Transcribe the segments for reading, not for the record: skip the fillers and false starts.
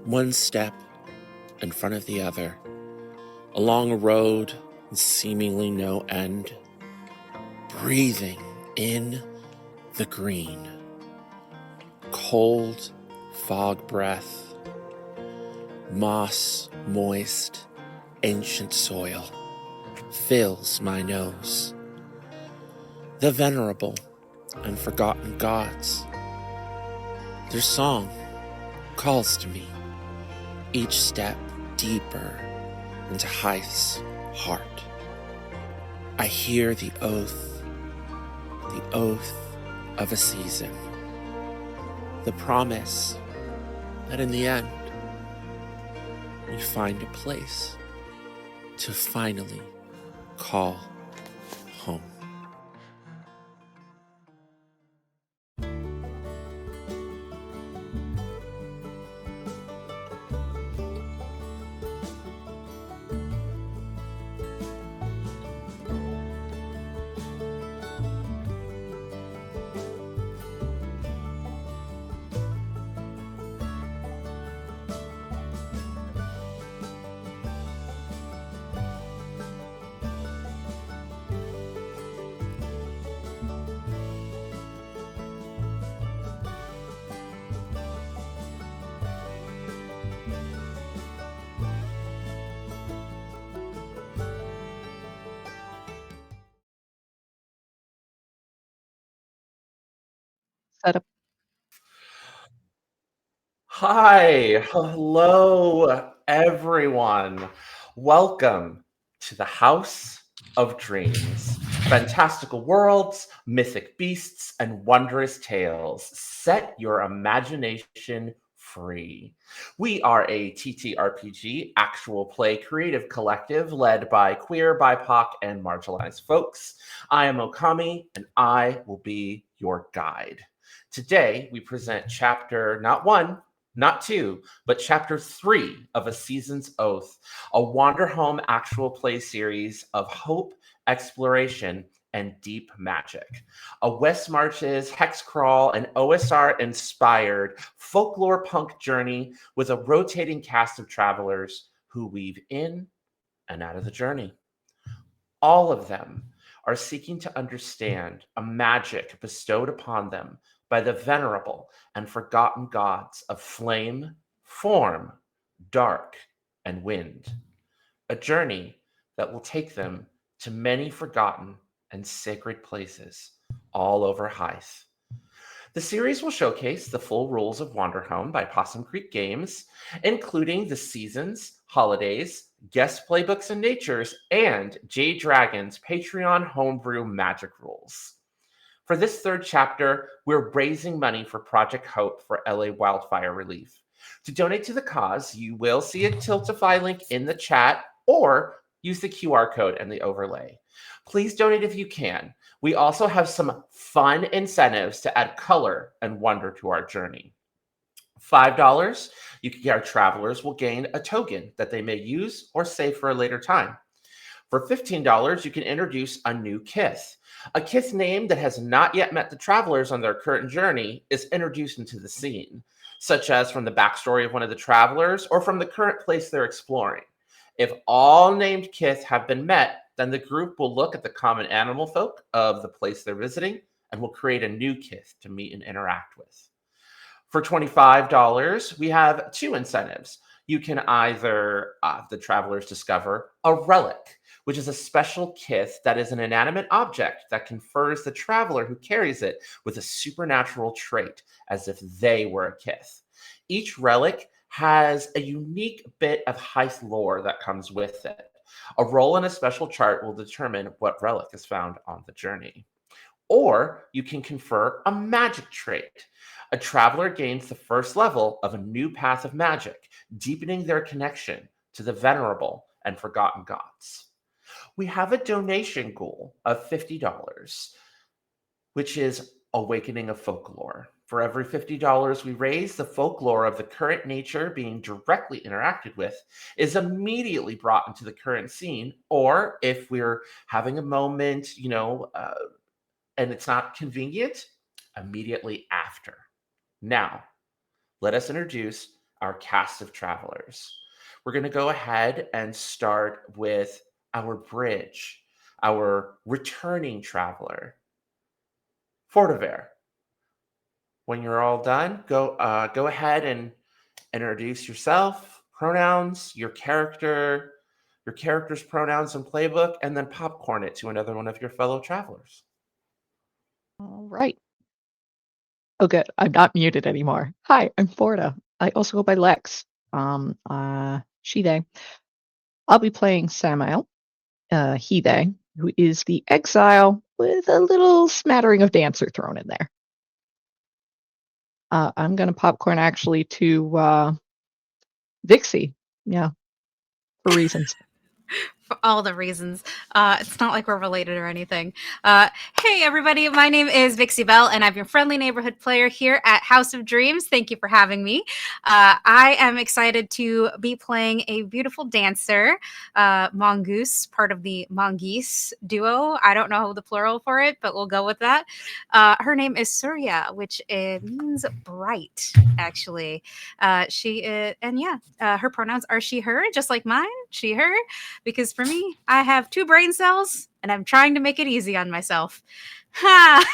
one step in front of the other, along a road with seemingly no end, breathing in the green, cold fog breath, moss moist, ancient soil fills my nose. The venerable and forgotten gods, their song calls to me, each step deeper into Haeth's heart. I hear the oath of a season, the promise that in the end, we find a place to finally call home. Setup. Hi, hello, everyone. Welcome to the House of Dreams. Fantastical worlds, mythic beasts, and wondrous tales. Set your imagination free. We are a TTRPG actual play creative collective led by queer, BIPOC, and marginalized folks. I am Okami, and I will be your guide. Today, we present chapter not 1, not 2, but chapter 3 of A Season's Oath, a Wanderhome actual play series of hope, exploration, and deep magic. A West Marches, hexcrawl, and OSR-inspired folklore punk journey with a rotating cast of travelers who weave in and out of the journey. All of them are seeking to understand a magic bestowed upon them by the venerable and forgotten gods of flame, form, dark, and wind. A journey that will take them to many forgotten and sacred places all over Haeth. The series will showcase the full rules of Wanderhome by Possum Creek Games, including the seasons, holidays, guest playbooks and natures, and Jade Dragon's Patreon homebrew magic rules. For this third chapter, we're raising money for Project Hope for LA wildfire relief. To donate to the cause, you will see a Tiltify link in the chat or use the QR code and the overlay. Please donate if you can. We also have some fun incentives to add color and wonder to our journey. $5, our travelers will gain a token that they may use or save for a later time. For $15, you can introduce a new Kith. A Kith name that has not yet met the travelers on their current journey is introduced into the scene, such as from the backstory of one of the travelers or from the current place they're exploring. If all named Kith have been met, then the group will look at the common animal folk of the place they're visiting and will create a new Kith to meet and interact with. For $25, we have two incentives. You can either, the travelers discover a relic, which is a special Kith that is an inanimate object that confers the traveler who carries it with a supernatural trait, as if they were a Kith. Each relic has a unique bit of Haeth lore that comes with it. A roll in a special chart will determine what relic is found on the journey. Or you can confer a magic trait. A traveler gains the first level of a new path of magic, deepening their connection to the venerable and forgotten gods. We have a donation goal of $50, which is Awakening of Folklore. For every $50 we raise, the folklore of the current nature being directly interacted with is immediately brought into the current scene, or if we're having a moment, and it's not convenient, immediately after. Now, let us introduce our cast of travelers. We're going to go ahead and start with our bridge, our returning traveler, Forta-Ver. When you're all done, go ahead and introduce yourself, pronouns, your character's pronouns and playbook, and then popcorn it to another one of your fellow travelers. All right. Oh, good. I'm not muted anymore. Hi, I'm Forta. I also go by Lex. She, they. I'll be playing Samael, he, they, who is the Exile with a little smattering of Dancer thrown in there. I'm going to popcorn actually to Vixie. Yeah, for reasons. For all the reasons. It's not like we're related or anything. Hey, everybody. My name is Vixie Belle, and I'm your friendly neighborhood player here at House of Dreams. Thank you for having me. I am excited to be playing a beautiful dancer, Mongoose, part of the Mongoose duo. I don't know the plural for it, but we'll go with that. Her name is Suriya, which means bright, actually. She is, and yeah, her pronouns are she, her, just like mine, she, her, because for me, I have 2 brain cells, and I'm trying to make it easy on myself. Ha!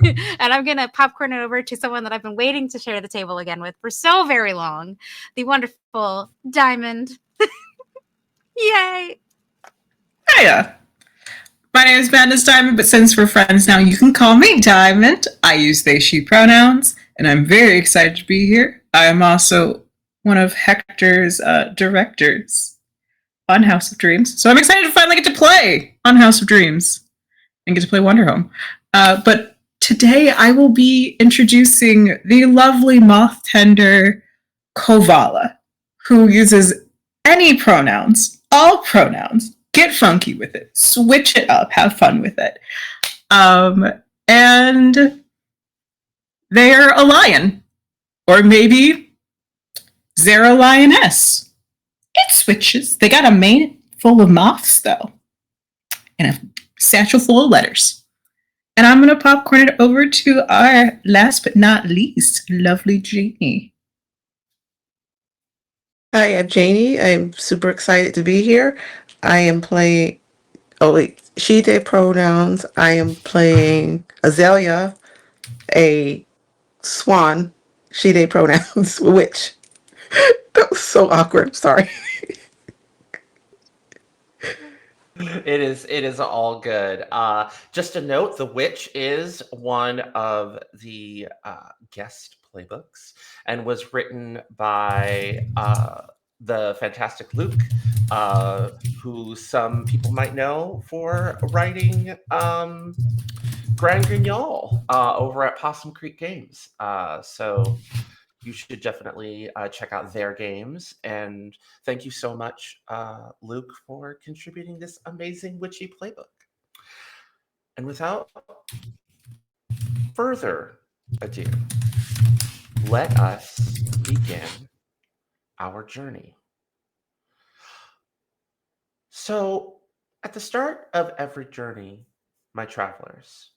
And I'm going to popcorn it over to someone that I've been waiting to share the table again with for so very long, the wonderful Diamond. Yay! Hiya! My name is Bandis Diamond, but since we're friends now, you can call me Diamond. I use they, she pronouns, and I'm very excited to be here. I am also one of Hector's directors on House of Dreams. So I'm excited to finally get to play on House of Dreams and get to play Wanderhome. But today I will be introducing the lovely Moth-Tender Kovala, who uses any pronouns, all pronouns. Get funky with it. Switch it up. Have fun with it. And they're a lion. Or maybe they're a lioness. It switches. They got a mane full of moths, though. And a satchel full of letters. And I'm going to popcorn it over to our last but not least, lovely Janie. Hi, I'm Janie. I'm super excited to be here. I am playing, she, they pronouns. I am playing Azalea, a Swan, she, they pronouns, which, that was so awkward. Sorry. It is all good. Just a note, The Witch is one of the guest playbooks and was written by the fantastic Luke, who some people might know for writing Grand Guignol over at Possum Creek Games. So you should definitely check out their games. And thank you so much, Luke, for contributing this amazing witchy playbook. And without further ado, let us begin our journey. So, at the start of every journey, my travelers,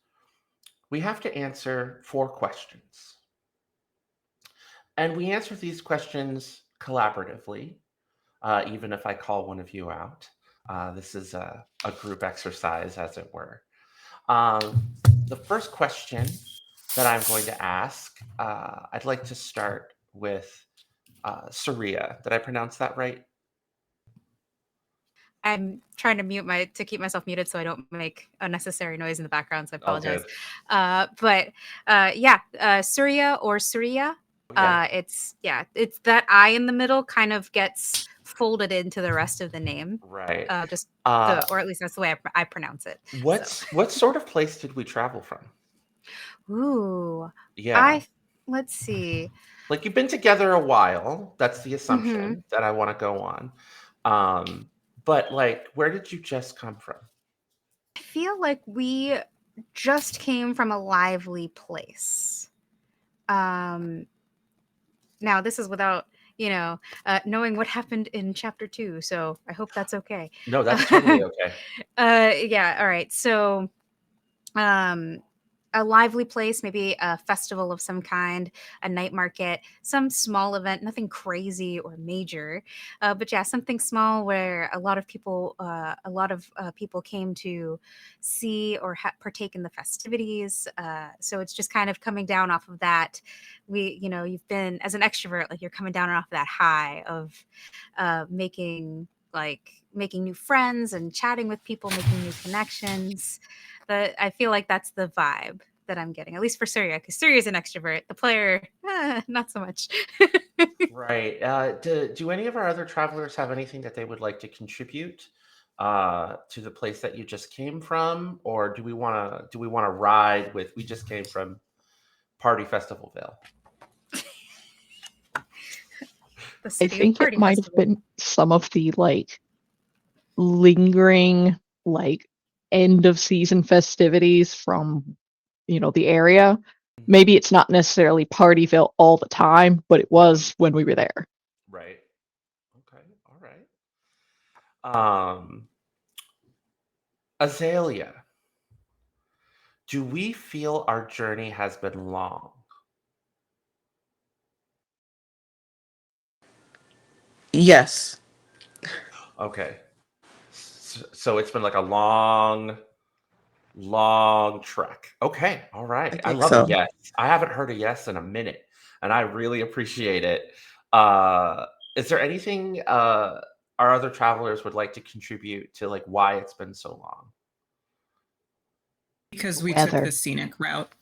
we have to answer 4 questions. And we answer these questions collaboratively, even if I call one of you out. This is a group exercise, as it were. The first question that I'm going to ask, I'd like to start with Suriya. Did I pronounce that right? I'm trying to keep myself muted so I don't make unnecessary noise in the background, so I apologize. Suriya or Suriya. It's that I in the middle kind of gets folded into the rest of the name, right? Or at least that's the way I pronounce it. What sort of place did we travel from? Ooh, yeah. Let's see. Like, you've been together a while. That's the assumption that I want to go on. But like, where did you just come from? I feel like we just came from a lively place. Now, this is without, knowing what happened in chapter 2. So I hope that's okay. No, that's totally okay. Yeah. All right. So, a lively place, maybe a festival of some kind, a night market, some small event, nothing crazy or major, but yeah, something small where a lot of people came to see or partake in the festivities. So it's just kind of coming down off of that. You've been as an extrovert, like you're coming down off of that high of making new friends and chatting with people, making new connections. But I feel like that's the vibe that I'm getting, at least for Suriya, because Suriya is an extrovert. The player, not so much. Right. Do any of our other travelers have anything that they would like to contribute to the place that you just came from, or do we want to ride with? We just came from Party Festivalville. I City of think it Party might have Festival. been some of the lingering end of season festivities from the area. Maybe it's not necessarily Partyville all the time, but it was when we were there. Right. Okay. All right. Azalea, do we feel our journey has been long? Yes. Okay. So it's been like a long trek. Okay. All I right. I think love a so. yes. I haven't heard a yes in a minute, and I really appreciate it. Is there anything our other travelers would like to contribute to why it's been so long? Because we took Weather. the scenic route.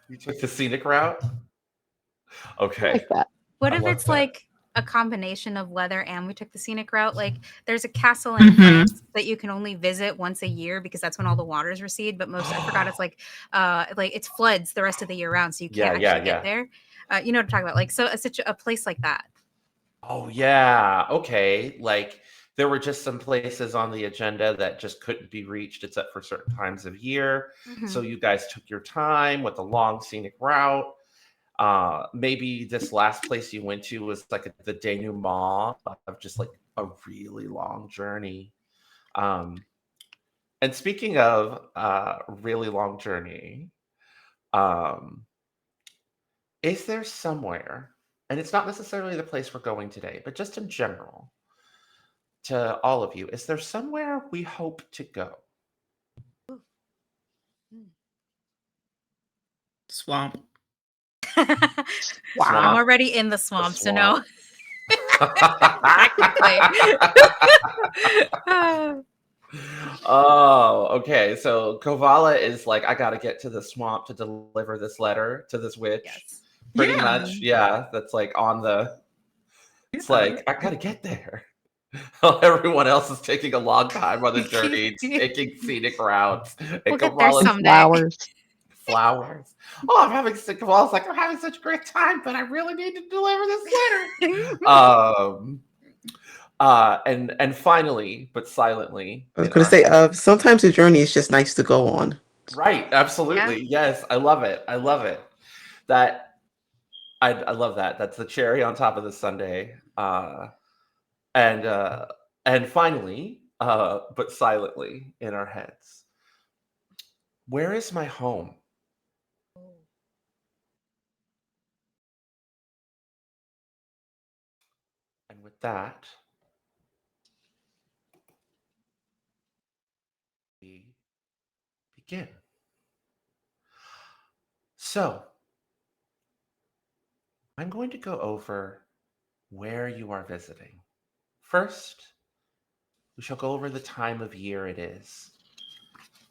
You took the scenic route? I Okay. like that. What I if love it's that. like a combination of weather and we took the scenic route? Like there's a castle in Mhm. France that you can only visit once a year because that's when all the waters recede. But I forgot it's like it's floods the rest of the year round, so you can't Yeah, actually yeah. get there. You know what I'm talking about? Like so a place like that. Oh yeah. Okay. There were just some places on the agenda that just couldn't be reached except for certain times of year. Mhm. So you guys took your time with a long scenic route. Maybe this last place you went to was like the denouement of just like a really long journey. And speaking of really long journey, um, is there somewhere, and it's not necessarily the place we're going today, but just in general, to all of you, is there somewhere we hope to go? Swamp. I'm Swamp. already in the The swamp, so swamp. no. Technically. Oh, okay. So Kovala is like, I gotta get to the swamp to deliver this letter to this witch. Yes. Pretty Yeah. much, yeah. That's like on the. It's Yeah. like I gotta get there. Everyone else is taking a long time on the journey, taking scenic routes. And We'll get there Kovala's And someday. flowers. flowers. Oh, Kovala's like, I'm having such a great time, but I really need to deliver this letter. And finally, but silently, I was in going to our say, heads. sometimes the journey is just nice to go on. Right, absolutely. Yes, I love it. I love it. That I love that. That's the cherry on top of the sundae. And finally, but silently in our heads, where is my home? And with that, we begin. So, I'm going to go over where you are visiting. First, we shall go over the time of year it is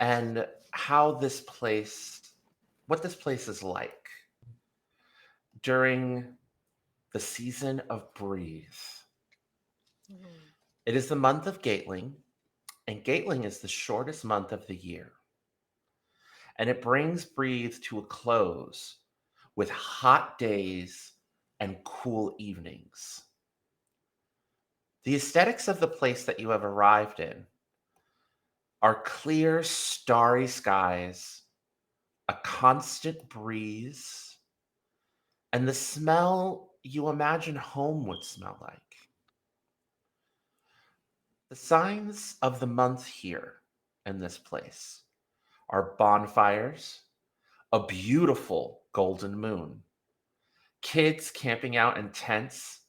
and what this place is like during the season of breathe. It is the month of Gatling, and Gatling is the shortest month of the year. And it brings breathe to a close with hot days and cool evenings. The aesthetics of the place that you have arrived in are clear, starry skies, a constant breeze, and the smell you imagine home would smell like. The signs of the month here in this place are bonfires, a beautiful golden moon, kids camping out in tents,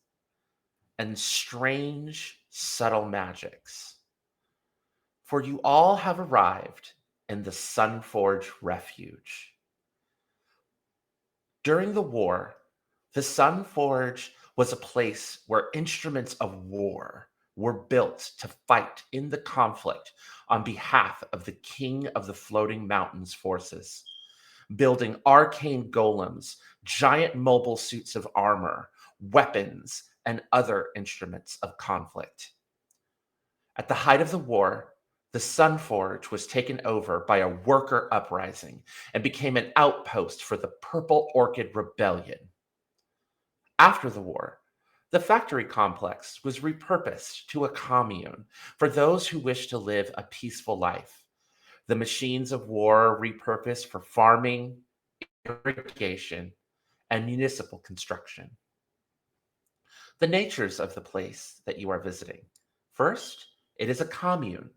and strange, subtle magics. For you all have arrived in the Sunforge Refuge. During the war, the Sunforge was a place where instruments of war were built to fight in the conflict on behalf of the King of the Floating Mountains forces, building arcane golems, giant mobile suits of armor, weapons, and other instruments of conflict. At the height of the war, the Sunforge was taken over by a worker uprising and became an outpost for the Purple Orchid Rebellion. After the war, the factory complex was repurposed to a commune for those who wish to live a peaceful life. The machines of war repurposed for farming, irrigation, and municipal construction. The natures of the place that you are visiting. First, it is a commune,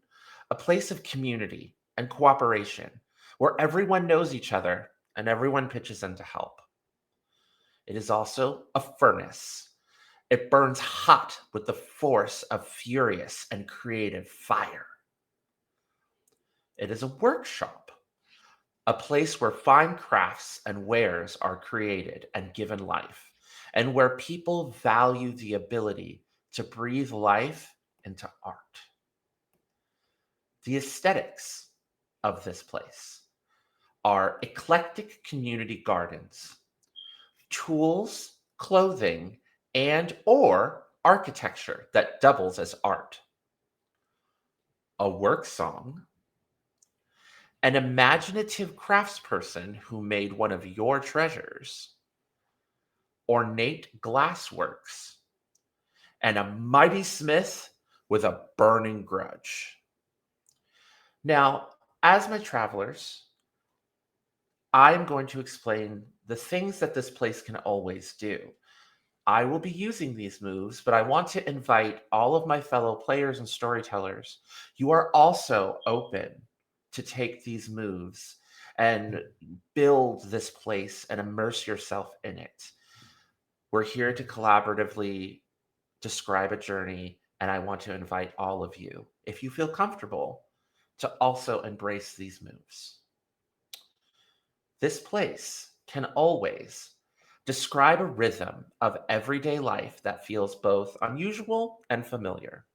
a place of community and cooperation where everyone knows each other and everyone pitches in to help. It is also a furnace. It burns hot with the force of furious and creative fire. It is a workshop, a place where fine crafts and wares are created and given life, and where people value the ability to breathe life into art. The aesthetics of this place are eclectic community gardens, tools, clothing, and or architecture that doubles as art, a work song, an imaginative craftsperson who made one of your treasures, ornate glassworks, and a mighty smith with a burning grudge. Now, as my travelers, I'm going to explain the things that this place can always do. I will be using these moves, but I want to invite all of my fellow players and storytellers. You are also open to take these moves and build this place and immerse yourself in it. We're here to collaboratively describe a journey, and I want to invite all of you, if you feel comfortable, to also embrace these moves. This place can always describe a rhythm of everyday life that feels both unusual and familiar.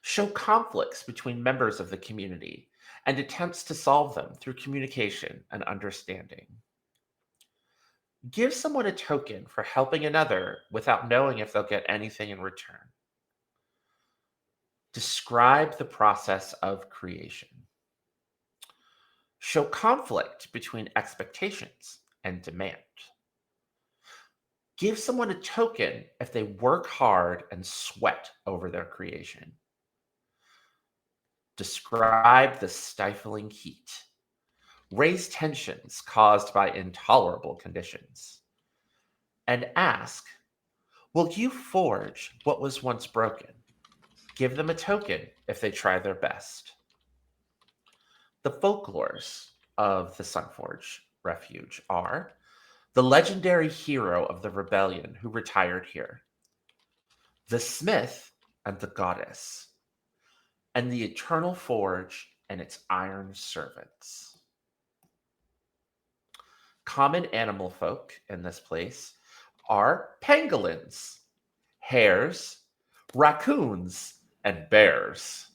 Show conflicts between members of the community and attempts to solve them through communication and understanding. Give someone a token for helping another without knowing if they'll get anything in return. Describe the process of creation. Show conflict between expectations and demand. Give someone a token if they work hard and sweat over their creation. Describe the stifling heat. Raise tensions caused by intolerable conditions. And ask, will you forge what was once broken? Give them a token if they try their best. The folklores of the Sunforge Refuge are the legendary hero of the rebellion who retired here, the smith and the goddess, and the eternal forge and its iron servants. Common animal folk in this place are pangolins, hares, raccoons, and bears.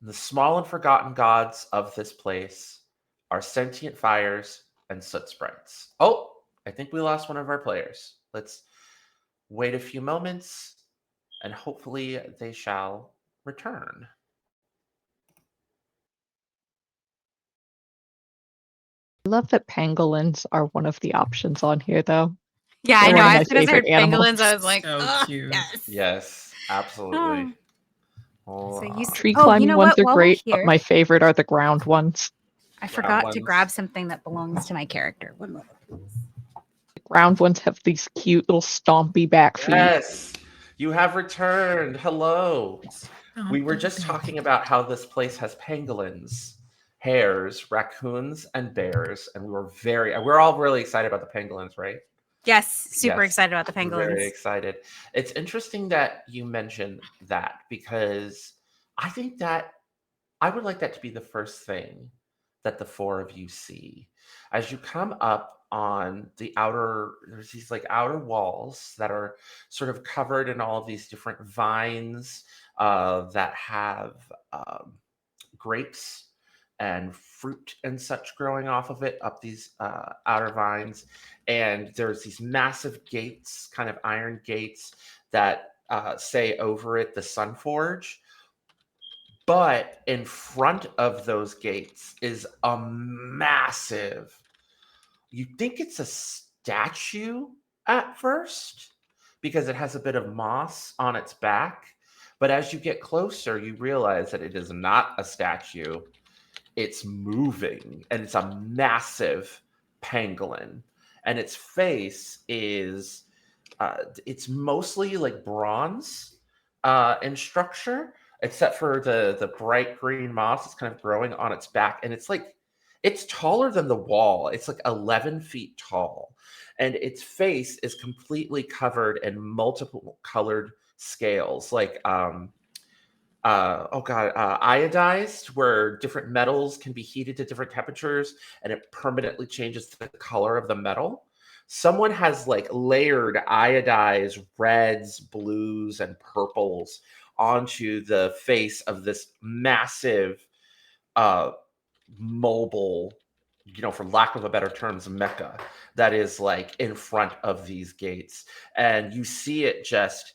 The small and forgotten gods of this place are sentient fires and soot sprites. Oh, I think we lost one of our players. Let's wait a few moments and hopefully they shall return. I love that pangolins are one of the options on here, though. Yeah, I They're know. one of my As soon as I heard favorite animals. pangolins, I was like, So oh, cute. yes. Yes, absolutely. So you Tree Oh, you climbing know ones what? are While we're great, but here- my favorite are the ground ones. I forgot to ones. grab something that belongs to my character. One moment. The ground ones have these cute little stompy back feet. Yes, you have returned. Hello. We were just talking about how this place has pangolins, hares, raccoons, and bears, and we're all really excited about the pangolins, right? Yes, super Yes, excited about the we're very pangolins. excited. It's interesting that you mentioned that because I think that I would like that to be the first thing that the four of you see as you come up on there's these like outer walls that are sort of covered in all of these different vines that have grapes and fruit and such growing off of it up these outer vines. And there's these massive gates, kind of iron gates that say over it the Sunforge. But in front of those gates is a massive, you think it's a statue at first because it has a bit of moss on its back. But as you get closer, you realize that it is not a statue. It's moving, and it's a massive pangolin. And its face is, it's mostly like bronze in structure, except for the bright green moss that's kind of growing on its back. And it's taller than the wall. It's like 11 feet tall. And its face is completely covered in multiple colored scales, like iodized, where different metals can be heated to different temperatures and it permanently changes the color of the metal. Someone has like layered iodized reds, blues, and purples onto the face of this massive mobile, for lack of a better terms, mecha that is like in front of these gates. And you see it just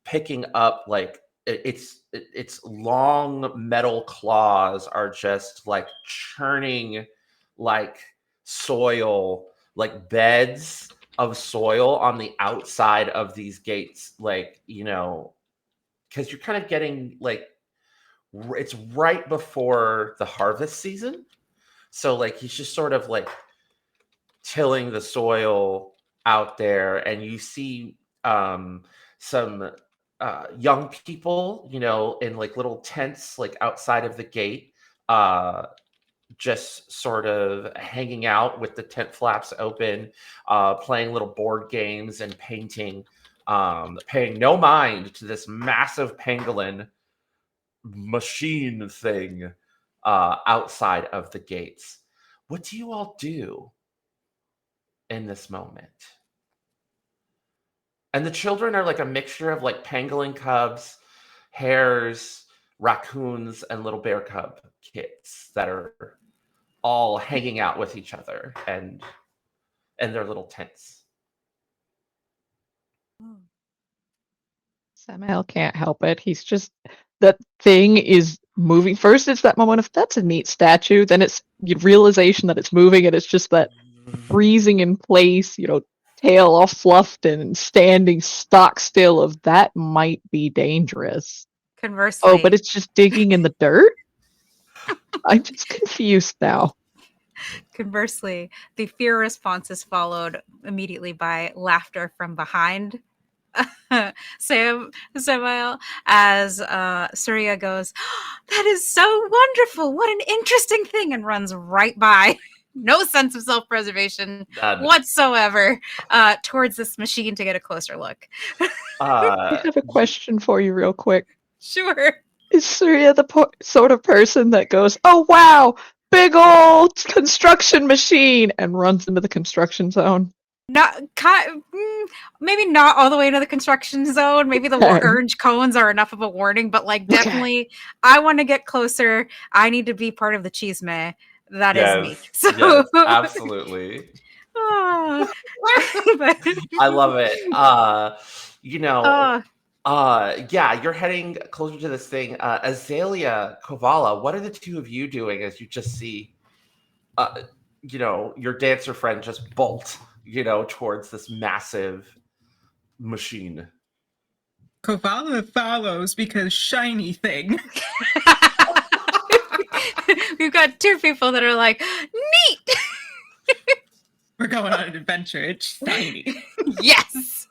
picking up like its long metal claws are just like churning like soil, like beds of soil on the outside of these gates, like, because you're kind of getting like it's right before the harvest season. So like he's just sort of like tilling the soil out there, and you see some young people, in like little tents, like outside of the gate, just sort of hanging out with the tent flaps open, playing little board games and painting, paying no mind to this massive pangolin machine thing outside of the gates. What do you all do in this moment? And the children are like a mixture of like pangolin cubs, hares, raccoons, and little bear cub kids that are all hanging out with each other and their little tents. Samael can't help it. He's just, that thing is moving. First, it's that moment of, that's a neat statue. Then it's the realization that it's moving, and it's just that freezing in place, tail all fluffed and standing stock still of that might be dangerous. Conversely. Oh, but it's just digging in the dirt? I'm just confused now. Conversely, the fear response is followed immediately by laughter from behind Samael, as Suriya goes, "That is so wonderful! What an interesting thing!" and runs right by. No sense of self-preservation whatsoever towards this machine to get a closer look. I have a question for you real quick. Sure. Is Suriya the sort of person that goes, "Oh wow, big old construction machine," and runs into the construction zone? Maybe not all the way into the construction zone. Maybe the orange cones are enough of a warning, but like definitely, I want to get closer. I need to be part of the chisme. That is me. So. Yes, absolutely. I love it. You're heading closer to this thing. Azalea, Kovala, what are the two of you doing as you just see, your dancer friend just bolt, towards this massive machine? Kovala follows because shiny thing. We've got two people that are like, neat! We're going on an adventure. It's shiny. Yes!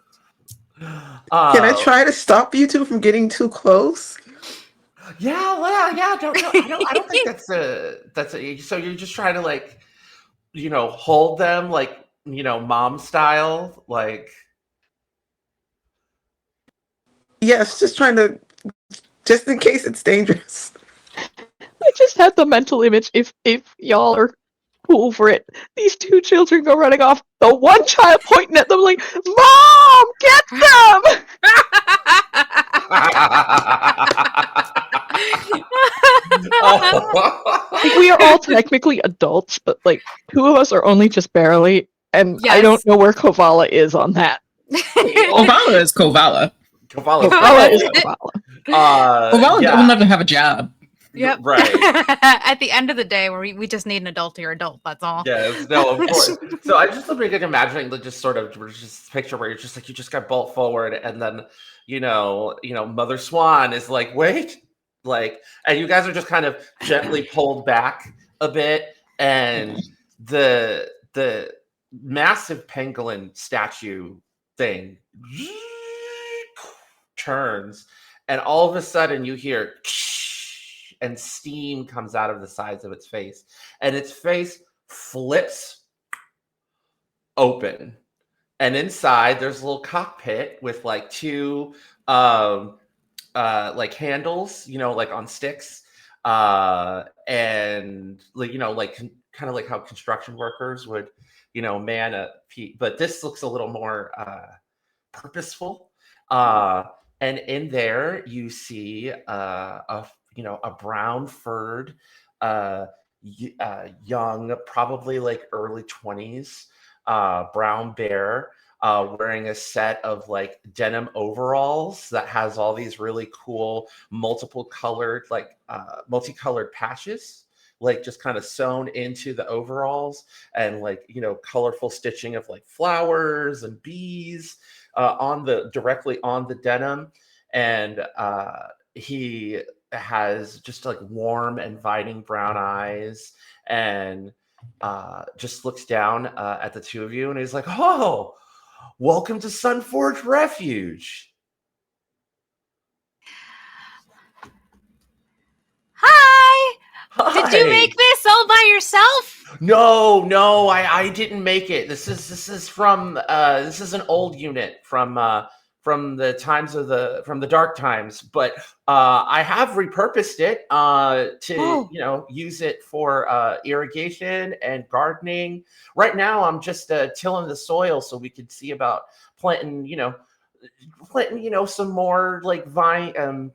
Can I try to stop you two from getting too close? Yeah, well, yeah. I don't think that's a. So you're just trying to like, hold them like, mom style, like. Yes, just in case it's dangerous. I just had the mental image. If y'all are cool for it, these two children go running off. The one child pointing at them like, "Mom, get them!" Like, we are all technically adults, but like two of us are only just barely, and I Yes. don't know where Kovala is on that. Kovala is Kovala. Kovala is Kovala. Kovala will never have a job. Yep. Right. At the end of the day, where we just need an adult to your adult. That's all. Yes, no, of course. So I just like imagining the just sort of just picture where you're just like you just got bolt forward, and then Mother Swan is like, wait, like, and you guys are just kind of gently pulled back a bit, and the massive pangolin statue thing turns, and all of a sudden you hear and steam comes out of the sides of its face, and its face flips open, and inside there's a little cockpit with like two like handles, like on sticks, and like kind of like how construction workers would man a but this looks a little more purposeful, and in there you see a brown furred young, probably like early 20s brown bear, wearing a set of like denim overalls that has all these really cool multicolored patches, like just kind of sewn into the overalls, and like colorful stitching of like flowers and bees directly on the denim. And he has just like warm, inviting brown eyes, and just looks down at the two of you, and he's like, "Oh, welcome to Sunforge Refuge." Hi. Hi. Did you make this all by yourself? No, I didn't make it. This is from this is an old unit from the times of the dark times, but I have repurposed it to use it for irrigation and gardening. Right now, I'm just tilling the soil so we could see about planting some more like vine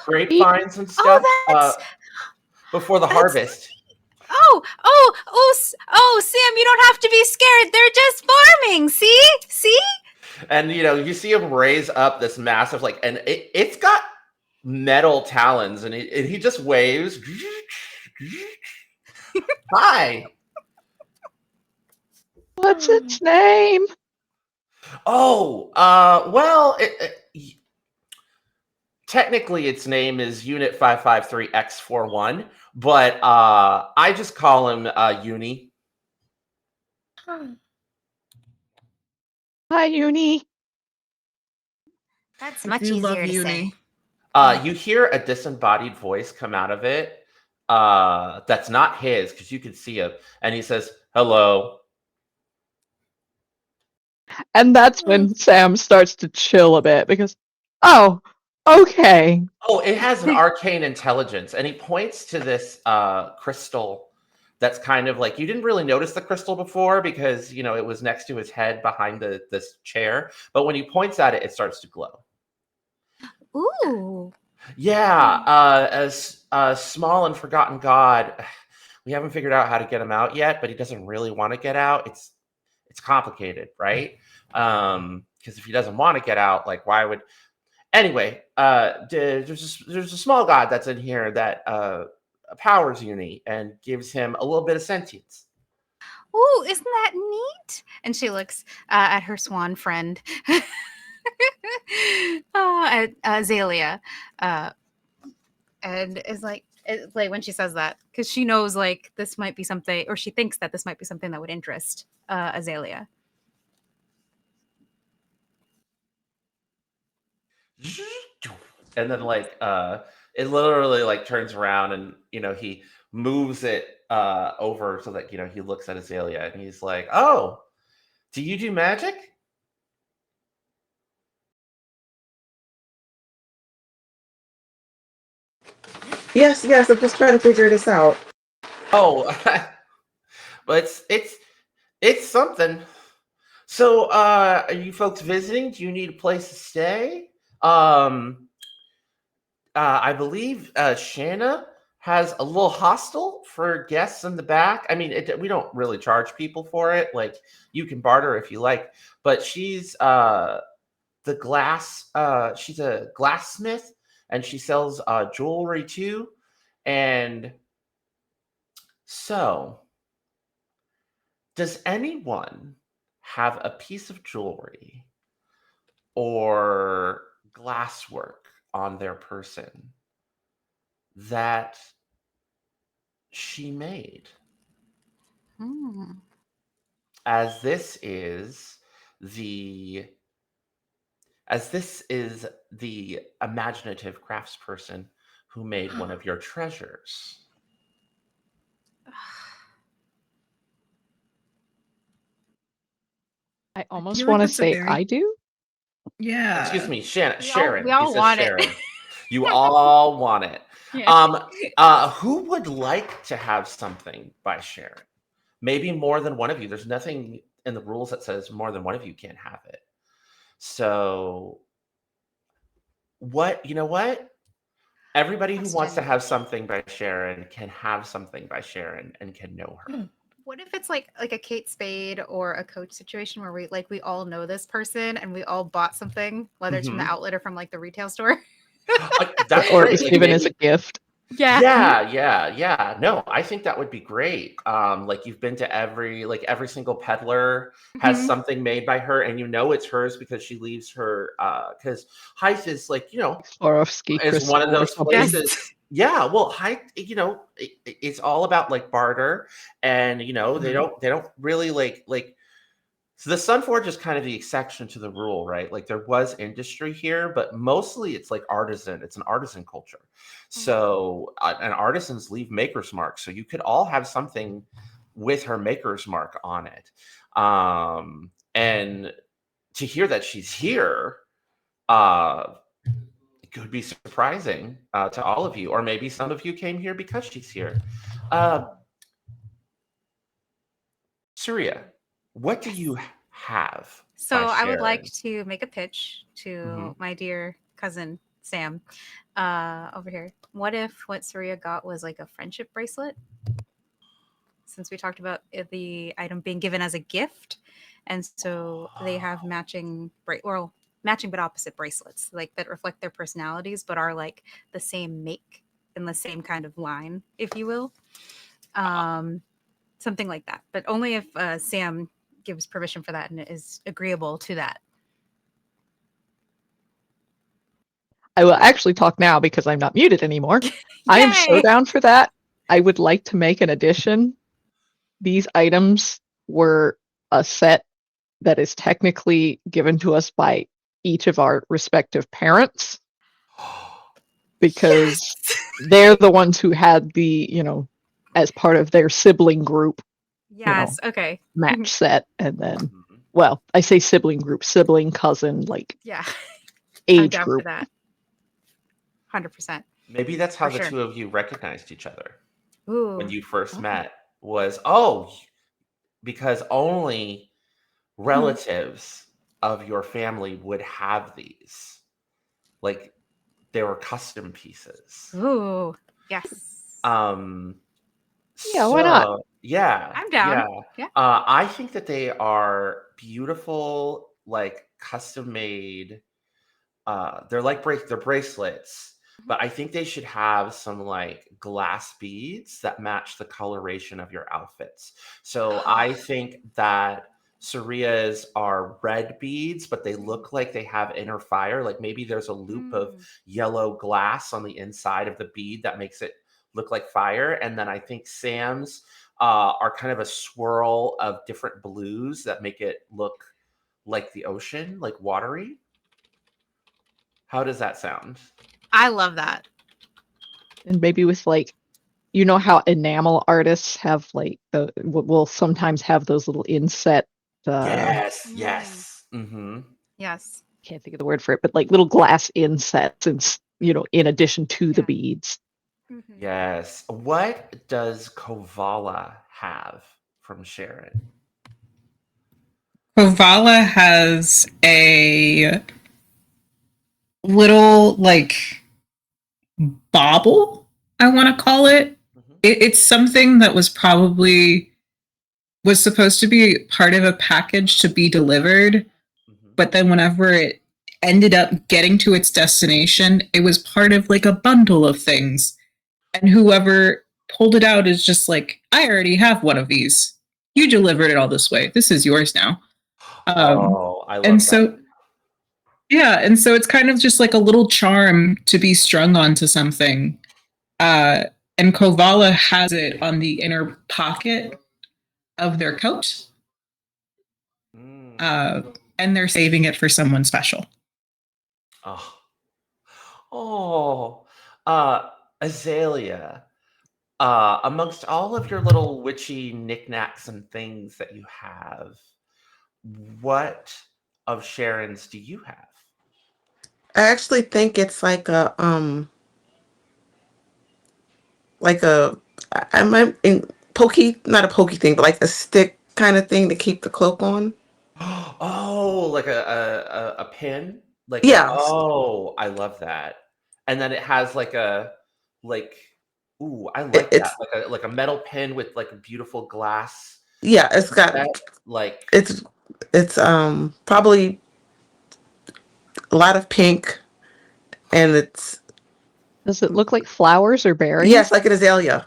grapevines and stuff before the harvest. Oh, Sam, you don't have to be scared. They're just farming. See? And you see him raise up this massive and it's got metal talons, and he just waves. Hi. What's its name? Oh, well, technically its name is Unit 553X41, but I just call him Uni. Hi, Uni. That's much You love easier to Uni. say. You hear a disembodied voice come out of it. That's not his, because you can see him, and he says, "Hello." And that's when Sam starts to chill a bit because, oh, okay. Oh, it has an arcane intelligence, and he points to this crystal that's kind of like, you didn't really notice the crystal before because it was next to his head behind this chair, but when he points at it, it starts to glow. Ooh. Yeah, as a small and forgotten god, we haven't figured out how to get him out yet, but he doesn't really want to get out. It's complicated, right? Because if he doesn't want to get out, like, why would? Anyway, there's a small god that's in here that powers Uni and gives him a little bit of sentience. Ooh, isn't that neat? And she looks at her swan friend, at Azalea, and is like when she says that, because she knows like this might be something, or she thinks that this might be something that would interest Azalea. And then it literally like turns around and he moves it over so that he looks at Azalea and he's like, "Oh, do you do magic?" Yes, I'm just trying to figure this out. Oh, but it's something. So, are you folks visiting? Do you need a place to stay? I believe Shanna has a little hostel for guests in the back. I mean, we don't really charge people for it. Like, you can barter if you like, but she's the glass. She's a glassmith, and she sells jewelry too. And so, does anyone have a piece of jewelry or glasswork on their person that she made? As this is the imaginative craftsperson who made one of your treasures. I almost feel like want to that's a say very- I do. Yeah. Excuse me, Sharon. we all He says want it. Sharon. You all want it. Yeah. Who would like to have something by Sharon? Maybe more than one of you. There's nothing in the rules that says more than one of you can't have it. So, you know what? Everybody who wants to have something by Sharon can have something by Sharon and can know her. What if it's like a Kate Spade or a Coach situation where we all know this person and we all bought something, whether it's from the outlet or from like the retail store? That's Or it great. was Like, given as a gift. Yeah. No, I think that would be great. Like, you've been to every single peddler has something made by her, and it's hers because she leaves her. Because Haeth is like Swarovski is one of crystal or those something. places. Yeah, well, Haeth, it's all about like barter, and they don't really like. So the Sunforge is kind of the exception to the rule, right? Like, there was industry here, but mostly it's like artisan. It's an artisan culture. So and artisans leave maker's marks. So you could all have something with her maker's mark on it. And to hear that she's here, it could be surprising to all of you, or maybe some of you came here because she's here. Suriya, what do you have? So I would like to make a pitch to my dear cousin Sam over here. What if what Suriya got was like a friendship bracelet? Since we talked about the item being given as a gift, and so they have matching but opposite bracelets, like that reflect their personalities, but are like the same make in the same kind of line, if you will. Something like that, but only if Sam gives permission for that and is agreeable to that. I will actually talk now because I'm not muted anymore. I am so down for that. I would like to make an addition. These items were a set that is technically given to us by each of our respective parents because they're the ones who had the, as part of their sibling group. Yes. Okay. Match set, and then, well, I say sibling group, sibling, cousin, like age group. For that. 100%. Maybe that's how the two of you recognized each other. Ooh. When you first met was because only relatives of your family would have these. Like, they were custom pieces. Ooh, yes. Yeah, why not? Yeah, I'm down. Yeah. I think that they are beautiful, like custom made. They're like they're bracelets, but I think they should have some like glass beads that match the coloration of your outfits. So I think that Suriya's are red beads, but they look like they have inner fire. Like, maybe there's a loop of yellow glass on the inside of the bead that makes it look like fire. And then I think Sam's are kind of a swirl of different blues that make it look like the ocean, like watery. How does that sound? I love that. And maybe with like, you know how enamel artists have like will sometimes have those little inset. Yes, Mm. yes. Mm-hmm. Yes. Can't think of the word for it, but like little glass insets, and in addition to the Yeah. beads. Mhm. Yes. What does Kovala have from Sharon? Kovala has a little like bauble, I want to call it. Mhm. It's something that was supposed to be part of a package to be delivered, Mhm. but then whenever it ended up getting to its destination, it was part of like a bundle of things. And whoever pulled it out is just like, I already have one of these. You delivered it all this way. This is yours now. Oh, I And love that. so, yeah, and so it's kind of just like a little charm to be strung onto something. And Kovala has it on the inner pocket of their coat, Mm. and they're saving it for someone special. Oh. Oh. Uh, Azalea. Amongst all of your little witchy knickknacks and things that you have, what of Sharon's do you have? I actually think it's like a I might in pokey, not a pokey thing, but like a stick kind of thing to keep the cloak on. Oh, like a pin? Like a Yeah, oh, I love that. And then it has like ooh, I it, like that. it's Like a metal pin with like a beautiful glass yeah, it's got set. Like it's probably a lot of pink, and it's Does it look like flowers or berries? yes, like an azalea.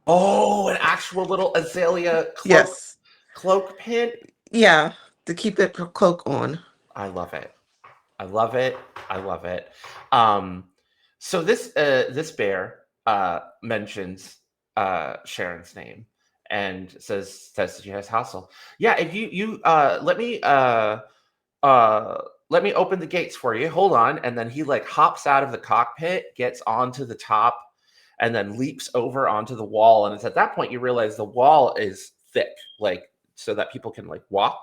oh, an actual little azalea Yes, cloak pin. yeah, to keep the cloak on. I love it. I love it. I love it. Um, so this bear mentions Sharon's name and says that she has Hassel. Yeah, if you let me open the gates for you. Hold on, and then he like hops out of the cockpit, gets onto the top, and then leaps over onto the wall. And it's at that point you realize the wall is thick, like so that people can like walk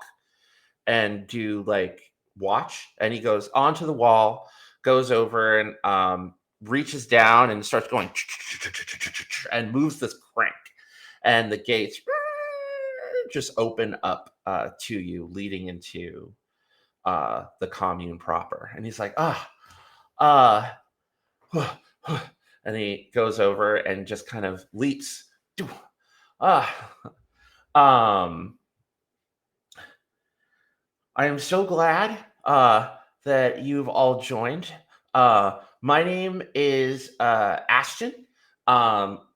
and do like watch. And he goes onto the wall, goes over and reaches down and starts going and moves this crank, and the gates just open up to you, leading into the commune proper. And he's like, and he goes over and just kind of leaps. Ah, um, I am so glad that you've all joined. My name is Ashton.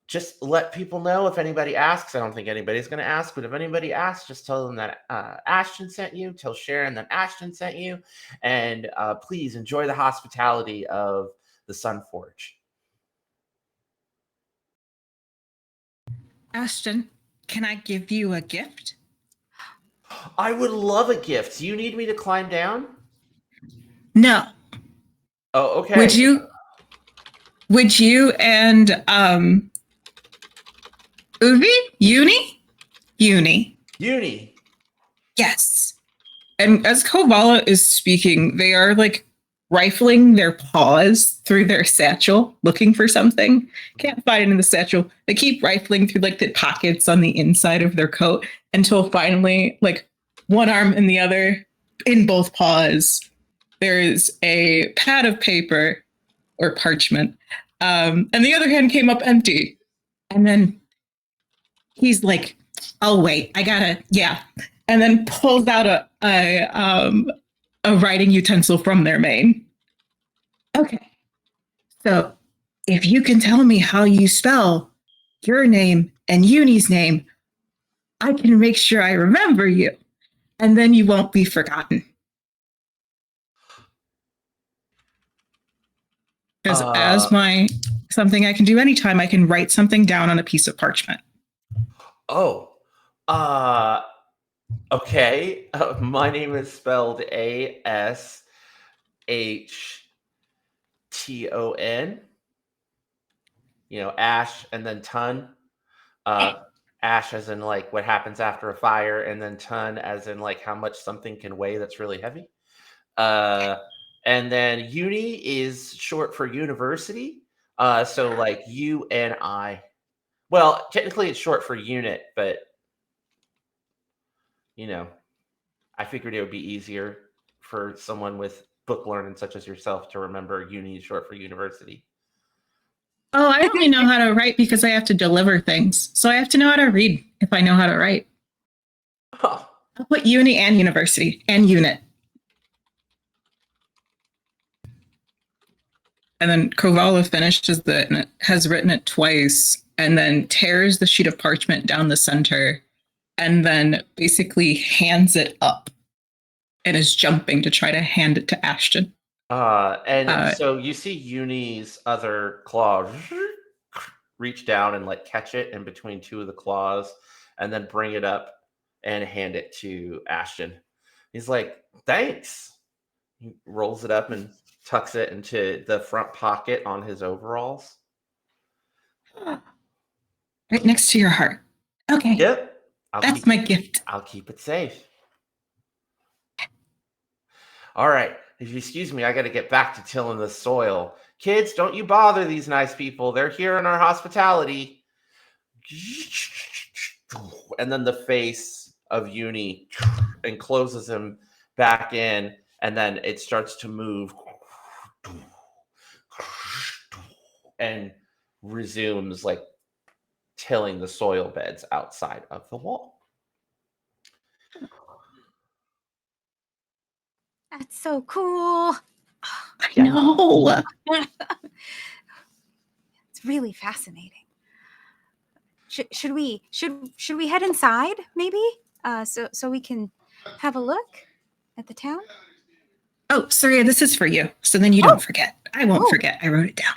Just let people know if anybody asks. I don't think anybody's going to ask, but if anybody asks, just tell them that Ashton sent you. Tell Sharon that Ashton sent you. And please enjoy the hospitality of the Sunforge. Ashton, can I give you a gift? I would love a gift. Do you need me to climb down? No. Oh, okay. Would you and Uni? Uni. Yes. And as Kovala is speaking, they are like rifling their paws through their satchel, looking for something. Can't find it in the satchel. They keep rifling through like the pockets on the inside of their coat until finally, like one arm and the other, in both paws, there is a pad of paper or parchment. And the other hand came up empty. And then he's like, "Oh wait, I gotta, yeah," and then pulls out a writing utensil from their mane. Okay, so if you can tell me how you spell your name and Uni's name, I can make sure I remember you, and then you won't be forgotten. Because as my something I can do anytime, I can write something down on a piece of parchment. Oh, okay. My name is spelled Ashton. ash and then ton. Ash as in like what happens after a fire, and then ton as in like how much something can weigh that's really heavy. And then uni is short for university. So like UNI. Well, technically it's short for unit, but I figured it would be easier for someone with book learning such as yourself to remember uni is short for university. Oh, I only know how to write because I have to deliver things. So I have to know how to read if I know how to write. Huh. I'll put uni and university and unit. And then Kovala finishes it and it has written it twice and then tears the sheet of parchment down the center and then basically hands it up and is jumping to try to hand it to Ashton. So you see Uni's other claw reach down and like catch it in between two of the claws and then bring it up and hand it to Ashton. He's like, thanks. He rolls it up and tucks it into the front pocket on his overalls. Right next to your heart. Okay. Yep. That's my gift. I'll keep it safe. All right. If you excuse me, I got to get back to tilling the soil. Kids, don't you bother these nice people. They're here in our hospitality. And then the face of Uni encloses him back in, and then it starts to move and resumes like tilling the soil beds outside of the wall. That's so cool. I know. It's really fascinating. Should we head inside maybe? So we can have a look at the town? Oh, Suriya, this is for you. So then you don't forget. I won't forget. I wrote it down.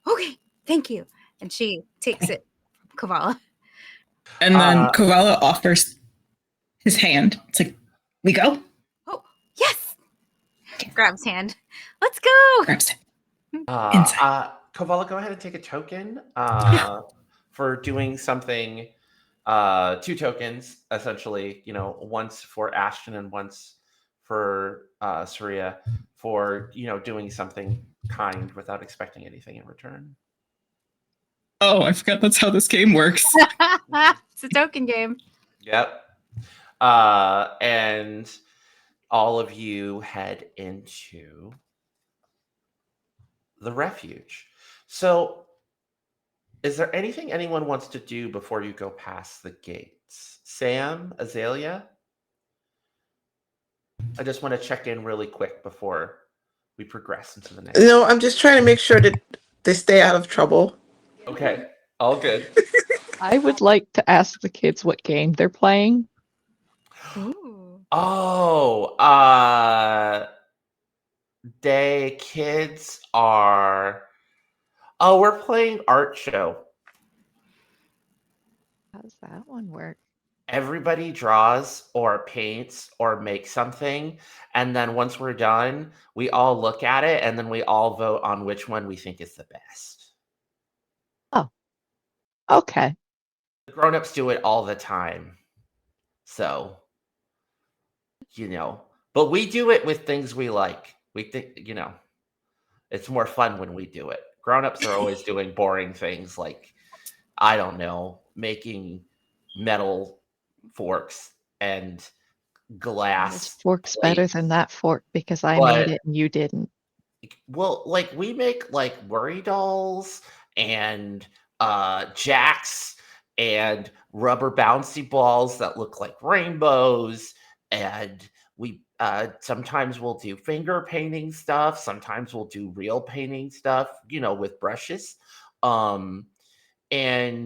Okay, thank you. And she takes it from Kovala. And then Kovala offers his hand. It's like, we go? Oh, yes. Grabs hand. Let's go. Grabs it. Inside. Kovala, go ahead and take a token for doing something. 2 tokens, essentially, once for Ashton and once for Suriya for, doing something kind without expecting anything in return. Oh, I forgot that's how this game works. It's a token game. Yep. And all of you head into the refuge. So, is there anything anyone wants to do before you go past the gates? Sam, Azalea? I just want to check in really quick before we progress into the next. No, I'm just trying to make sure that they stay out of trouble. Okay, all good. I would like to ask the kids what game they're playing. Ooh. Oh, kids are. Oh, we're playing art show. How does that one work? Everybody draws or paints or makes something, and then once we're done, we all look at it, and then we all vote on which one we think is the best. Oh, okay. The grown-ups do it all the time, so but we do it with things we like. We think it's more fun when we do it. Grown-ups are always doing boring things like, I don't know, making metal forks and glass. This fork's better than that fork because I made it and you didn't. Well, like we make like worry dolls and jacks and rubber bouncy balls that look like rainbows, and we sometimes we'll do finger painting stuff, sometimes we'll do real painting stuff, with brushes. And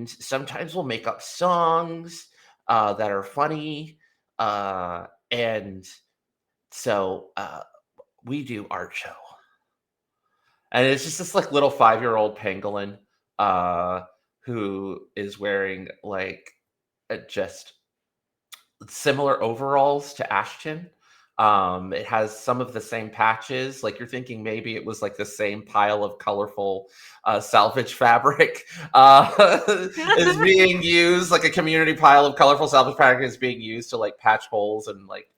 sometimes we'll make up songs that are funny. And so we do art show. And it's just this like little 5-year-old pangolin who is wearing like just similar overalls to Ashton, It has some of the same patches. Like you're thinking maybe it was like the same pile of colorful salvage fabric is being used. Like a community pile of colorful salvage fabric is being used to like patch holes and like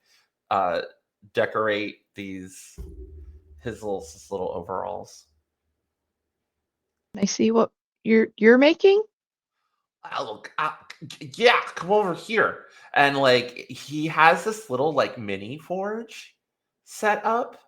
decorate his little overalls. Can I see what you're making? Look, yeah, come over here. And like he has this little like mini forge set up.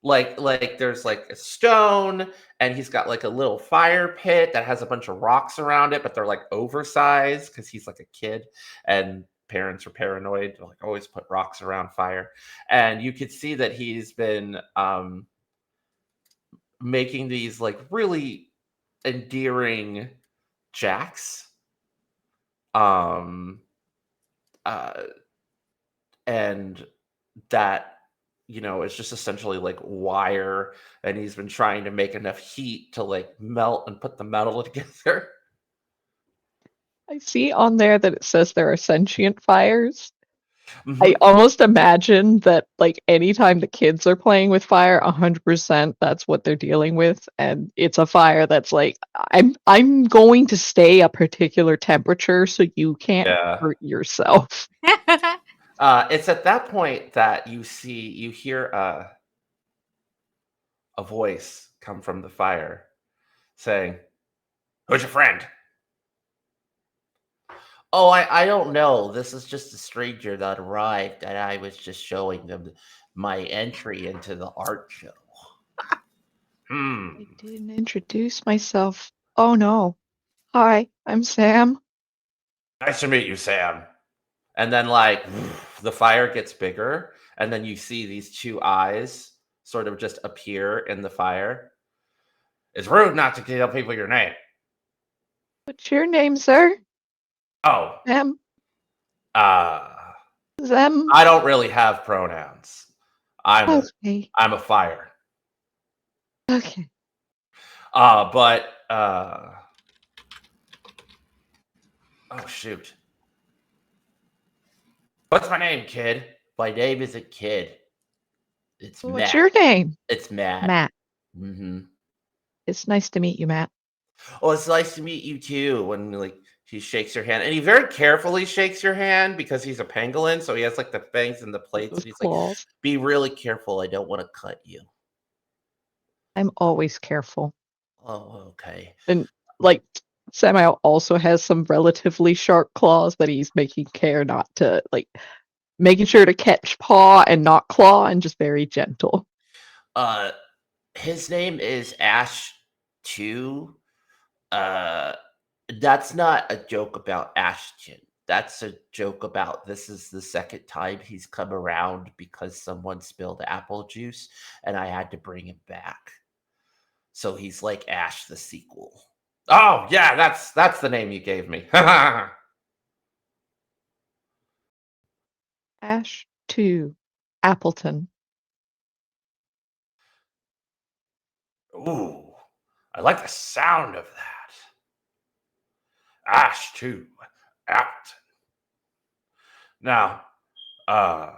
Like there's like a stone, and he's got like a little fire pit that has a bunch of rocks around it, but they're like oversized because he's like a kid and parents are paranoid to like always put rocks around fire. And you could see that he's been making these like really endearing jacks. And that, you know, it's just essentially like wire, and he's been trying to make enough heat to like melt and put the metal together. I see on there that it says there are sentient fires. Mhm. I almost imagine that like anytime the kids are playing with fire, 100% that's what they're dealing with, and it's a fire that's like I'm going to stay a particular temperature so you can't Yeah. hurt yourself. It's at that point that you hear a voice come from the fire saying, "Who's your friend?" "Oh, I don't know. This is just a stranger that arrived, and I was just showing them my entry into the art show." I didn't introduce myself. Oh no. Hi, I'm Sam. "Nice to meet you, Sam." And then like the fire gets bigger, and then you see these two eyes sort of just appear in the fire. "It's rude not to tell people your name." What's your name, sir? "Oh, Sam? I Zem? don't really have pronouns. I'm Okay. a fire." Okay. But oh shoot. "What's my name, kid?" "My name isn't Kid. It's Well, what's Matt." your name? "It's Matt." Matt. Mm-hmm. It's nice to meet you, Matt. "Oh, it's nice to meet you too." When like he shakes your hand, and he very carefully shakes your hand because he's a pangolin, so he has like the fangs and the plates, Those and he's like, claws. "Be really careful. I don't want to cut you." I'm always careful. "Oh, okay." And like Samael also has some relatively sharp claws that he's making care not to like making sure to catch paw and not claw and just very gentle. Uh, his name is Ash 2. Uh, that's not a joke about Ashton. That's a joke about this is the second time he's come around because someone spilled apple juice and I had to bring him back. So he's like Ash the sequel. "Oh, yeah, that's the name you gave me." Ash 2. Appleton. "Ooh, I like the sound of that. Ash 2, Appleton. Now, uh,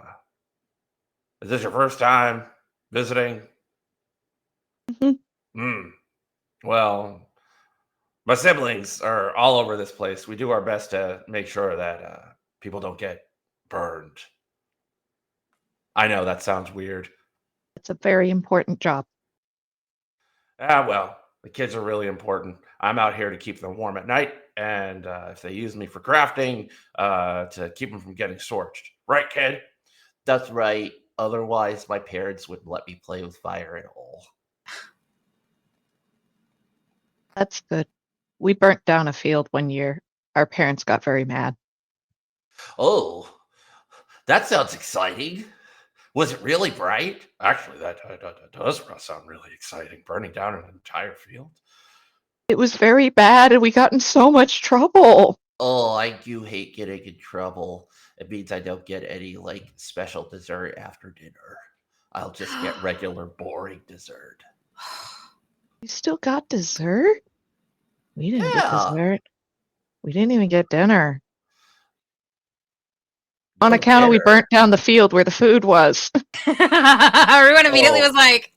is this your first time visiting?" Mhm. Well, my siblings are all over this place. We do our best to make sure that people don't get burned. I know that sounds weird. It's a very important job. Well, the kids are really important. I'm out here to keep them warm at night, and if they use me for crafting, to keep them from getting scorched. Right, kid? "That's right. Otherwise, my parents wouldn't let me play with fire at all." That's good. We burnt down a field one year. Our parents got very mad. "Oh, that sounds exciting. Was it really bright?" "Actually, that does sound really exciting. Burning down an entire field." It was very bad and we got in so much trouble. "Oh, I do hate getting in trouble. It means I don't get any like special dessert after dinner. I'll just get regular boring dessert." You still got dessert? We didn't get "Yeah. dessert. We didn't even get dinner. On account of we burnt down the field where the food was. Everyone immediately was like,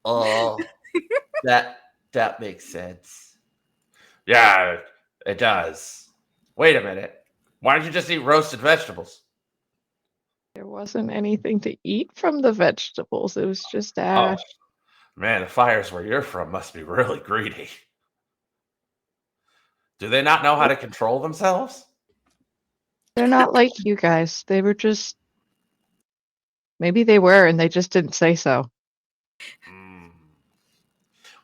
"Oh, that makes sense." Yeah, it does. Wait a minute. Why don't you just eat roasted vegetables? There wasn't anything to eat from the vegetables. It was just ash. Oh, man, the fires where you're from must be really greedy. Do they not know how to control themselves? They're not like you guys. They were just. Maybe they were, and they just didn't say so.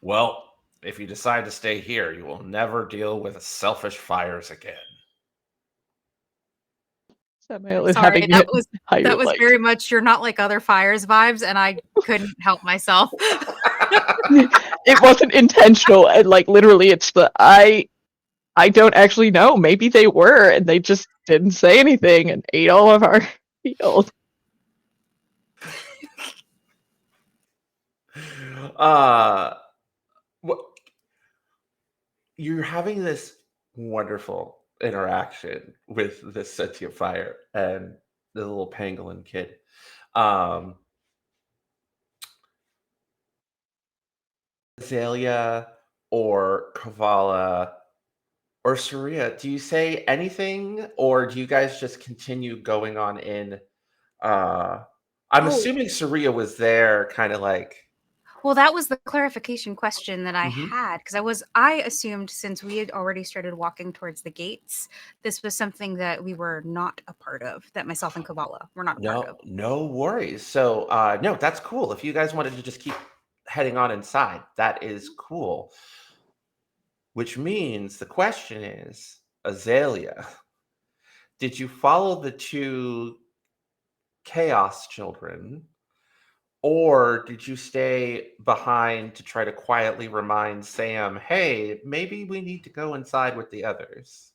Well, if you decide to stay here, you will never deal with selfish fires again. Samael is sorry, having that it was how you that was like. very much you're not like other fires vibes, and I couldn't help myself. It wasn't intentional, and like literally, it's the I don't actually know. Maybe they were, and they just didn't say anything and ate all of our field. You're having this wonderful interaction with this sentient fire and the little pangolin kid. Azalea or Kovala or Suriya, do you say anything, or do you guys just continue going on in? I'm assuming Suriya was there, kind of like. Well, that was the clarification question that I Mhm. had, because I assumed since we had already started walking towards the gates, this was something that we were not a part of, that myself and Kovala were not a part of. No worries. So, no, that's cool. If you guys wanted to just keep heading on inside, that is cool. Which means the question is, Azalea, did you follow the two chaos children, or did you stay behind to try to quietly remind Sam, hey, maybe we need to go inside with the others?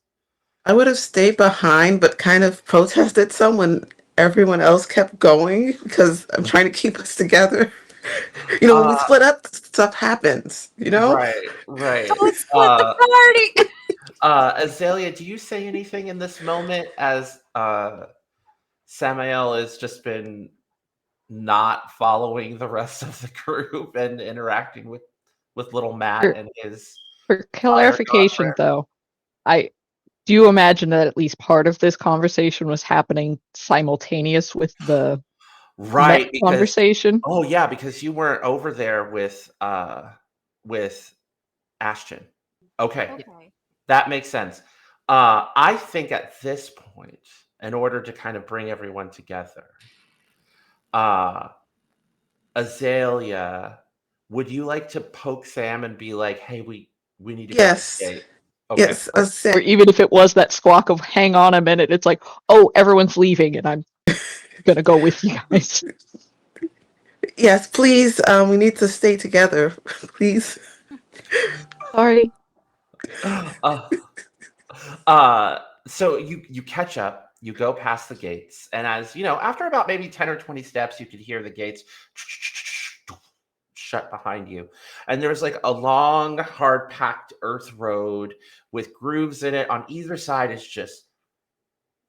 I would have stayed behind, but kind of protested some when everyone else kept going because I'm trying to keep us together. When we split up, stuff happens, Right. So let's split the party. Azalea, do you say anything in this moment as Samael has just been not following the rest of the group and interacting with little Matt and his For fire clarification, though, I do imagine that at least part of this conversation was happening simultaneous with the right met because conversation. oh yeah, because you weren't over there with Ashton. Okay. That makes sense. I think at this point, in order to kind of bring everyone together, Azalea, would you like to poke Sam and be like, "Hey, we need to go to the Yes. gate"? Okay. Yes. Or even if it was that squawk of "hang on a minute," it's like, "Oh, everyone's leaving, and I'm gonna go with you guys." Yes, please. We need to stay together, please. Sorry. So you catch up, you go past the gates, and as you know, after about maybe 10 or 20 steps, you could hear the gates shut behind you. And there's like a long, hard packed earth road with grooves in it. On either side is just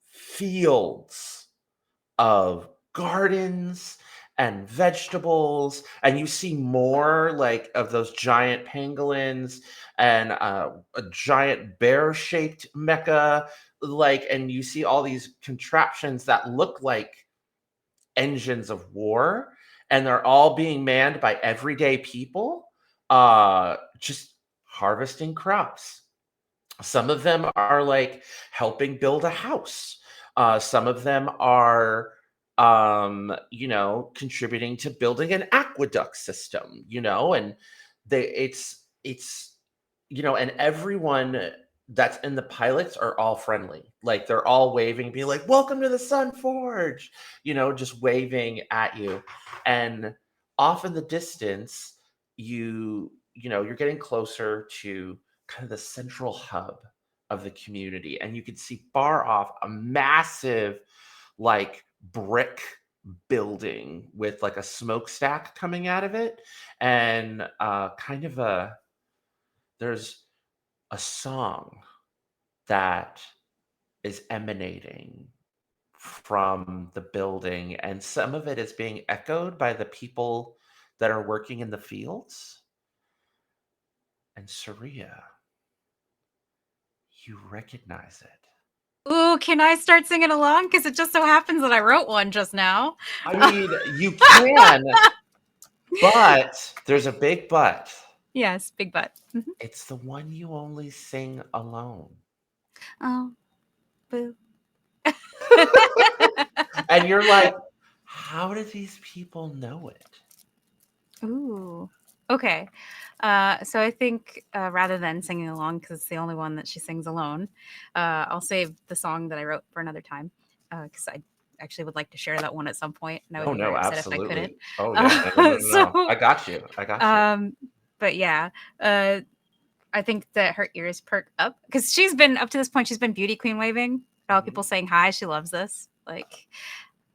fields of gardens and vegetables, and you see more like of those giant pangolins and a giant bear-shaped mecha, and you see all these contraptions that look like engines of war, and they're all being manned by everyday people, just harvesting crops. Some of them are like helping build a house. Some of them are, contributing to building an aqueduct system. And and everyone that's in the pilots are all friendly. Like they're all waving, being like, "Welcome to the Sunforge," just waving at you. And off in the distance, you're getting closer to kind of the central hub of the community, and you can see far off a massive like brick building with like a smokestack coming out of it, and there's a song that is emanating from the building, and some of it is being echoed by the people that are working in the fields. And Suriya, you recognize it. Ooh, can I start singing along? Because it just so happens that I wrote one just now. I mean, you can, but there's a big but. Yes, big butt. It's the one you only sing alone. Oh, boo. And you're like, how do these people know it? Ooh. Okay. So I think rather than singing along, because it's the only one that she sings alone, I'll save the song that I wrote for another time, because I actually would like to share that one at some point, and I would Oh be no, very upset if I couldn't. absolutely. Oh yeah, no. So, I got you. but yeah, I think that her ears perk up because she's been up to this point. She's been beauty queen waving at all people saying hi. She loves this. Like,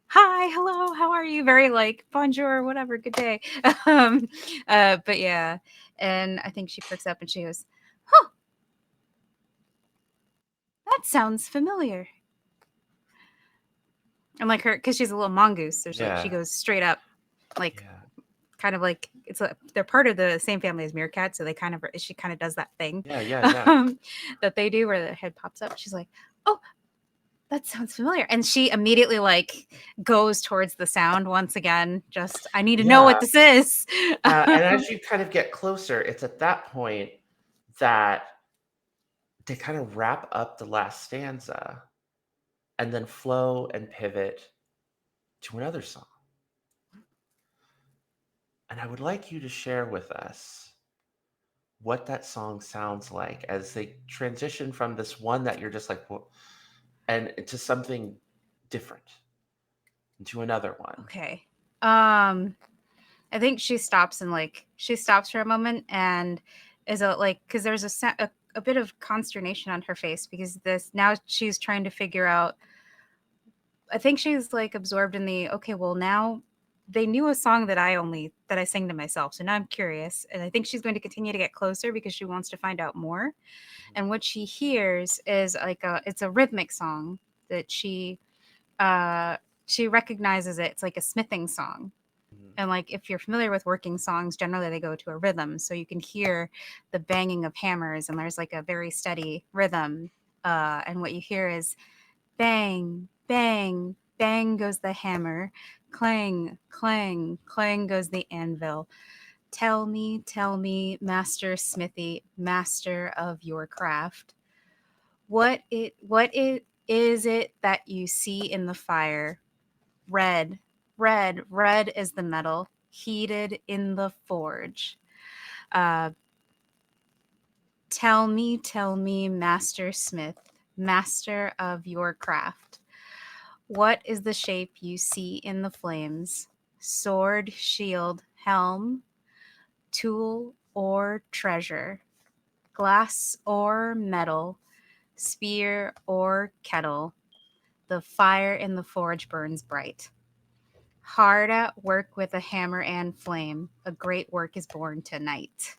hi, hello, how are you? Very like bonjour, whatever, good day. But yeah, and I think she perks up and she goes, "Huh, that sounds familiar." And like her, because she's a little mongoose, so Yeah. she goes straight up, like Yeah. kind of like they're part of the same family as meerkat, so she kind of does that thing, Yeah. that they do where the head pops up. She's like, "Oh, that sounds familiar," and she immediately like goes towards the sound once again. Just I need to know what this is. And as you kind of get closer, it's at that point that they kind of wrap up the last stanza and then flow and pivot to another song. And I would like you to share with us what that song sounds like as they transition from this one that you're just like, well, and to something different, into another one. Okay. I think she stops for a moment and is like, because there's a bit of consternation on her face because now she's trying to figure out. I think she's like absorbed in okay, well now they knew a song that I sing to myself, so now I'm curious, and I think she's going to continue to get closer because she wants to find out more. And what she hears is it's a rhythmic song that she recognizes it. It's like a smithing song. And like if you're familiar with working songs, generally they go to a rhythm, so you can hear the banging of hammers, and there's like a very steady rhythm. And what you hear is bang, bang, bang goes the hammer, clang, clang, clang goes the anvil. Tell me, master smithy, master of your craft, what is it that you see in the fire? Red, red is the metal heated in the forge. Uh, tell me, master smith, master of your craft, what is the shape you see in the flames? Sword, shield, helm, tool, or treasure? Glass or metal? Spear or kettle? The fire in the forge burns bright. Hard at work with a hammer and flame, a great work is born tonight.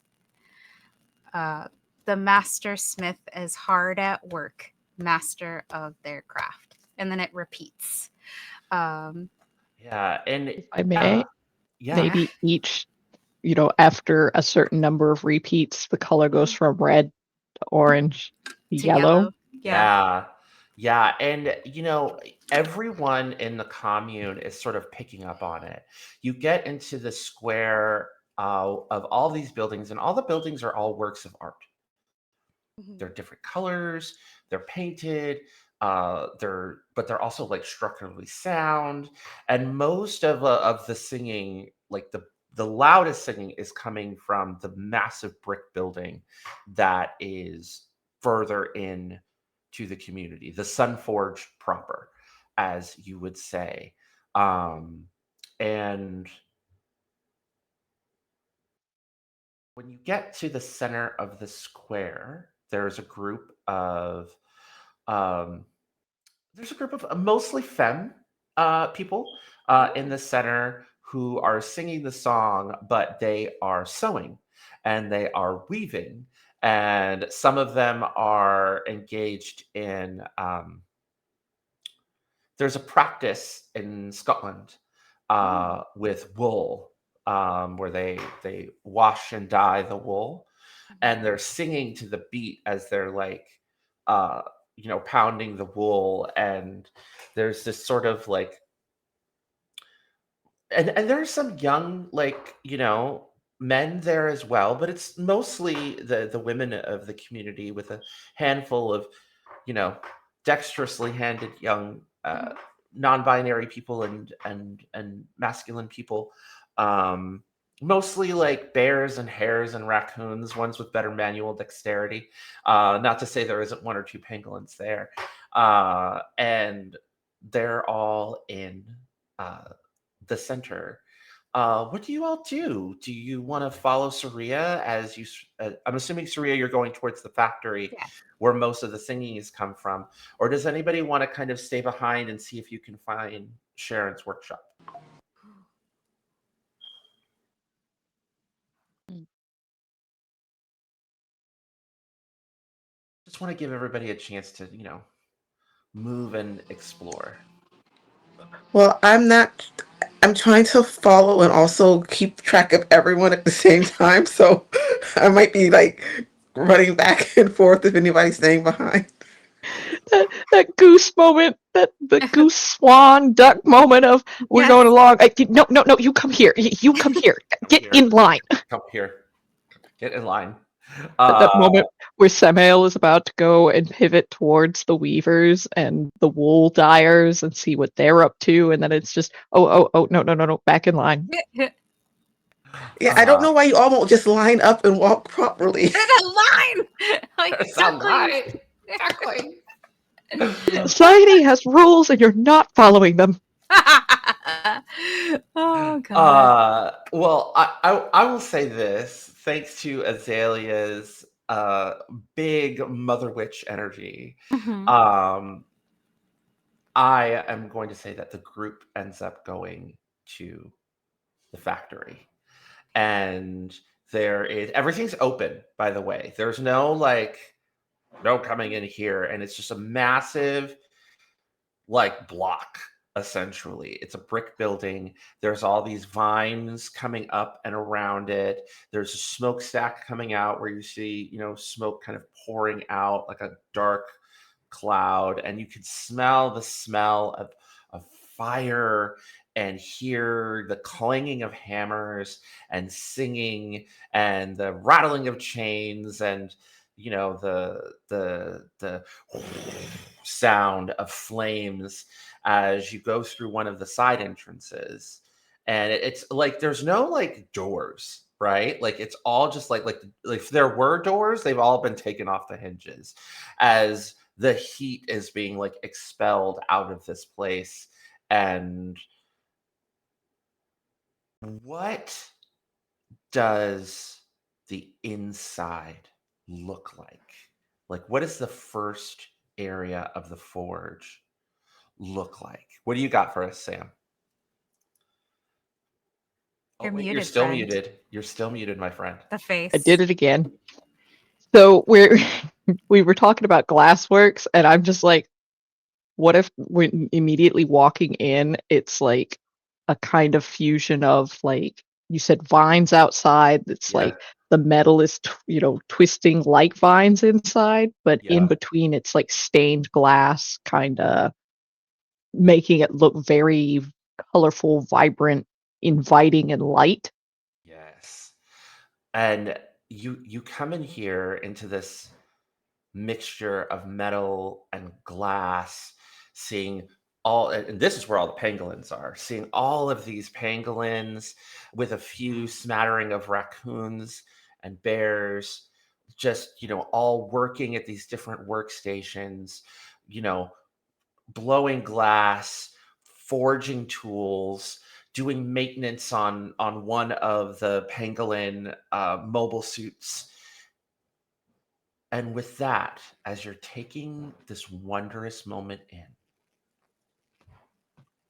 The master smith is hard at work, master of their craft. And then it repeats. And If I may, yeah, maybe each, after a certain number of repeats, the color goes from red to orange to yellow. Yeah. And everyone in the commune is sort of picking up on it. You get into the square of all these buildings, and all the buildings are all works of art. They're different colors, they're painted, but they're also like structurally sound. And most of the singing, like the loudest singing, is coming from the massive brick building that is further in to the community, the Sunforge proper, as you would say. And when you get to the center of the square, there's a group of mostly femme people in the center who are singing the song, but they are sewing and they are weaving, and some of them are engaged in there's a practice in Scotland with wool, where they wash and dye the wool, and they're singing to the beat as they're like, pounding the wool, and there's this sort of like, and there's some young, like, men there as well, but it's mostly the women of the community with a handful of, dexterously handed young non-binary people and masculine people, mostly like bears and hares and raccoons, ones with better manual dexterity, not to say there isn't one or two pangolins there, and they're all in the center. What do you all do? Do you want to follow Suriya as you? I'm assuming Suriya, you're going towards the factory where most of the singing has come from, or does anybody want to kind of stay behind and see if you can find Sharon's workshop? Just want to give everybody a chance to, move and explore. Well, I'm trying to follow and also keep track of everyone at the same time, so I might be like running back and forth if anybody's staying behind. That goose moment, the goose swan duck moment of we're Yes. going along. No, you come here. You come here. Get Here. in line. Come here. Get in line. That moment where Samael is about to go and pivot towards the weavers and the wool dyers and see what they're up to, and then it's just no, back in line. Yeah, I don't know why you all won't just line up and walk properly. In a line! Like, It's a line. Exactly. Society has rules and you're not following them. Oh, God. Well, I will say this. Thanks to Azalea's big mother witch energy, Mhm. I am going to say that the group ends up going to the factory. And everything's open, by the way. There's no coming in here, and it's just a massive block, essentially. It's a brick building. There's all these vines coming up and around it. There's a smokestack coming out where you see, smoke kind of pouring out like a dark cloud, and you can smell the smell of fire and hear the clanging of hammers and singing and the rattling of chains and the sound of flames as you go through one of the side entrances. And it's like there's no doors, right? Like it's all just like if there were doors, they've all been taken off the hinges as the heat is being expelled out of this place. And what does the inside look like? Like, what does the first area of the forge look like? What do you got for us, Sam? You're You're muted, still friend. muted. You're still muted, my friend. The face. I did it again. So we were talking about glassworks, and I'm just like, what if when immediately walking in, it's like a kind of fusion of like you said vines outside. It's Yeah. like the metal is twisting like vines inside, but in Yeah. between it's like stained glass, kind of making it look very colorful, vibrant, inviting, and light. Yes. And you come in here into this mixture of metal and glass, seeing and this is where all the pangolins are, seeing all of these pangolins with a few smattering of raccoons and bears, just, all working at these different workstations, blowing glass, forging tools, doing maintenance on one of the pangolin mobile suits. And with that, as you're taking this wondrous moment in,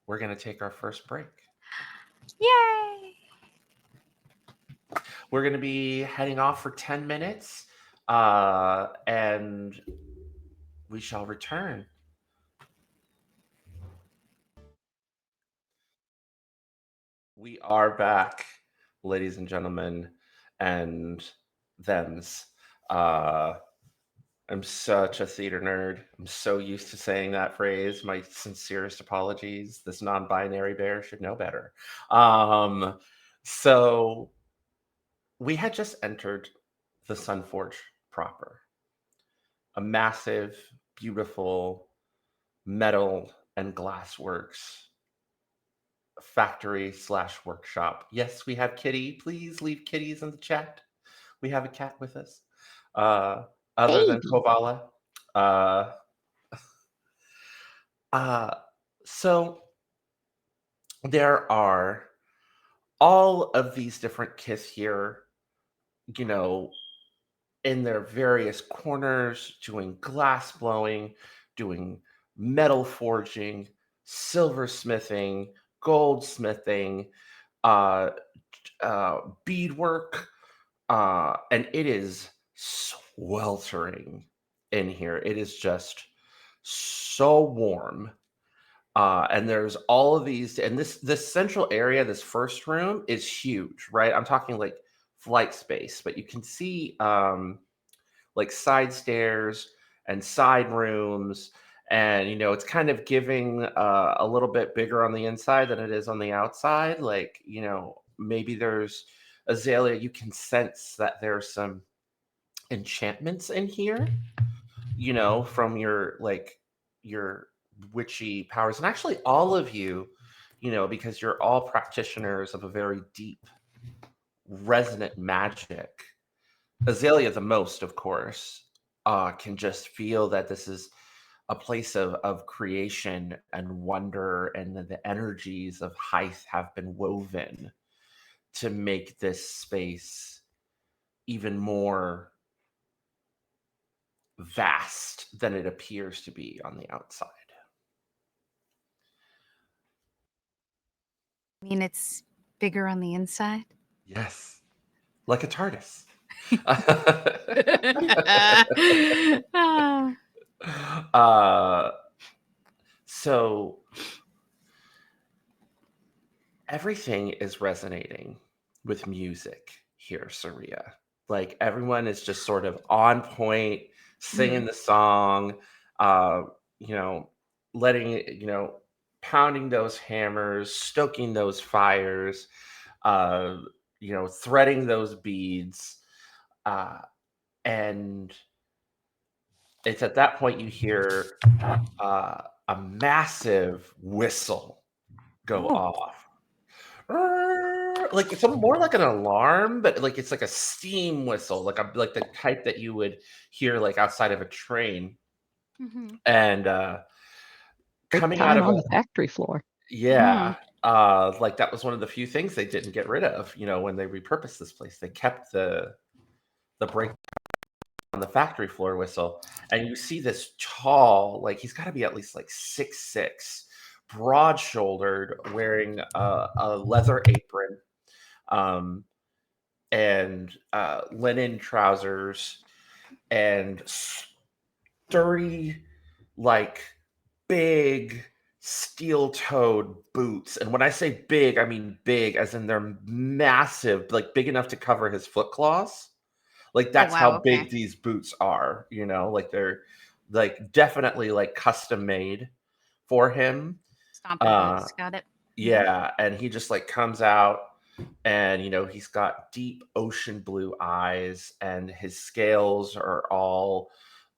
we're going to take our first break. Yay! We're going to be heading off for 10 minutes, and we shall return We are back, ladies and gentlemen, and thems. I'm such a theater nerd. I'm so used to saying that phrase. My sincerest apologies. This non-binary bear should know better. So we had just entered the Sunforge proper, a massive, beautiful metal and glass works factory / workshop. Yes, we have kitty. Please leave kitties in the chat. We have a cat with us. Other than Baby. Kovala. Uh, so there are all of these different kiths here, you know, in their various corners, doing glass blowing, doing metal forging, silversmithing, goldsmithing, uh, beadwork, and it is sweltering in here. It is just so warm. And there's all of these, and this central area, this first room is huge, right? I'm talking like flight space, but you can see like side stairs and side rooms, and it's kind of giving a little bit bigger on the inside than it is on the outside. Like maybe there's Azalea, you can sense that there's some enchantments in here, from your witchy powers. And actually all of you, because you're all practitioners of a very deep, resonant magic. Azalea the most, of course, can just feel that this is a place of creation and wonder, and the energies of Haeth have been woven to make this space even more vast than it appears to be on the outside. I mean, it's bigger on the inside. Yes, like a TARDIS. So everything is resonating with music here, Suriya. Like everyone is just sort of on point, singing the song, letting pounding those hammers, stoking those fires, threading those beads, and it's at that point you hear a massive whistle go off. Like it's more like an alarm, but like it's like a steam whistle, like the type that you would hear like outside of a train. And Great coming time out of on the factory floor. like that was one of the few things they didn't get rid of, when they repurposed this place. They kept the break on the factory floor whistle. And you see this tall, like he's got to be at least like 6'6", broad-shouldered, wearing a leather apron, and linen trousers, and sturdy, like big steel-toed boots. And when I say big, I mean big as in they're massive, like big enough to cover his foot claws. Like that's how big these boots are, like they're like definitely like custom made for him. Stomping boots, got it. Yeah, and he just like comes out, and he's got deep ocean blue eyes, and his scales are all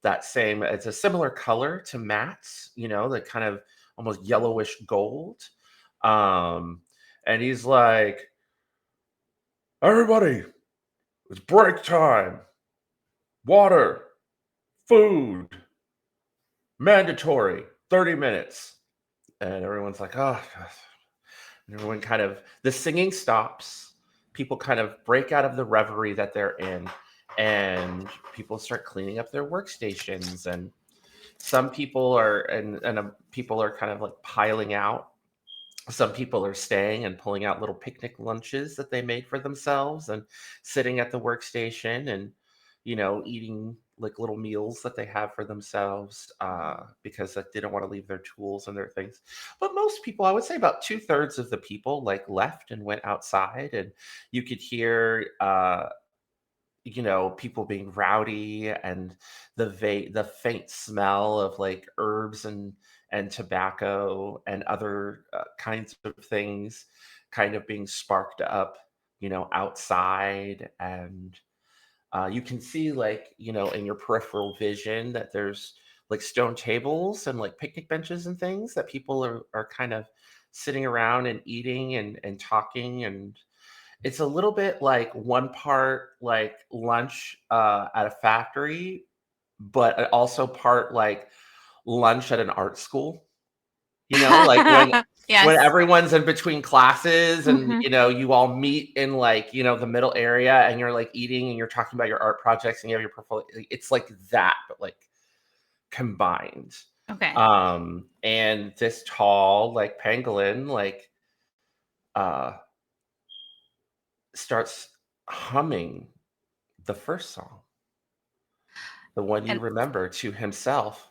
that same. It's a similar color to Matt's, the kind of almost yellowish gold. And he's like, everybody, it's break time. Water, food, mandatory, 30 minutes. And everyone's like, oh, God. And everyone kind of, the singing stops. People kind of break out of the reverie that they're in, and people start cleaning up their workstations. And some people are, people are kind of like piling out. Some people are staying and pulling out little picnic lunches that they made for themselves and sitting at the workstation and, eating like little meals that they have for themselves because they didn't want to leave their tools and their things. But most people, I would say about 2/3 of the people like left and went outside, and you could hear people being rowdy and the faint smell of like herbs and tobacco and other kinds of things kind of being sparked up outside. And you can see like in your peripheral vision that there's like stone tables and like picnic benches and things that people are kind of sitting around and eating and talking. And it's a little bit like one part like lunch at a factory, but also part like lunch at an art school. Like when Yes. everyone's in between classes and Mhm. you all meet in like the middle area and you're like eating and you're talking about your art projects and you have your portfolio. It's like that, but like combined. Okay. And this tall like pangolin like starts humming the first song, the one you And remember, to himself.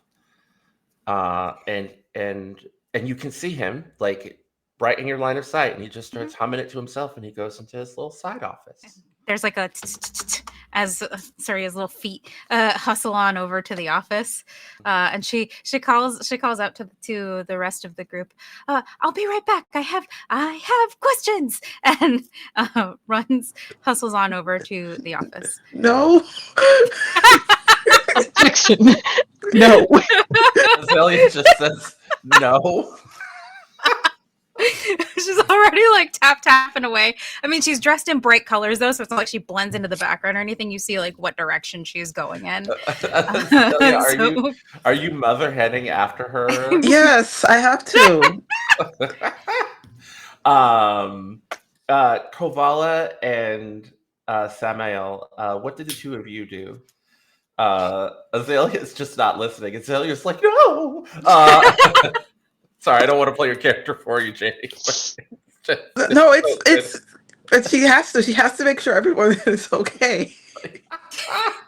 And you can see him like right in your line of sight, and he just starts humming it to himself, and he goes into his little side office. there's like a as Suriya's little feet hustle on over to the office, and she calls out to the rest of the group. I'll be right back. I have questions, and hustles on over to the office. No. Objection. No. Azalea just says no. She's already like tapping away. I mean, she's dressed in bright colors though, so it's not like she blends into the background or anything. You see like what direction she's going in. Azalea, are you mother heading after her? Yes, I have to. Kovala and Samael, what did the two of you do? Azalea's just not listening. Azalea's like, no. Sorry, I don't want to play your character for you, Janie. No, it's she has to make sure everyone is okay.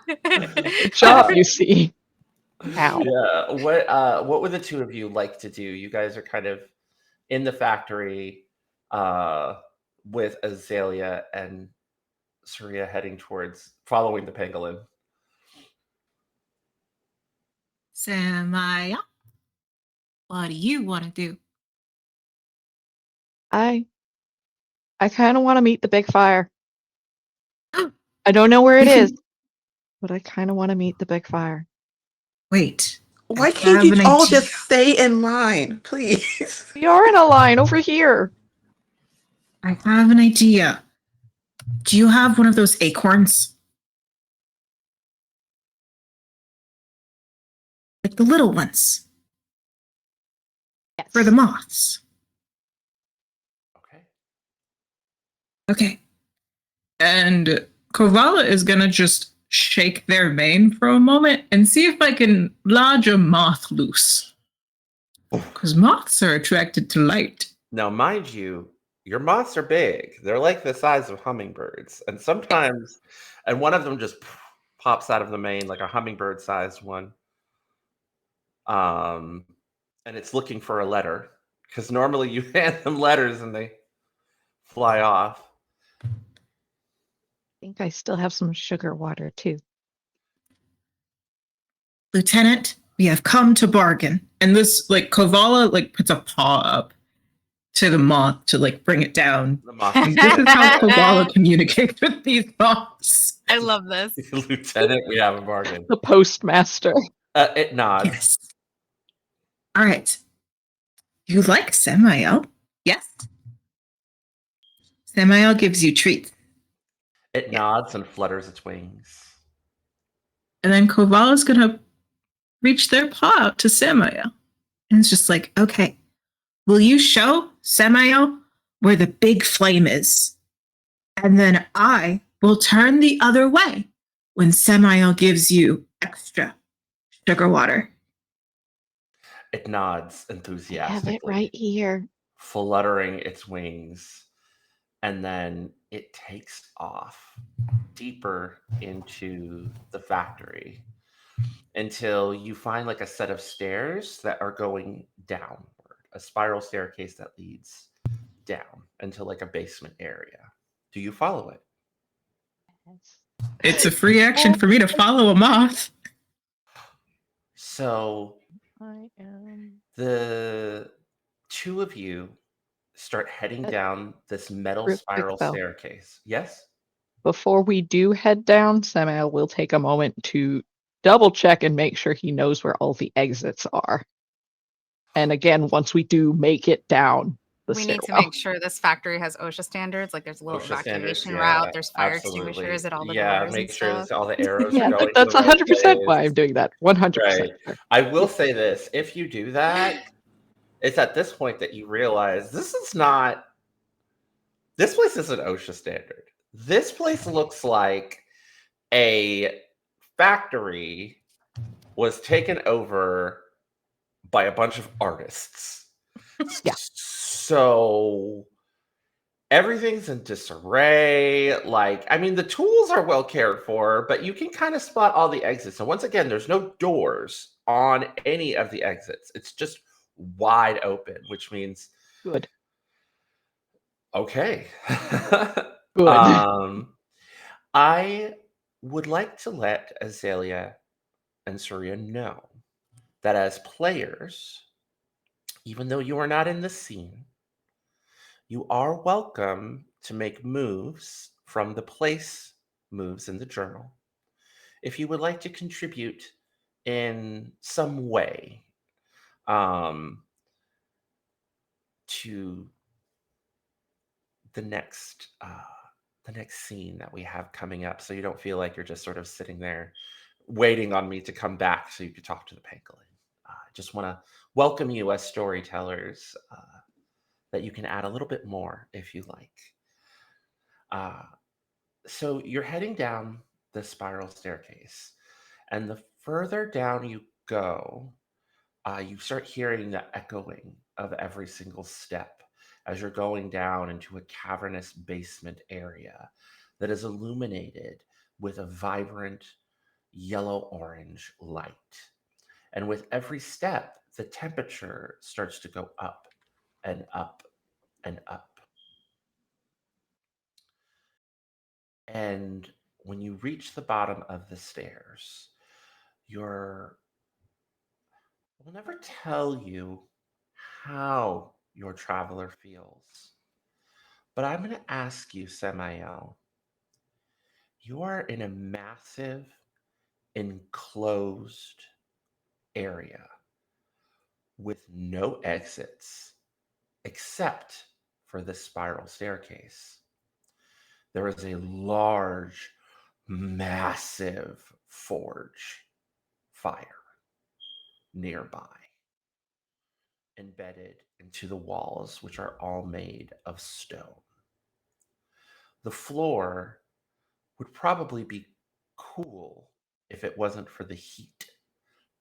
Good job, you see. Ow. Yeah. What would the two of you like to do? You guys are kind of in the factory with Azalea and Suriya heading towards following the pangolin. Samael, what do you want to do? I kind of want to meet the big fire. I don't know where it is, but I kind of want to meet the big fire. Wait. Why I can't have you an all idea. just stay in line, please? We are in a line over here. I have an idea. Do you have one of those acorns? Like the little ones Yes. for the moths. Okay. And Kovala is going to just shake their mane for a moment and see if I can lodge a moth loose. Because moths are attracted to light. Now, mind you, your moths are big. They're like the size of hummingbirds. And sometimes, and one of them just pops out of the mane like a hummingbird-sized one. And it's looking for a letter. Because normally you hand them letters and they fly off. I think I still have some sugar water too. Lieutenant, we have come to bargain. And this, like, Kovala, like, puts a paw up to the moth to, like, bring it down. The moth. And this is how Kovala communicates with these moths. I love this. Lieutenant, we have a bargain. The postmaster. It nods. Yes. All right. You like Samael? Yes. Samael gives you treats. It nods and flutters its wings. And then Kovala's going to reach their paw out to Samael. And it's just like, okay, will you show Samael where the big flame is? And then I will turn the other way when Samael gives you extra sugar water. It nods I enthusiastically. have it right here. Fluttering its wings. And then it takes off deeper into the factory. until you find like a set of stairs that are going downward, a spiral staircase that leads down into like a basement area. Do you follow it? It's a free action for me to follow a moth. So I am. the two of you start heading down this metal Real quick, spiral Belle. staircase. Yes? Before we do head down, Samael will take a moment to double check and make sure he knows where all the exits are. And again, once we do make it down the We need to stairwell. make sure this factory has OSHA standards. Like there's a little OSHA standards, evacuation yeah, route. There's fire absolutely. extinguishers at all the Yeah, doors make and sure stuff. that all the arrows Yeah, are going that's to the right 100% why place. I'm doing that. 100%. Right. I will say this: if you do that, it's at this point that you realize this place isn't OSHA standard. This place looks like a factory was taken over by a bunch of artists. Yeah. So everything's in disarray. Like, I mean, the tools are well cared for, but you can kind of spot all the exits. And once again, there's no doors on any of the exits. It's just wide open, which means Good. okay. Good. I would like to let Azalea and Suriya know that as players, even though you are not in the scene, you are welcome to make moves from the place moves in the journal. If you would like to contribute in some way to the next scene that we have coming up, so you don't feel like you're just sort of sitting there waiting on me to come back so you could talk to the pangolin. I just want to welcome you as storytellers, that you can add a little bit more if you like. So you're heading down the spiral staircase, and the further down you go, you start hearing the echoing of every single step as you're going down into a cavernous basement area that is illuminated with a vibrant yellow-orange light. And with every step, the temperature starts to go up and up and up. And when you reach the bottom of the stairs, we'll never tell you how your traveler feels. But I'm going to ask you, Samael, you are in a massive, enclosed area with no exits except for the spiral staircase. There is a large, massive forge fire nearby, embedded into the walls, which are all made of stone. The floor would probably be cool if it wasn't for the heat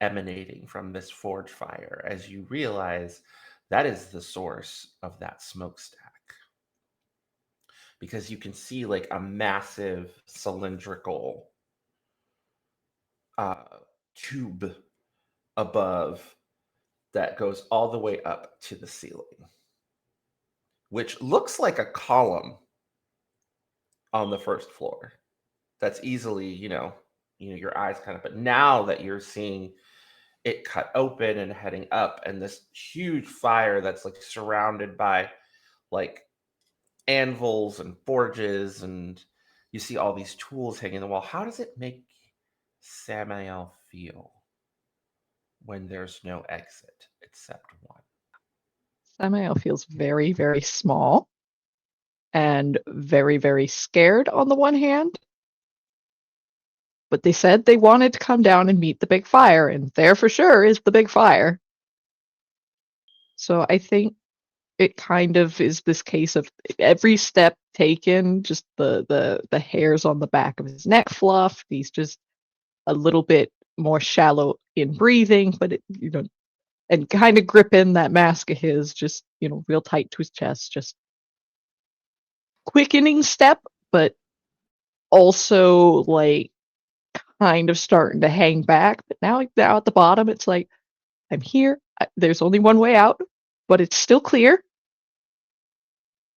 emanating from this forge fire, as you realize that is the source of that smokestack. Because you can see like a massive cylindrical tube above that goes all the way up to the ceiling, which looks like a column on the first floor. That's easily, your eyes kind of, but now that you're seeing it cut open and heading up, and this huge fire that's like surrounded by like anvils and forges, and you see all these tools hanging on the wall. How does it make Samael feel when there's no exit except one? Samael feels very, very small and very, very scared on the one hand. But they said they wanted to come down and meet the big fire, and there for sure is the big fire. So I think it kind of is this case of every step taken, just the hairs on the back of his neck fluffed. He's just a little bit more shallow in breathing, but and kind of gripping that mask of his, just real tight to his chest, just quickening step, but also like kind of starting to hang back. But now at the bottom, it's like, I'm here. There's only one way out, but it's still clear.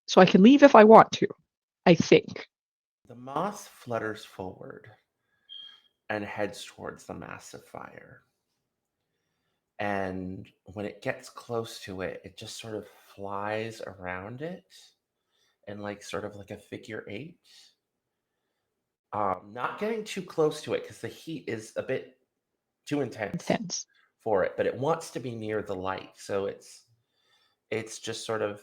So I can leave if I want to, I think. The moth flutters forward and heads towards the massive fire. And when it gets close to it, it just sort of flies around it and sort of like a figure 8. Not getting too close to it because the heat is a bit too intense for it, but it wants to be near the light. So it's just sort of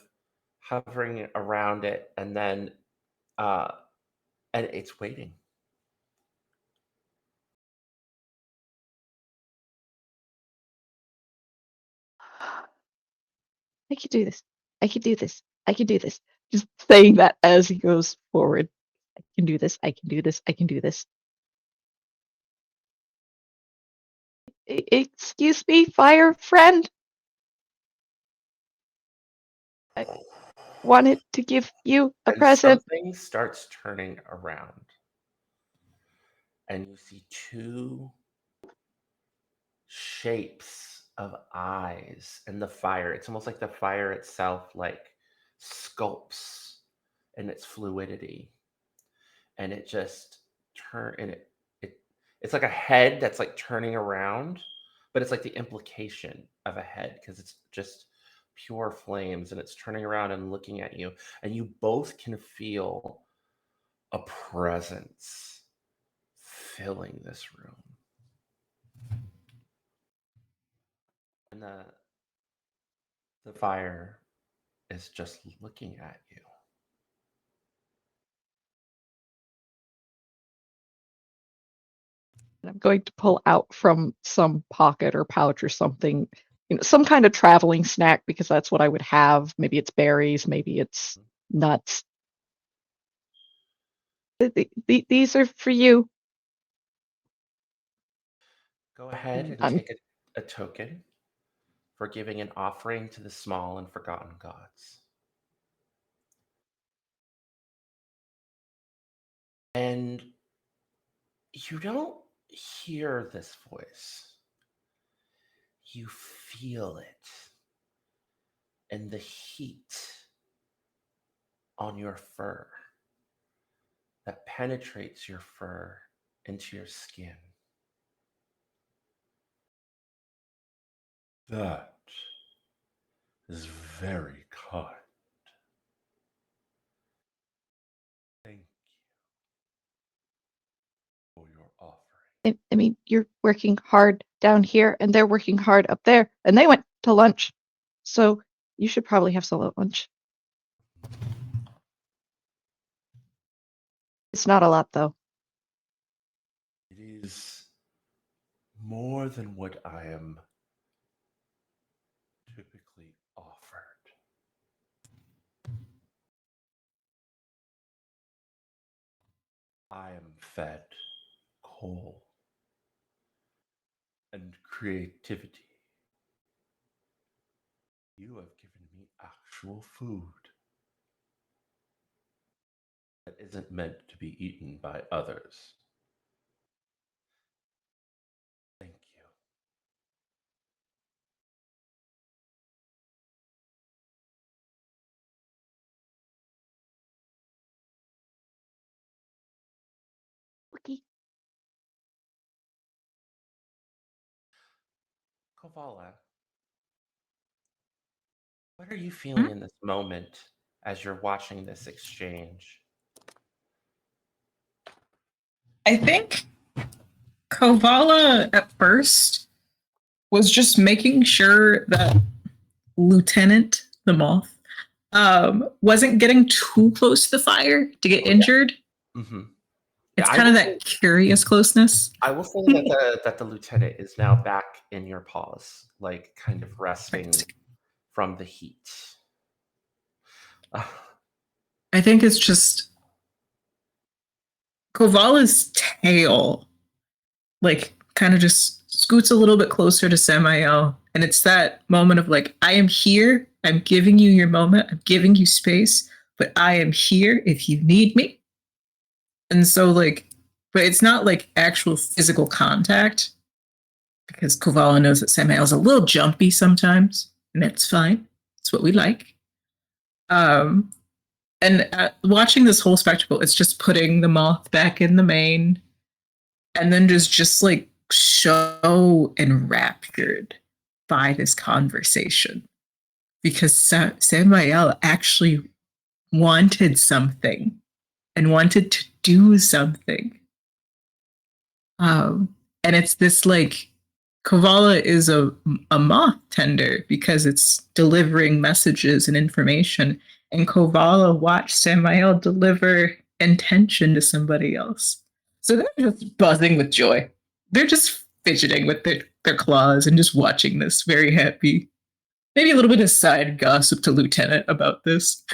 hovering around it, and then and it's waiting. I can do this. I can do this. I can do this. Just saying that as he goes forward. I can do this. I can do this. I can do this. Excuse me, fire friend. I wanted to give you a present. Something starts turning around, and you see 2 shapes of eyes in the fire. It's almost like the fire itself sculpts in its fluidity, and it just it's like a head that's turning around, but it's like the implication of a head because it's just pure flames, and it's turning around and looking at you, and you both can feel a presence filling this room. And the fire is just looking at you. I'm going to pull out from some pocket or pouch or something, some kind of traveling snack, because that's what I would have. Maybe it's berries, maybe it's nuts. These are for you. Go ahead and take a token for giving an offering to the small and forgotten gods. And you don't hear this voice. You feel it in the heat on your fur that penetrates your fur into your skin. That is very kind. Thank you for your offering. I mean, you're working hard down here, and they're working hard up there, and they went to lunch. So you should probably have some lunch. It's not a lot, though. It is more than what I am typically offered. I am fed coal and creativity. You have given me actual food that isn't meant to be eaten by others. Thank you. Okay. Kovala, what are you feeling in this moment as you're watching this exchange? I think Kovala at first was just making sure that Lieutenant the Moth wasn't getting too close to the fire to get injured. Mm-hmm. It's kind of that curious closeness. I will say that the lieutenant is now back in your paws, kind of resting from the heat. I think it's just Kovala's tail, kind of just scoots a little bit closer to Samael. And it's that moment of I am here. I'm giving you your moment. I'm giving you space, but I am here if you need me. And so but it's not like actual physical contact because Kovala knows that Samael's a little jumpy sometimes, and that's fine. It's what we like. And watching this whole spectacle, it's just putting the moth back in the main, and then just like so enraptured by this conversation because Samael actually wanted something and wanted to do something. And it's this like Kovala is a Moth-Tender because it's delivering messages and information, and Kovala watched Samael deliver intention to somebody else. So they're just buzzing with joy. They're just fidgeting with their claws and just watching this, very happy. Maybe a little bit of side gossip to Lieutenant about this.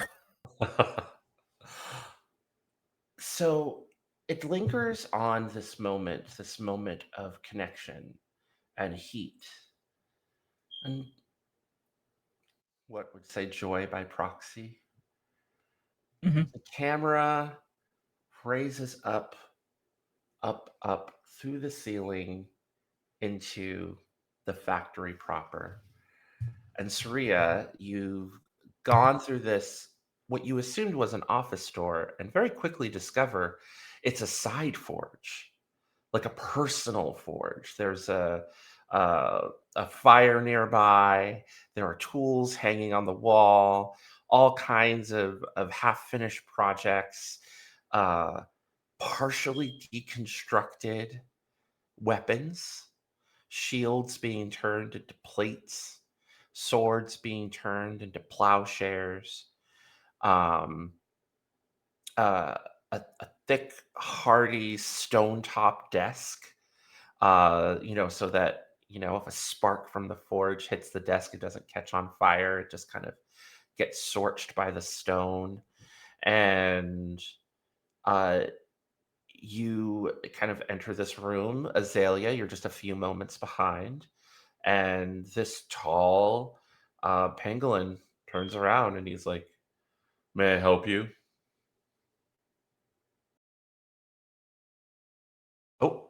So it lingers on this moment of connection and heat, and what would say joy by proxy. Mm-hmm. The camera raises up through the ceiling into the factory proper. And Suriya, you've gone through this, what you assumed was an office store, and very quickly discover it's a side forge, like a personal forge. There's a fire nearby. There are tools hanging on the wall, all kinds of half-finished projects, partially deconstructed weapons, shields being turned into plates, swords being turned into plowshares, um, a thick, hardy stone-top desk, so that, if a spark from the forge hits the desk, it doesn't catch on fire. It just kind of gets scorched by the stone. And you kind of enter this room. Azalea, you're just a few moments behind. And this tall pangolin turns around and he's like, "May I help you?" Oh,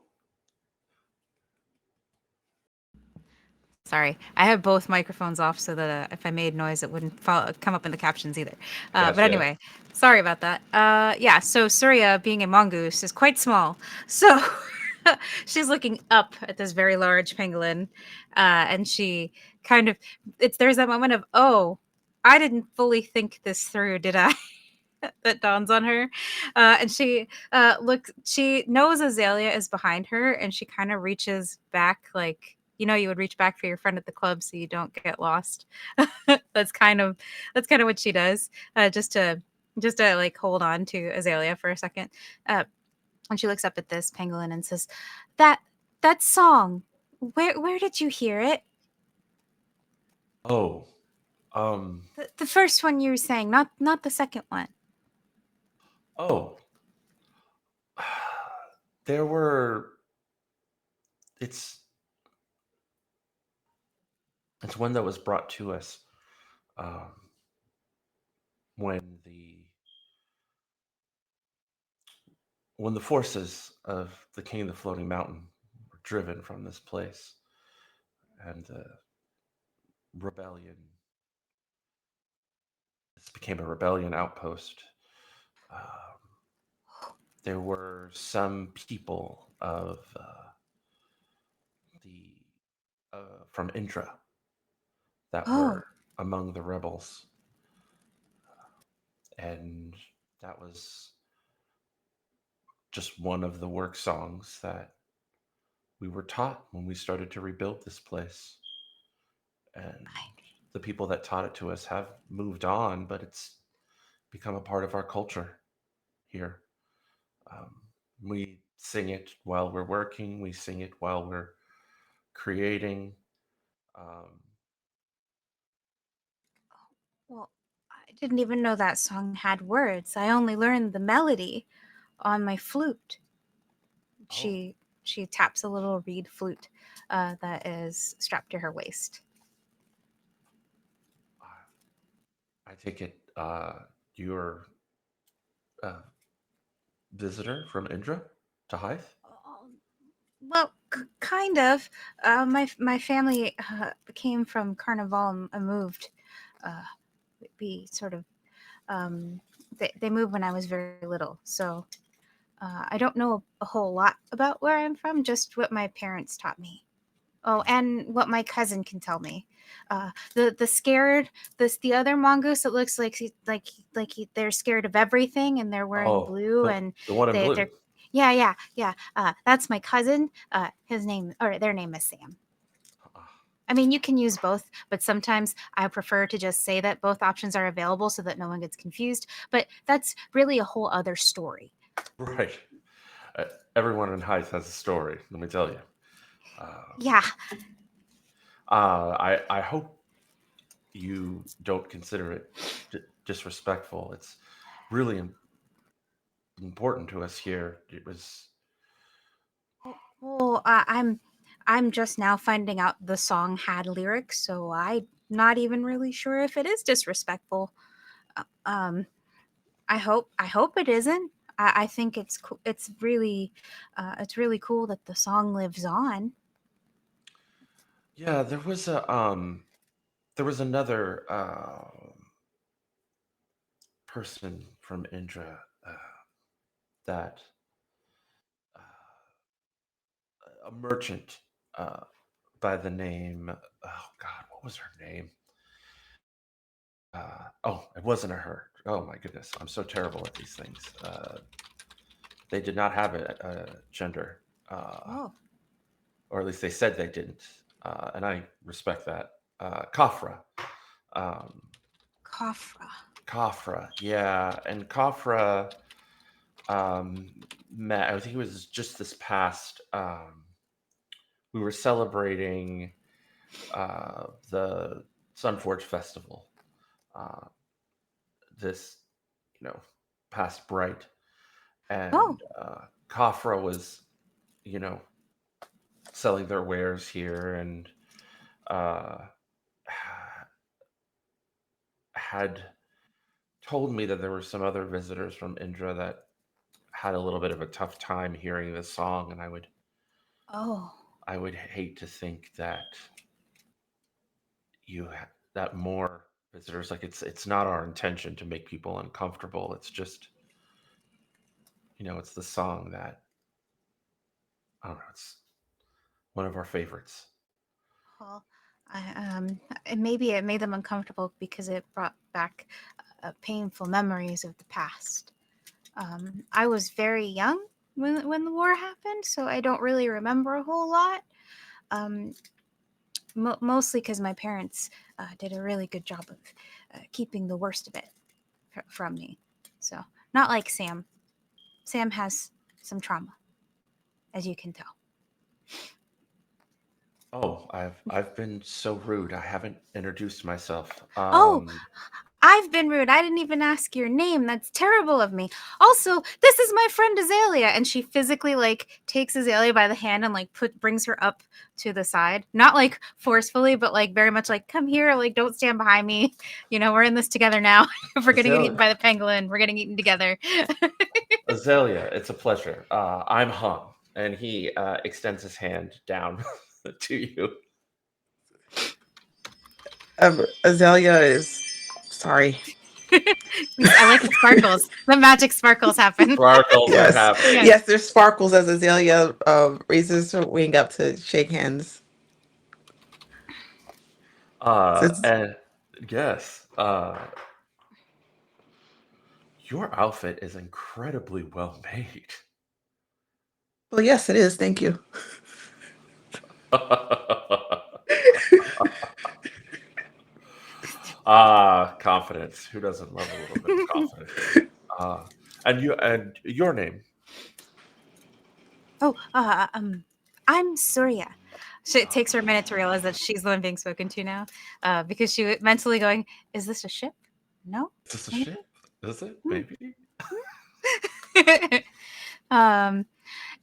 Sorry, I have both microphones off so that if I made noise, it wouldn't come up in the captions either. But gotcha. anyway, sorry about that. Yeah, so Suriya, being a mongoose, is quite small. So she's looking up at this very large pangolin, and she kind of, there's that moment of, oh, I didn't fully think this through, did I? That dawns on her. And she she knows Azalea is behind her, and she kind of reaches back like, you would reach back for your friend at the club so you don't get lost. that's kind of what she does, just to like hold on to Azalea for a second. And she looks up at this pangolin and says, that song, where did you hear it? Oh, The first one you were saying, not the second one. oh. There were. It's one that was brought to us um, when the forces of the King of the Floating Mountain were driven from this place, and the rebellion. This became a rebellion outpost. There were some people of the from Indra that Oh. were among the rebels, and that was just one of the work songs that we were taught when we started to rebuild this place. And the people that taught it to us have moved on, but it's become a part of our culture here. We sing it while we're working, we sing it while we're creating. Um, Well, I didn't even know that song had words. I only learned the melody on my flute. She taps a little reed flute that is strapped to her waist. I take it you're a visitor from Indra? to Haeth? Well, kind of. My family came from Carnival and moved. We sort of they moved when I was very little, so I don't know a whole lot about where I'm from. Just what my parents taught me. Oh, and what my cousin can tell me. The other mongoose. It looks like they're scared of everything, and they're wearing Oh, blue, and the one in blue. they're yeah. That's my cousin. Their name is Sam. I mean, you can use both, but sometimes I prefer to just say that both options are available so that no one gets confused. But that's really a whole other story. Right. Everyone in Haeth has a story, let me tell you. Yeah. I hope you don't consider it disrespectful. It's really important to us here. It was. Well, I'm just now finding out the song had lyrics, so I'm not even really sure if it is disrespectful. I hope it isn't. I think it's it's really cool that the song lives on. Yeah, there was another person from Indra that a merchant by the name. Oh God, what was her name? It wasn't a her. Oh my goodness, I'm so terrible at these things. They did not have a gender, or at least they said they didn't, and I respect that. Kafra. Kafra, yeah, and Kafra met. I think it was just this past. We were celebrating the Sunforge festival. This, past bright, and Kafra was, selling their wares here, and had told me that there were some other visitors from Indra that had a little bit of a tough time hearing this song, and I would hate to think that that more visitors, like, it's not our intention to make people uncomfortable. It's just, it's the song that, I don't know, it's one of our favorites. Well, maybe it made them uncomfortable because it brought back painful memories of the past. I was very young when the war happened, so I don't really remember a whole lot. Mostly because my parents did a really good job of keeping the worst of it from me. So not like Sam. Sam has some trauma, as you can tell. Oh, I've been so rude. I haven't introduced myself. I've been rude. I didn't even ask your name. That's terrible of me. Also, this is my friend Azalea, and she physically takes Azalea by the hand and brings her up to the side. Not forcefully, but very much come here, don't stand behind me. We're in this together now. If we're getting eaten by the pangolin, we're getting eaten together. Azalea, it's a pleasure. I'm Hung, and he extends his hand down to you. Azalea is sorry. I like the sparkles. The magic sparkles happen. Sparkles are happening. Yes, there's sparkles as Azalea raises her wing up to shake hands. And yes, your outfit is incredibly well made. Well, yes, it is. Thank you. Confidence. Who doesn't love a little bit of confidence? And your name? I'm Suriya. It takes her a minute to realize that she's the one being spoken to now, because she was mentally going, "Is this a ship? No. Is this a ship? Is it? Maybe."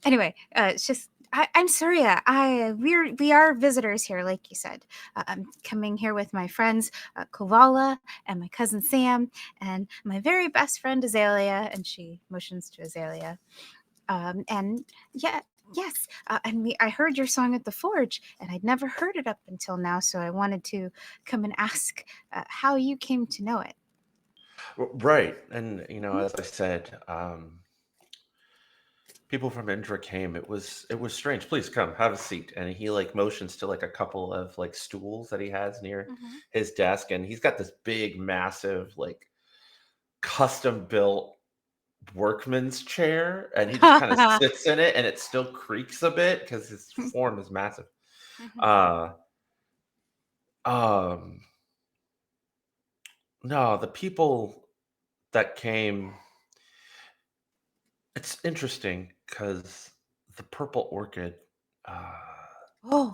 Anyway, it's just I'm Suriya. We are visitors here, like you said. I'm coming here with my friends Kovala and my cousin Sam and my very best friend Azalea, and she motions to Azalea. And yeah, yes, I heard your song at the Forge, and I'd never heard it up until now, so I wanted to come and ask how you came to know it. Right. And, as I said, people from Indra came. It was strange. Please come, have a seat. And he like motions to like a couple of like stools that he has near his desk. And he's got this big, massive, like custom built workman's chair. And he just kind of sits in it and it still creaks a bit because his form is massive. No, the people that came, it's interesting because the purple orchid, Oh,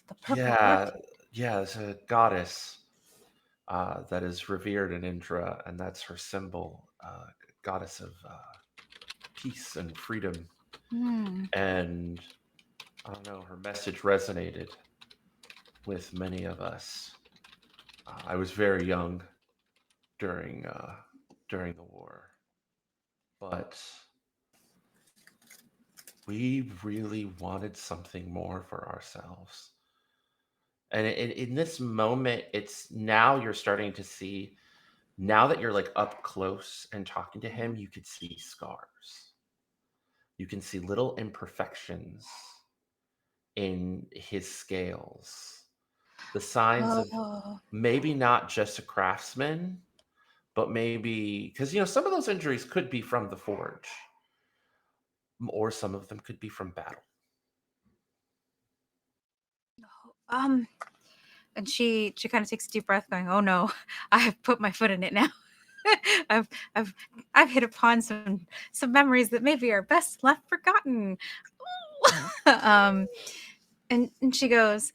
the purple orchid. yeah, it's a goddess that is revered in Indra, and that's her symbol, goddess of peace and freedom. And I don't know, her message resonated with many of us. I was very young during the war, but we really wanted something more for ourselves. And in this moment, it's now you're starting to see, now that you're like up close and talking to him, you could see scars. You can see little imperfections in his scales. The signs of maybe not just a craftsman, but maybe because some of those injuries could be from the forge, or some of them could be from battle. And she kind of takes a deep breath, going, "Oh no, I have put my foot in it now. I've hit upon some memories that maybe are best left forgotten." And she goes,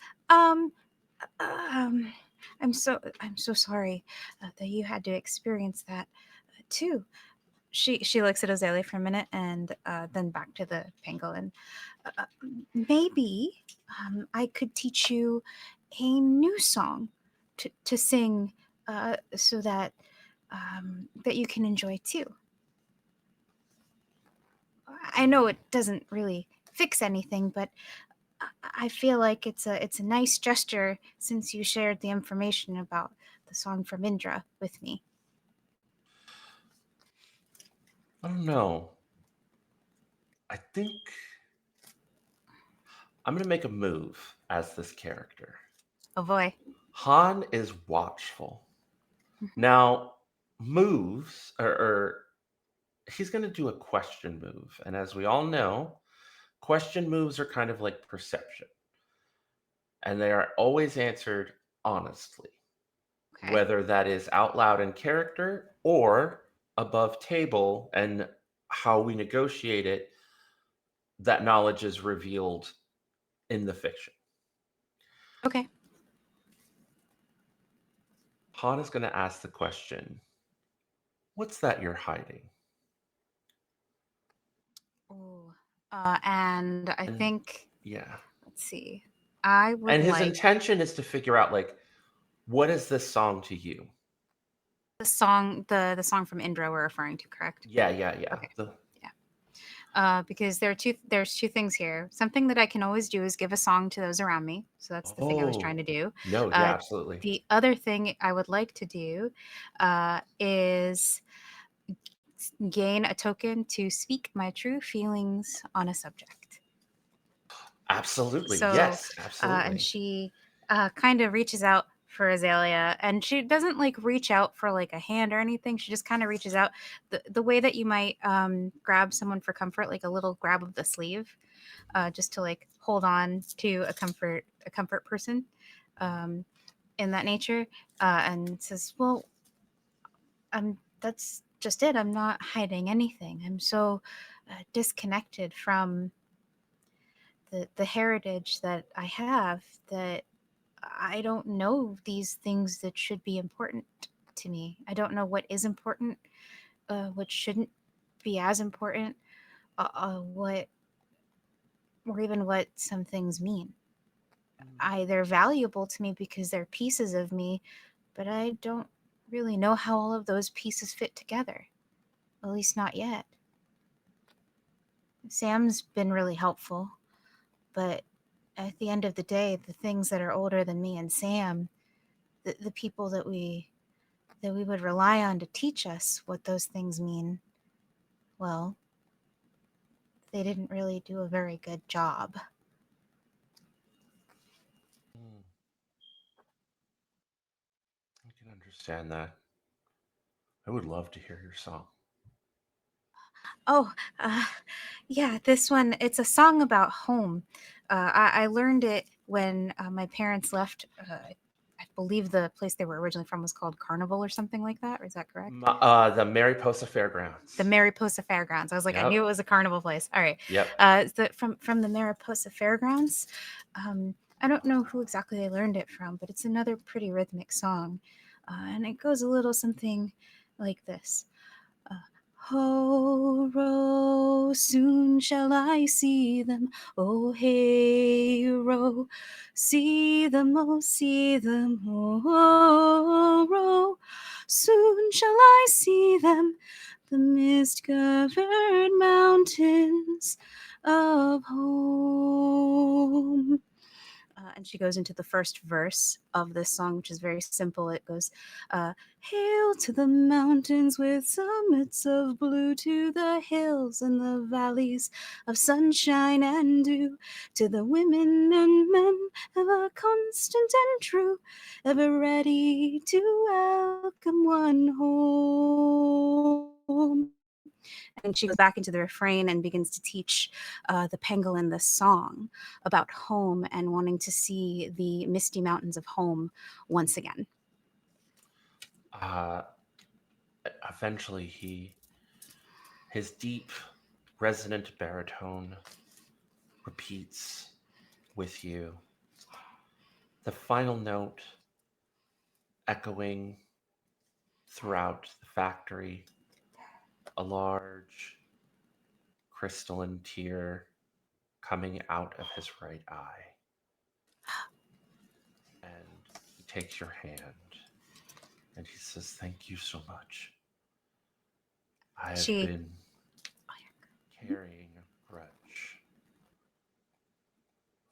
I'm so sorry that you had to experience that too. She looks at Azalea for a minute and then back to the pangolin. Maybe I could teach you a new song to sing so that that you can enjoy too. I know it doesn't really fix anything, but I feel like it's a nice gesture since you shared the information about the song from Indra with me. I don't know. I think I'm going to make a move as this character. Oh boy. Han is watchful. Now, moves, or he's going to do a question move. And as we all know, question moves are kind of like perception. And they are always answered honestly, whether that is out loud in character or above table, and how we negotiate it, that knowledge is revealed in the fiction. Okay. Han is going to ask the question, what's that you're hiding? Oh, and I think, yeah. let's see. I would And his like intention is to figure out, like, what is this song to you? the song, the song from Indra we're referring to, correct? Yeah. Okay. Because there's two things here. Something that I can always do is give a song to those around me. So that's the thing I was trying to do. No, yeah, absolutely. The other thing I would like to do is gain a token to speak my true feelings on a subject. Absolutely. So, yes, absolutely. And she kind of reaches out for Azalea, and she doesn't like reach out for like a hand or anything. She just kind of reaches out the way that you might grab someone for comfort, like a little grab of the sleeve, just to like hold on to a comfort person in that nature, and says, "Well, that's just it. I'm not hiding anything. I'm so disconnected from the heritage that I have that I don't know these things that should be important to me. I don't know what is important, what shouldn't be as important, what or even what some things mean. They're valuable to me because they're pieces of me, but I don't really know how all of those pieces fit together. At least not yet. Sam's been really helpful, but at the end of the day, the things that are older than me and Sam, the people that we would rely on to teach us what those things mean, well, they didn't really do a very good job. I can understand that. I would love to hear your song. Oh, yeah, this one, it's a song about home. I learned it when my parents left. I believe the place they were originally from was called Carnival or something like that. Or is that correct? The Mariposa Fairgrounds. The Mariposa Fairgrounds. I was like, I knew it was a carnival place. All right. Yep. From the Mariposa Fairgrounds. I don't know who exactly they learned it from, but it's another pretty rhythmic song. And it goes a little something like this. Ho, ro, soon shall I see them. Oh, hey, ro, see them, oh, see them. Oh, ro, soon shall I see them. The mist-covered mountains of home. And she goes into the first verse of this song, which is very simple. It goes, hail to the mountains with summits of blue, to the hills and the valleys of sunshine and dew, to the women and men ever constant and true, ever ready to welcome one home. And she goes back into the refrain and begins to teach the pangolin the song about home and wanting to see the misty mountains of home once again. Eventually, his deep, resonant baritone repeats with you. The final note echoing throughout the factory, a large crystalline tear coming out of his right eye. And he takes your hand and he says, thank you so much. I have been carrying a grudge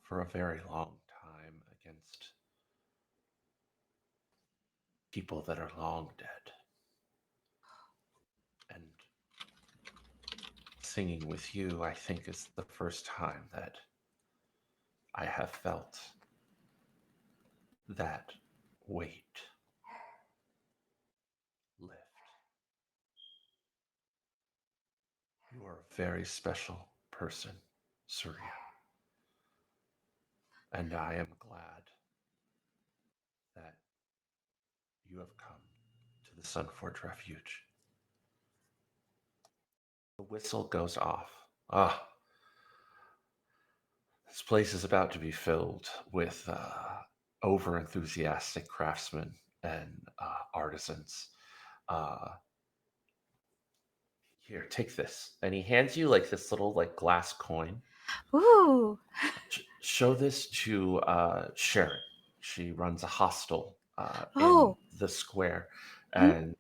for a very long time against people that are long dead. And singing with you, I think, is the first time that I have felt that weight lift. You are a very special person, Suriya. And I am glad that you have come to the Sunforge Refuge. The whistle goes off. This place is about to be filled with over-enthusiastic craftsmen and artisans. Here, take this. And he hands you like this little like glass coin. Ooh. Show this to Sharon. She runs a hostel in the square, and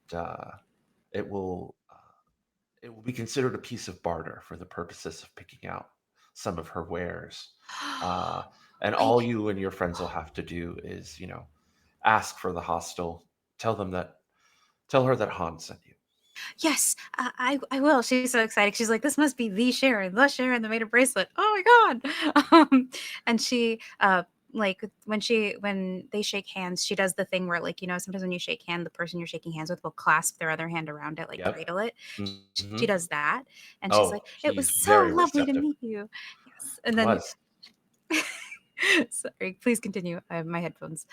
it will be considered a piece of barter for the purposes of picking out some of her wares. And all you and your friends will have to do is, ask for the hostel. Tell her that Han sent you. Yes, I will. She's so excited. She's like, this must be the Sharon that made a bracelet. Oh my God. And she, like when they shake hands, she does the thing where, like, sometimes when you shake hand, the person you're shaking hands with will clasp their other hand around it, like cradle it. Mm-hmm. She does that. And she's like, it was so lovely receptive to meet you. Yes. And then, sorry, please continue. My headphones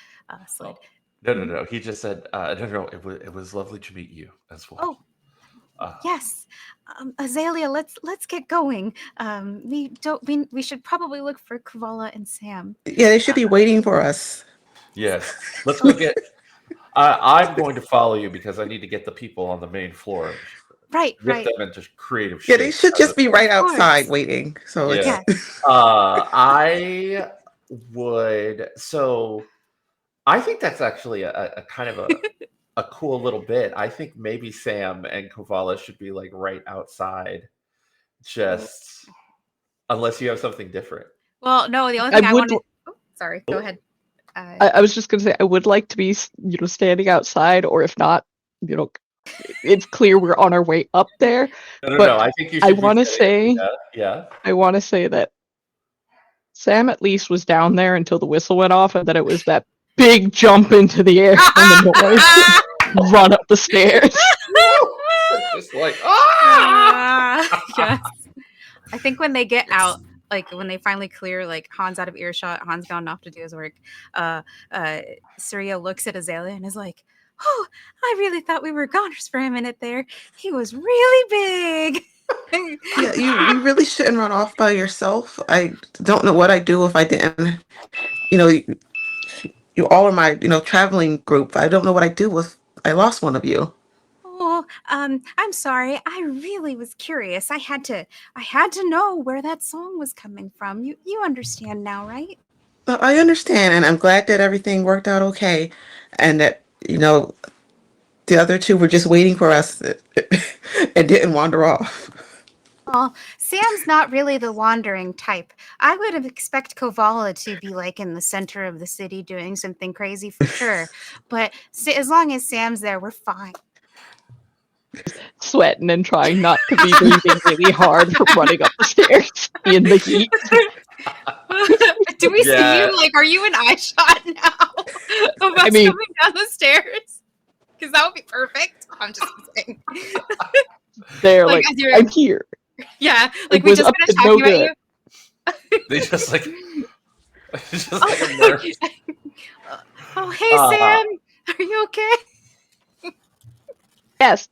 slid. No. He just said, no, it was lovely to meet you as well. Yes, Azalea. Let's get going. We should probably look for Kovala and Sam. Yeah, they should be waiting for us. Yes, let's go get. I'm going to follow you because I need to get the people on the main floor. Right. Them into creative. Yeah, they should just be right outside waiting. So yeah, I would. So I think that's actually a kind of a cool little bit. I think maybe Sam and Kovala should be like right outside, just Unless you have something different. Well, no, the only I thing I would. wanted. Oh, sorry, go ahead. I was just gonna say I would like to be, standing outside, or if not, it's clear we're on our way up there. No. But I think you I should. want to say, Yeah. I want to say that Sam at least was down there until the whistle went off, and that it was that big jump into the air from the noise, run up the stairs. Just like Yes. I think when they get out, like when they finally clear like Hans out of earshot, Hans gone off to do his work. Suriya looks at Azalea and is like, "Oh, I really thought we were goners for a minute there. He was really big." Yeah, you really shouldn't run off by yourself. I don't know what I'd do if I didn't. You all are my traveling group. I don't know what I'd do if I lost one of you. Oh, I'm sorry. I really was curious. I had to know where that song was coming from. You understand now, right? I understand, and I'm glad that everything worked out okay, and that the other two were just waiting for us and didn't wander off. Well, Sam's not really the wandering type. I would have expect Kovala to be like in the center of the city doing something crazy for sure. But as long as Sam's there, we're fine. Sweating and trying not to be breathing really hard from running up the stairs in the heat. Do we see you? Like, are you in eye shot now of us coming down the stairs? Because that would be perfect. I'm just saying. They're like I'm here. Yeah, like we just finished talking about you. They just like, oh, hey Sam, are you okay? Yes.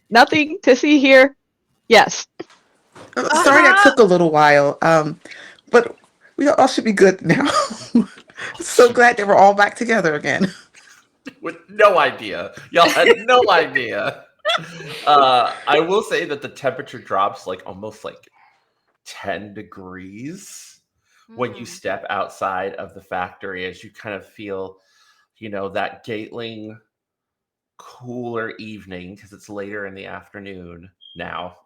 Nothing to see here. Yes. Sorry that took a little while. But we all should be good now. So glad that we're all back together again. With no idea. Y'all had no idea. I will say that the temperature drops like almost like 10 degrees when you step outside of the factory, as you kind of feel, that Gatling cooler evening, because it's later in the afternoon now,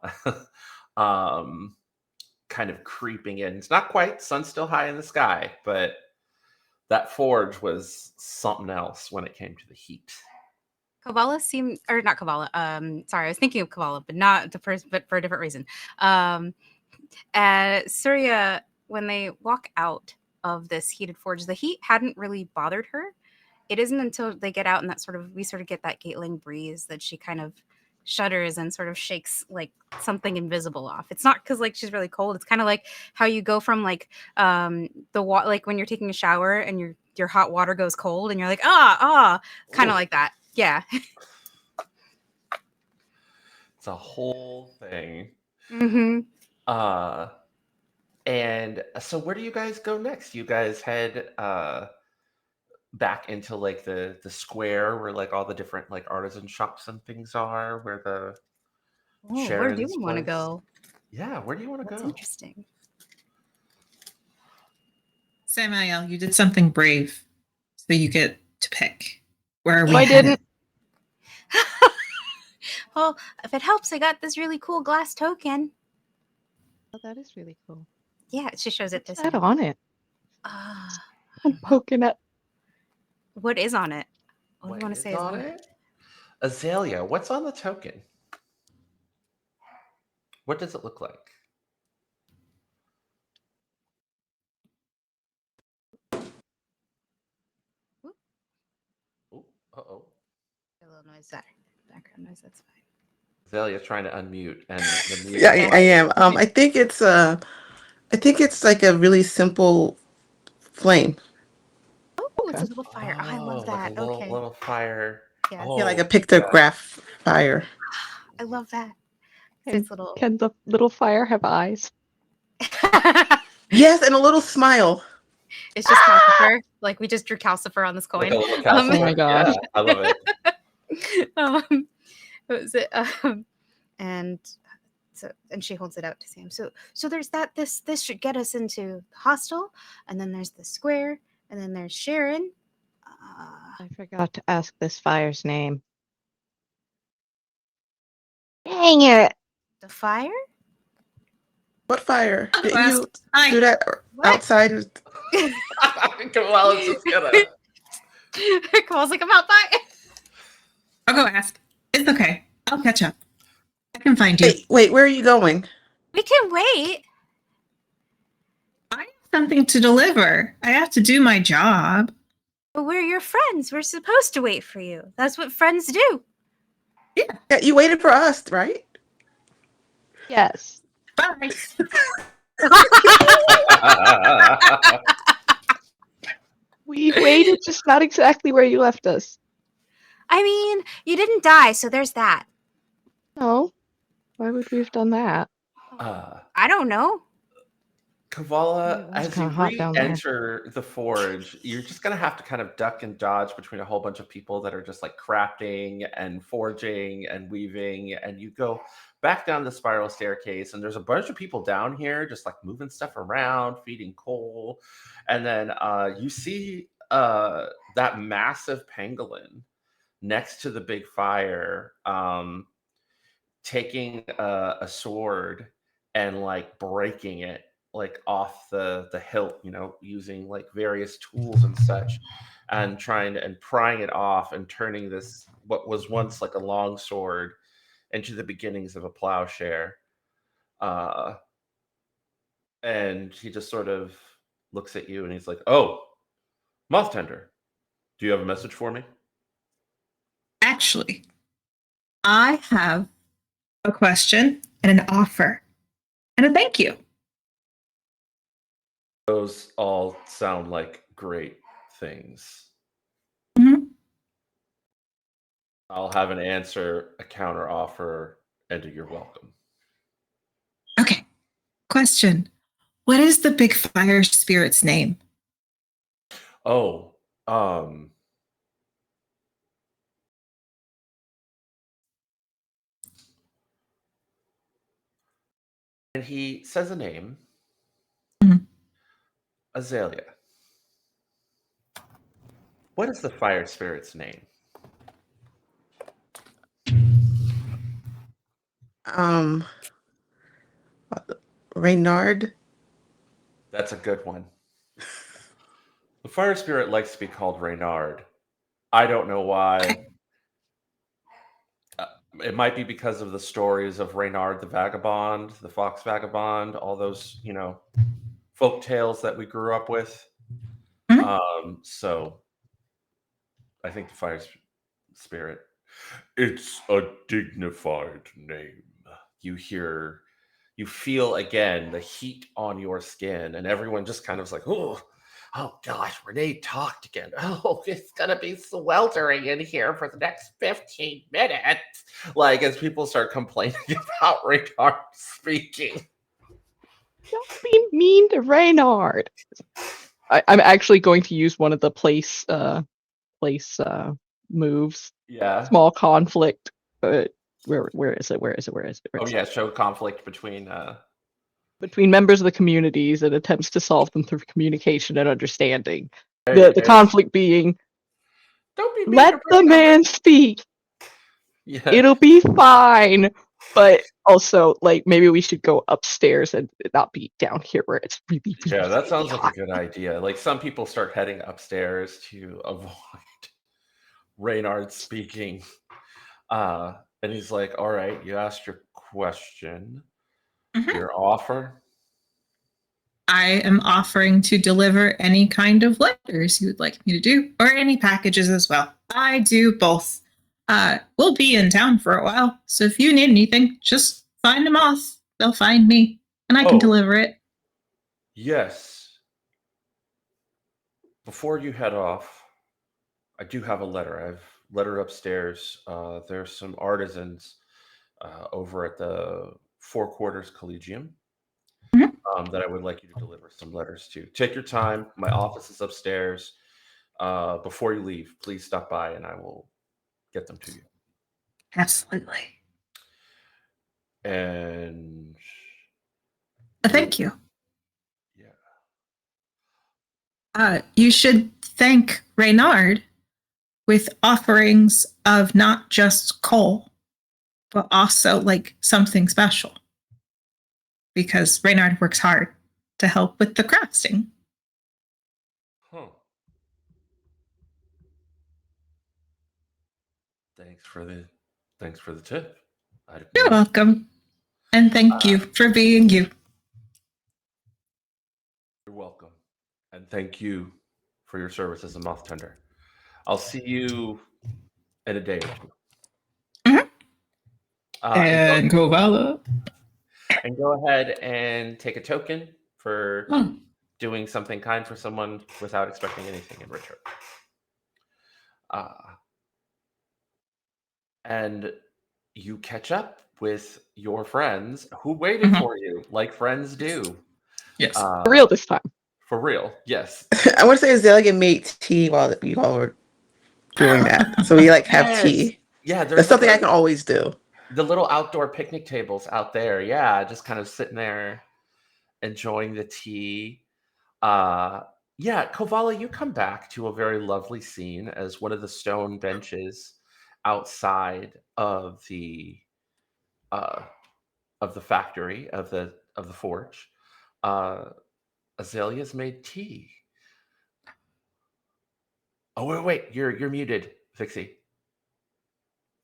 kind of creeping in. It's not quite, sun's still high in the sky, but that forge was something else when it came to the heat. Kovala seemed, or not Kovala. Sorry, I was thinking of Kovala, but not the first, but for a different reason. Suriya, when they walk out of this heated forge, the heat hadn't really bothered her. It isn't until they get out and we sort of get that Gatling breeze that she kind of shudders and sort of shakes like something invisible off. It's not because like she's really cold. It's kind of like how you go from like like when you're taking a shower and your hot water goes cold and you're like kind of like that. Yeah. It's a whole thing. Mm-hmm. And so where do you guys go next? You guys head back into like the square where like all the different like artisan shops and things are, where the where do we want to go? Yeah, where do you want to go? That's interesting. Samael, you did something brave, so you get to pick. Where are we? I didn't. Well, if it helps, I got this really cool glass token. Oh, that is really cool. Yeah, she shows it to What's that Sam. on it? I'm poking at. What is on it? What do you want to say is on it? Azalea, what's on the token? What does it look like? Uh-oh. A little noise there. Background noise, that's fine. Azalea's trying to unmute and the music. Yeah, I am. I think it's like a really simple flame. Oh, it's a little fire. Oh, I love that. Like a little fire. Yes. Yeah, like a pictograph fire. I love that. Can, little. can the little fire have eyes? Yes, and a little smile. It's just calcifer. Like we just drew calcifer on this coin. Like a little calcifer. Oh my gosh. Yeah, I love it. What was it? And she holds it out to Sam. So there's that. This should get us into the hostel, and then there's the square, and then there's Sharon. I forgot to ask this fire's name. Dang it! The fire? What fire? I'll go Didn't you ask. Hi. do that What? outside? of- Kovala's just gonna. Cole's like, I'm out by. I'll go ask. It's okay. I'll catch up. I can find you. Wait, where are you going? We can wait. I have something to deliver. I have to do my job. But we're your friends. We're supposed to wait for you. That's what friends do. Yeah, you waited for us, right? Yes. Bye. We waited, just not exactly where you left us. I mean, you didn't die, so there's that. No. Why would we have done that? I don't know. Kovala, Yeah, it's as you kinda hot down there. re-enter the forge, you're just gonna have to kind of duck and dodge between a whole bunch of people that are just like crafting and forging and weaving, and you go back down the spiral staircase, and there's a bunch of people down here just like moving stuff around, feeding coal, and then you see that massive pangolin next to the big fire, taking a sword and like breaking it like off the hilt, using like various tools and such, and prying it off and turning this what was once like a long sword into the beginnings of a plowshare. And he just sort of looks at you and he's like, "Oh, Moth-Tender, do you have a message for me?" Actually, I have a question and an offer and a thank you. Those all sound like great things. Mhm. I'll have an answer, a counter offer, and a you're welcome. Okay. Question. What is the big fire spirit's name? Oh, and he says a name, Mhm. Azalea. What is the fire spirit's name? Reynard. That's a good one. The fire spirit likes to be called Reynard. I don't know why. It might be because of the stories of Reynard the Vagabond, the Fox Vagabond, all those, folk tales that we grew up with. So I think the fire spirit. It's a dignified name. You feel again the heat on your skin, and everyone just kind of is like, oh gosh, Renee talked again. Oh, it's gonna be sweltering in here for the next 15 minutes. Like as people start complaining about Reynard speaking. Don't be mean to Reynard. I'm actually going to use one of the place moves. Yeah. Small conflict. Where is it? Oh yeah, show conflict between between members of the communities and attempts to solve them through communication and understanding. Hey, The conflict being, don't be mean let to the Reynard. man speak. Yeah. It'll be fine. But also, like, maybe we should go upstairs and not be down here where it's really, really, Yeah, that sounds really like hot. a good idea. Like some people start heading upstairs to avoid Reynard speaking. And he's like, all right, you asked your question. Mhm. Your offer? I am offering to deliver any kind of letters you would like me to do, or any packages as well. I do both. We'll be in town for a while, so if you need anything, just find them off. They'll find me, and I can Oh. deliver it. Yes. Before you head off, I do have a letter. I have a letter upstairs. There's some artisans over at the Four Quarters Collegium that I would like you to deliver some letters to. Take your time. My office is upstairs. Before you leave, please stop by and I will get them to you. Absolutely. And Thank you. Yeah. You should thank Reynard with offerings of not just coal, but also like something special. because Reynard works hard to help with the crafting. Huh. Thanks for the tip. You're welcome. And thank you for being you. You're welcome. And thank you for your service as a Moth-Tender. I'll see you in a day or two. Mhm. And Kovala. go ahead and take a token for Oh. doing something kind for someone without expecting anything in return. And you catch up with your friends who waited for you, like friends do. Yes. For real this time. For real, yes. I want to say Azalea made tea while you all were doing that. So we like have Yes. tea. Yeah, there's That's something I can always do. The little outdoor picnic tables out there. Yeah, just kind of sitting there enjoying the tea. Yeah, Kovala, you come back to a very lovely scene as one of the stone benches outside of the factory of the forge. Azalea's made tea. Oh wait, you're muted, Vixie.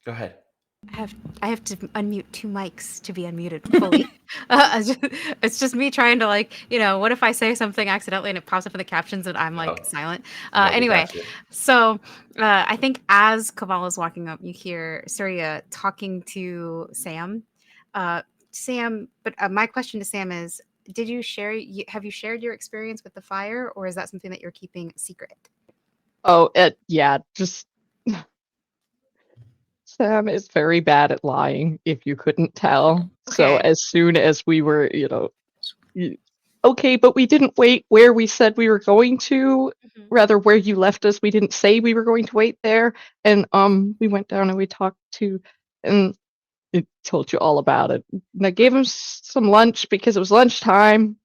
Go ahead. I have to unmute two mics to be unmuted fully. It's just me trying to what if I say something accidentally and it pops up in the captions and I'm silent. Anyway, so I think as Kovala's walking up, you hear Suriya talking to Sam. Sam, but my question to Sam is, have you shared your experience with the fire, or is that something that you're keeping secret? Oh, yeah, just Sam is very bad at lying, if you couldn't tell. So Okay. as soon as we were, okay, but we didn't wait where we said we were going to, rather where you left us. We didn't say we were going to wait there. And we went down and we talked to, and it told you all about it. And I gave him some lunch because it was lunchtime.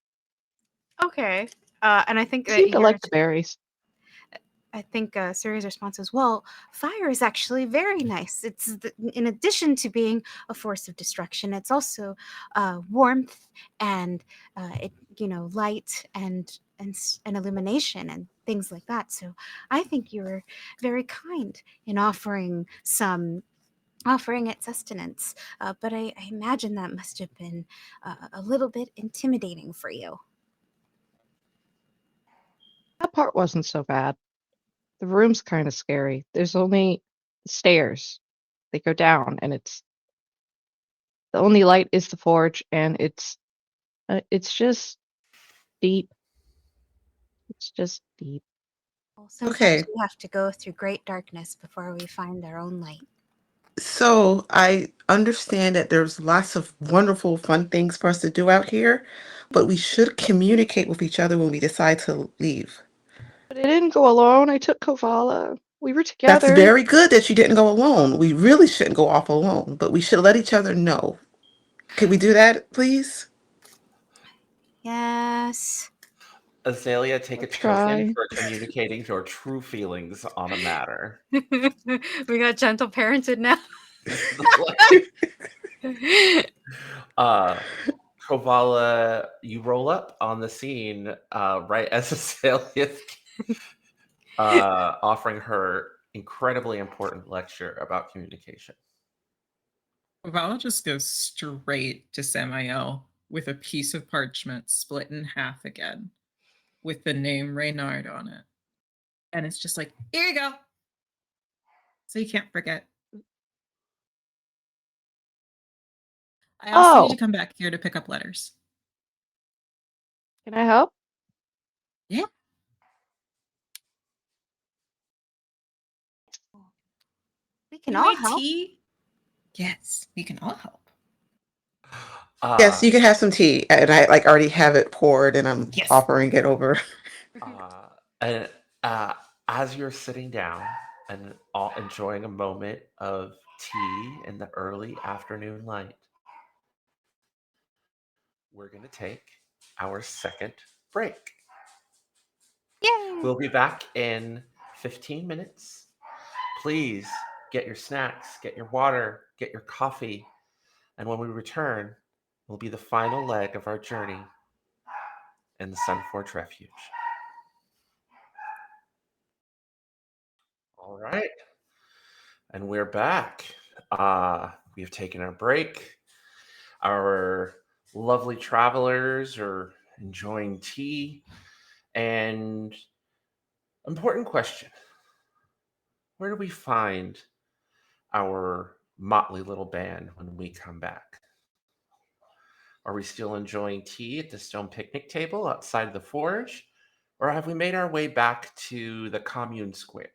Okay. And I think He seemed to like the berries. I think Suriya's response is, well, fire is actually very nice. It's in addition to being a force of destruction, it's also warmth and light and illumination and things like that. So I think you were very kind in offering it sustenance. But I imagine that must have been a little bit intimidating for you. That part wasn't so bad. The room's kind of scary. There's only stairs. They go down, and the only light is the forge, and it's just deep. It's just deep. Well, sometimes Okay. we have to go through great darkness before we find our own light. So I understand that there's lots of wonderful, fun things for us to do out here, but we should communicate with each other when we decide to leave. But I didn't go alone. I took Kovala. We were together. That's very good that you didn't go alone. We really shouldn't go off alone, but we should let each other know. Can we do that, please? Yes. Azalea, take a Try. token for communicating your true feelings on a matter. We got gentle parented now. Kovala, you roll up on the scene right as Azalea offering her incredibly important lecture about communication. Kovala just goes straight to Samael with a piece of parchment split in half again, with the name Reynard on it. And it's just like, here you go. So you can't forget. I also need to come back here to pick up letters. Can I help? Yeah. We can all help. Tea? Yes, we can all help. Yes, you can have some tea, and I already have it poured, and I'm offering it over. And as you're sitting down and enjoying a moment of tea in the early afternoon light, we're going to take our second break. Yay! We'll be back in 15 minutes. Please get your snacks, get your water, get your coffee. And when we return, will be the final leg of our journey in the Sunforge Refuge. All right. And we're back. We've taken our break. Our lovely travelers are enjoying tea. And important question. Where do we find our motley little band when we come back? Are we still enjoying tea at the stone picnic table outside the forge? Or have we made our way back to the commune square?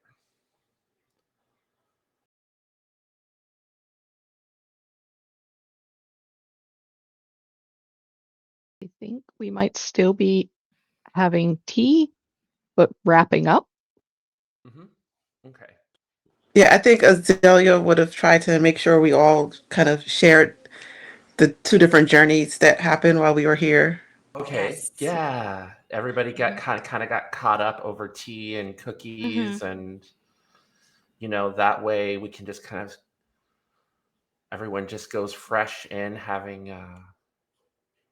I think we might still be having tea, but wrapping up. Okay. Yeah, I think Azalea would have tried to make sure we all kind of shared the two different journeys that happened while we were here. Okay. Yes. Yeah. Everybody got kind of got caught up over tea and cookies, and that way we can just kind of everyone just goes fresh in having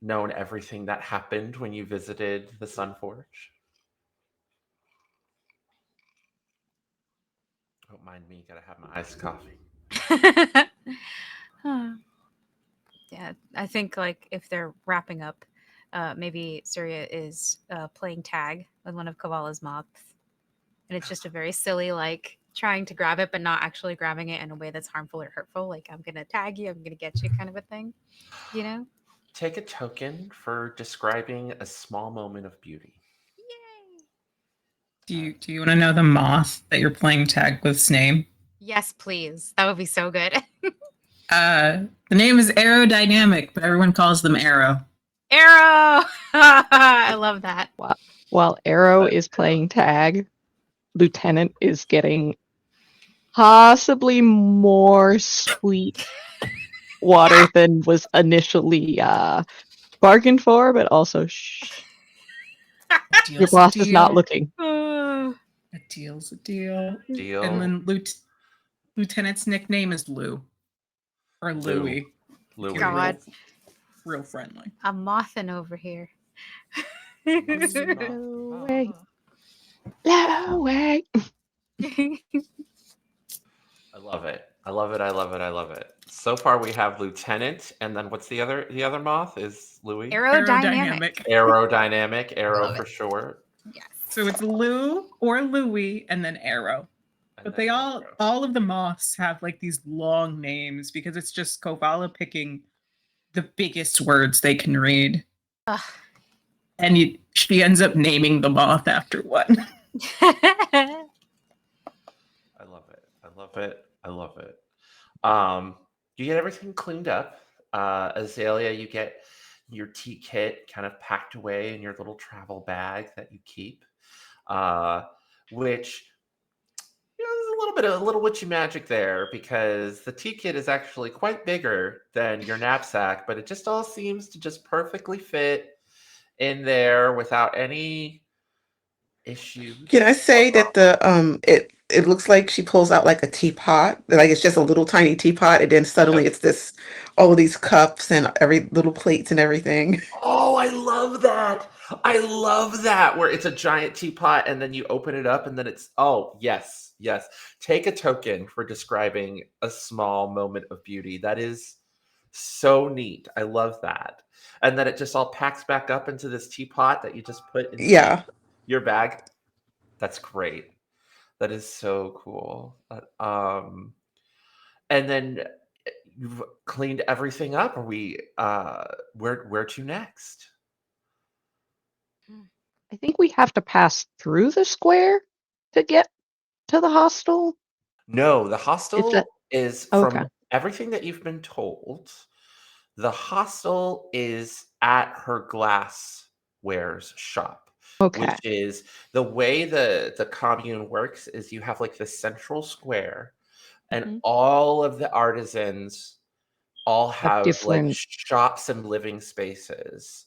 known everything that happened when you visited the Sunforge. Don't mind me, gotta have my iced coffee. Yeah, I think like if they're wrapping up, maybe Suriya is playing tag with one of Kovala's moths, and it's just a very silly like trying to grab it but not actually grabbing it in a way that's harmful or hurtful. Like I'm gonna tag you, I'm gonna get you, kind of a thing. Take a token for describing a small moment of beauty. Yay! Do you want to know the moth that you're playing tag with's name? Yes, please. That would be so good. The name is Aerodynamic, but everyone calls them Arrow. Arrow! I love that. While Arrow is playing tag, Lieutenant is getting possibly more sweet water than was initially bargained for, but also your boss is not looking. A deal's a deal. Deal. And then Lieutenant's nickname is Lou. Or Louie. Louie. God. Real friendly. I'm mothing over here. Low way. Low way. I love it. I love it. I love it. I love it. So far we have Lieutenant, and then what's the other moth is Louis? Aerodynamic. Aerodynamic. Arrow Love for it. short. Yes. So it's Lou or Louie and then Arrow. But they all of the moths have like these long names because it's just Kovala picking the biggest words they can read. Ugh. And she ends up naming the moth after one. I love it. I love it. I love it. You get everything cleaned up. Azalea, you get your tea kit kind of packed away in your little travel bag that you keep, which there's a little witchy magic there because the tea kit is actually quite bigger than your knapsack, but it just all seems to just perfectly fit in there without any issues. Can I say that it looks like she pulls out like a teapot, like it's just a little tiny teapot, and then suddenly it's all of these cups and every little plates and everything. Oh, I love that. I love that where it's a giant teapot and then you open it up and then it's yes. Take a token for describing a small moment of beauty. That is so neat. I love that. And then it just all packs back up into this teapot that you just put in your bag. That's great. That is so cool. And then you've cleaned everything up. Are we where to next? I think we have to pass through the square to get to the hostel. No, the hostel is from everything that you've been told. The hostel is at her glasswares shop. Okay. Which is the way the commune works is you have like the central square and all of the artisans all have like shops and living spaces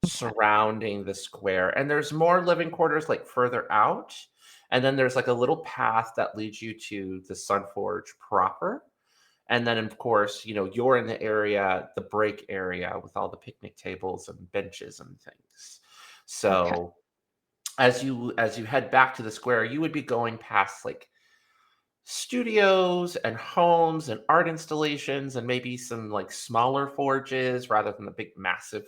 surrounding the square. And there's more living quarters like further out. And then there's like a little path that leads you to the Sunforge proper. And then, of course, you're in the area, the break area with all the picnic tables and benches and things. So as you head back to the square, you would be going past like studios and homes and art installations and maybe some like smaller forges rather than the big massive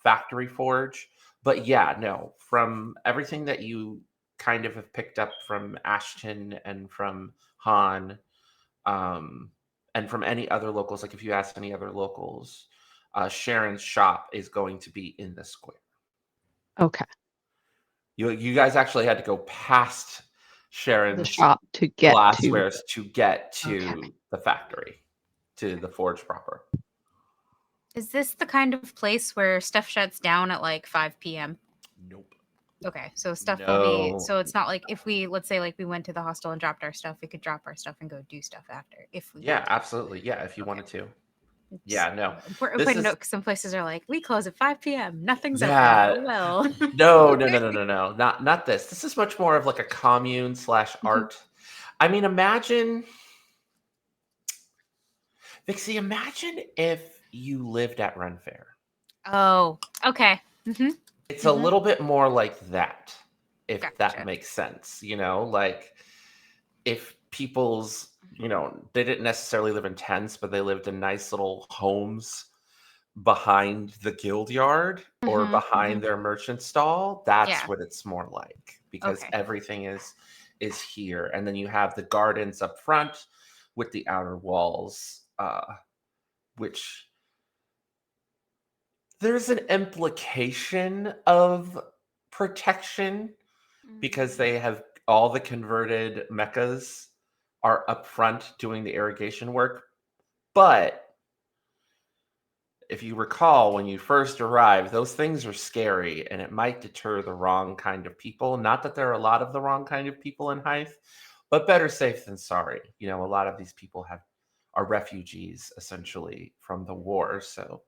factory forge. But yeah, no, from everything that you kind of have picked up from Ashton and from Han, and from any other locals, like if you ask any other locals, Sharon's shop is going to be in the square. Okay. You guys actually had to go past The Sharon's shop to get to. glasswares to get to the factory, to the forge proper. Is this the kind of place where stuff shuts down at like 5 p.m.? Nope. Okay, so stuff will be. No. So it's not like if we, let's say, like we went to the hostel and dropped our stuff, we could drop our stuff and go do stuff after. If we Yeah, wanted. absolutely. Yeah, if you wanted to. Yeah, no. Important This to is- note, 'cause some places are like, we close at 5 p.m. Nothing's Yeah. open. Oh, well. No. Not this. This is much more of like a commune / art. I mean, imagine, Vixie, imagine if you lived at Ren Fair. Oh, okay. Mm-hmm. It's a little bit more like that, if Gotcha. that makes sense. Like if people's, they didn't necessarily live in tents, but they lived in nice little homes behind the guild yard or behind their merchant stall. That's what it's more like, because everything is here. And then you have the gardens up front with the outer walls, which there's an implication of protection because they have all the converted mechas are up front doing the irrigation work. But if you recall, when you first arrived, those things are scary and it might deter the wrong kind of people. Not that there are a lot of the wrong kind of people in Haeth, but better safe than sorry. A lot of these people are refugees essentially from the war. So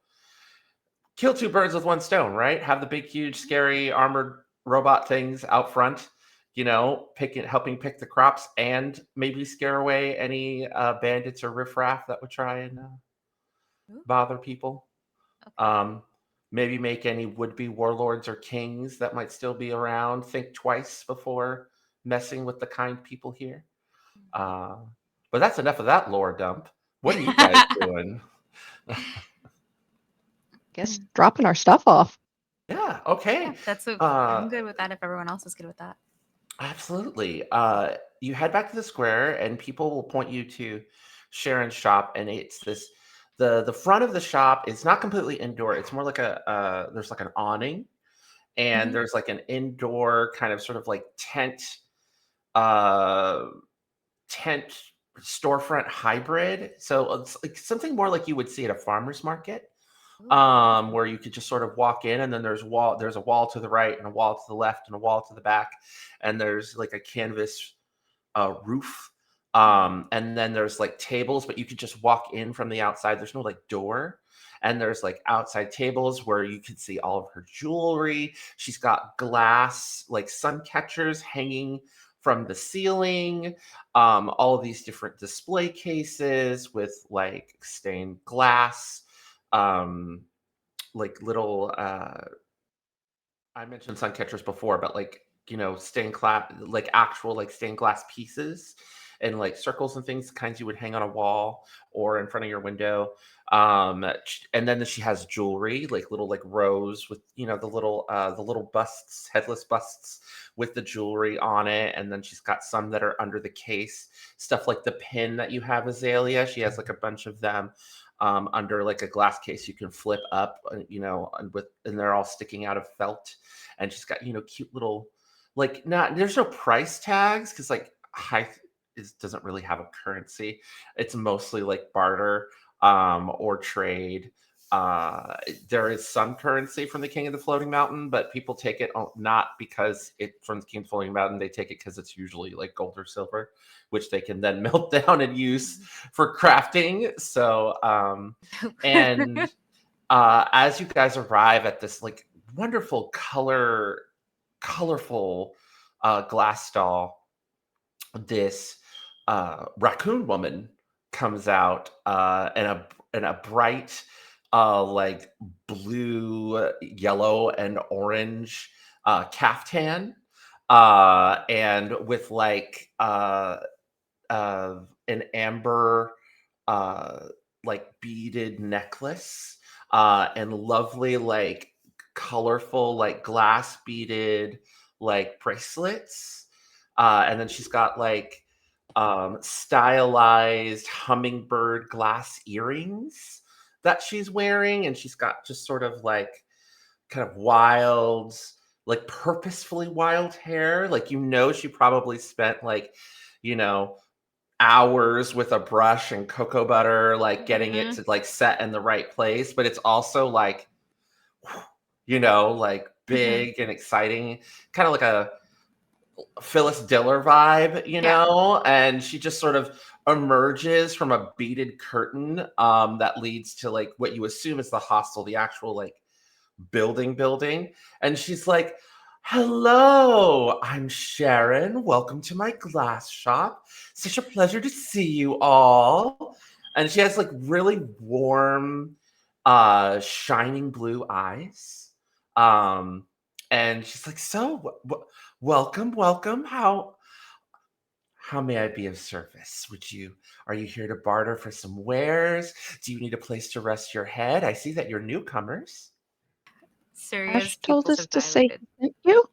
kill two birds with one stone, right? Have the big, huge, scary armored robot things out front, helping pick the crops and maybe scare away any bandits or riffraff that would try and bother people. Maybe make any would-be warlords or kings that might still be around think twice before messing with the kind people here. But that's enough of that lore dump. What are you guys doing? Guess dropping our stuff off. Yeah, okay. Yeah, that's I'm good with that if everyone else is good with that. Absolutely. You head back to the square and people will point you to Sharon's shop, and it's this the front of the shop is not completely indoor. It's more like there's like an awning, and there's like an indoor kind of sort of like tent storefront hybrid. So it's like something more like you would see at a farmer's market. Where you could just sort of walk in, and then there's a wall to the right and a wall to the left and a wall to the back, and there's like a canvas roof, and then there's like tables, but you could just walk in from the outside. There's no like door, and there's like outside tables where you can see all of her jewelry. She's got glass like sun catchers hanging from the ceiling, all of these different display cases with like stained glass, like little I mentioned sun catchers before, but like stained glass, like actual like stained glass pieces and like circles and things, kinds you would hang on a wall or in front of your window. And then she has jewelry, like little like rows with the little busts, headless busts with the jewelry on it. And then she's got some that are under the case, stuff like the pin that you have, Azalea. She has like a bunch of them under like a glass case you can flip up, and they're all sticking out of felt. And she's got cute little there's no price tags because like Haeth doesn't really have a currency. It's mostly like barter or trade. There is some currency from the King of the Floating Mountain, but people take it not because it's from the King of the Floating Mountain. They take it because it's usually like gold or silver, which they can then melt down and use for crafting. So, and as you guys arrive at this like wonderful colorful glass stall, this raccoon woman comes out in a bright like blue, yellow, and orange caftan, and with like an amber like beaded necklace, and lovely like colorful like glass beaded like bracelets, and then she's got like stylized hummingbird glass earrings that she's wearing, and she's got just sort of like kind of wild, like purposefully wild hair. Like, she probably spent like, you know, hours with a brush and cocoa butter, like getting it to like set in the right place. But it's also like, like big and exciting, kind of like a Phyllis Diller vibe, and she just sort of emerges from a beaded curtain that leads to like what you assume is the hostel, the actual like building. And she's like, "Hello, I'm Sharon. Welcome to my glass shop. Such a pleasure to see you all." And she has like really warm, shining blue eyes. And she's like, "So, welcome. How may I be of service? Are you here to barter for some wares? Do you need a place to rest your head? I see that you're newcomers." Suriya's Ash told pupils us have to say dilated. thank you.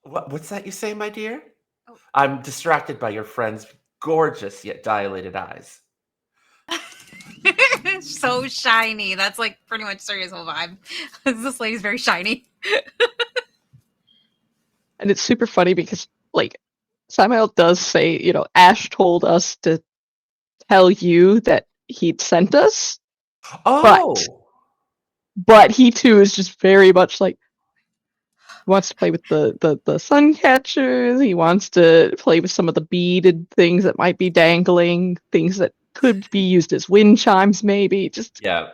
What's that you say, my dear? Oh. I'm distracted by your friend's gorgeous yet dilated eyes. So shiny. That's like pretty much Suriya's whole vibe. This lady's very shiny. And it's super funny because, like, Samael does say, Ash told us to tell you that he'd sent us, Oh, but he too is just very much like, he wants to play with the sun catchers, he wants to play with some of the beaded things that might be dangling, things that could be used as wind chimes, maybe. Just yeah,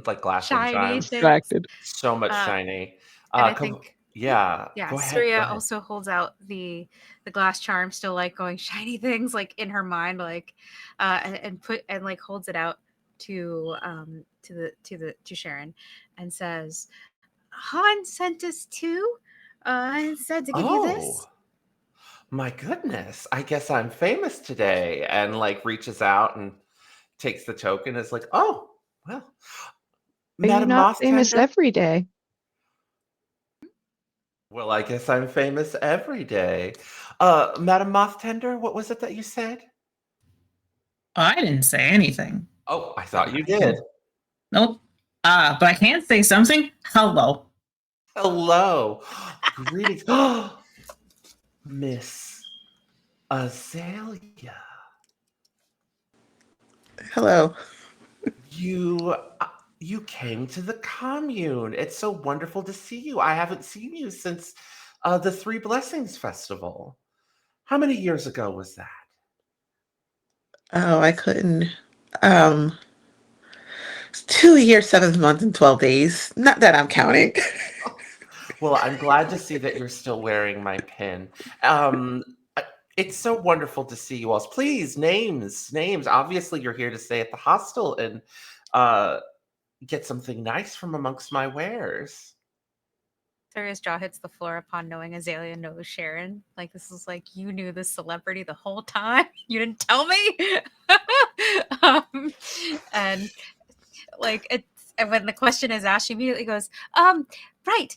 like glass and Shiny chimes. things. distracted. So much shiny. And I think, yeah, yeah, go ahead. Suriya also holds out the glass charm, still like going shiny things like in her mind, like and like holds it out to Sharon and says, "Han sent us too, and said to give you this." My goodness, I guess I'm famous today. And like reaches out and takes the token. Is like, "Oh, well, Are you Madam not famous Moth-Tender." every day? Well, I guess I'm famous every day. Madam Moth-Tender, what was it that you said? I didn't say anything. Oh, I thought you did. Nope. But I can say something. Hello. Hello. Greetings. Miss Azalea. Hello. You came to the commune. It's so wonderful to see you. I haven't seen you since the Three Blessings Festival. How many years ago was that? Oh, I couldn't. 2 years, 7 months, and 12 days. Not that I'm counting. Well, I'm glad to see that you're still wearing my pin. It's so wonderful to see you all. Please, names. Obviously, you're here to stay at the hostel and get something nice from amongst my wares. Suriya's jaw hits the floor upon knowing Azalea knows Sharon. Like, this is like, you knew this celebrity the whole time. You didn't tell me. And like, and when the question is asked, she immediately goes, right,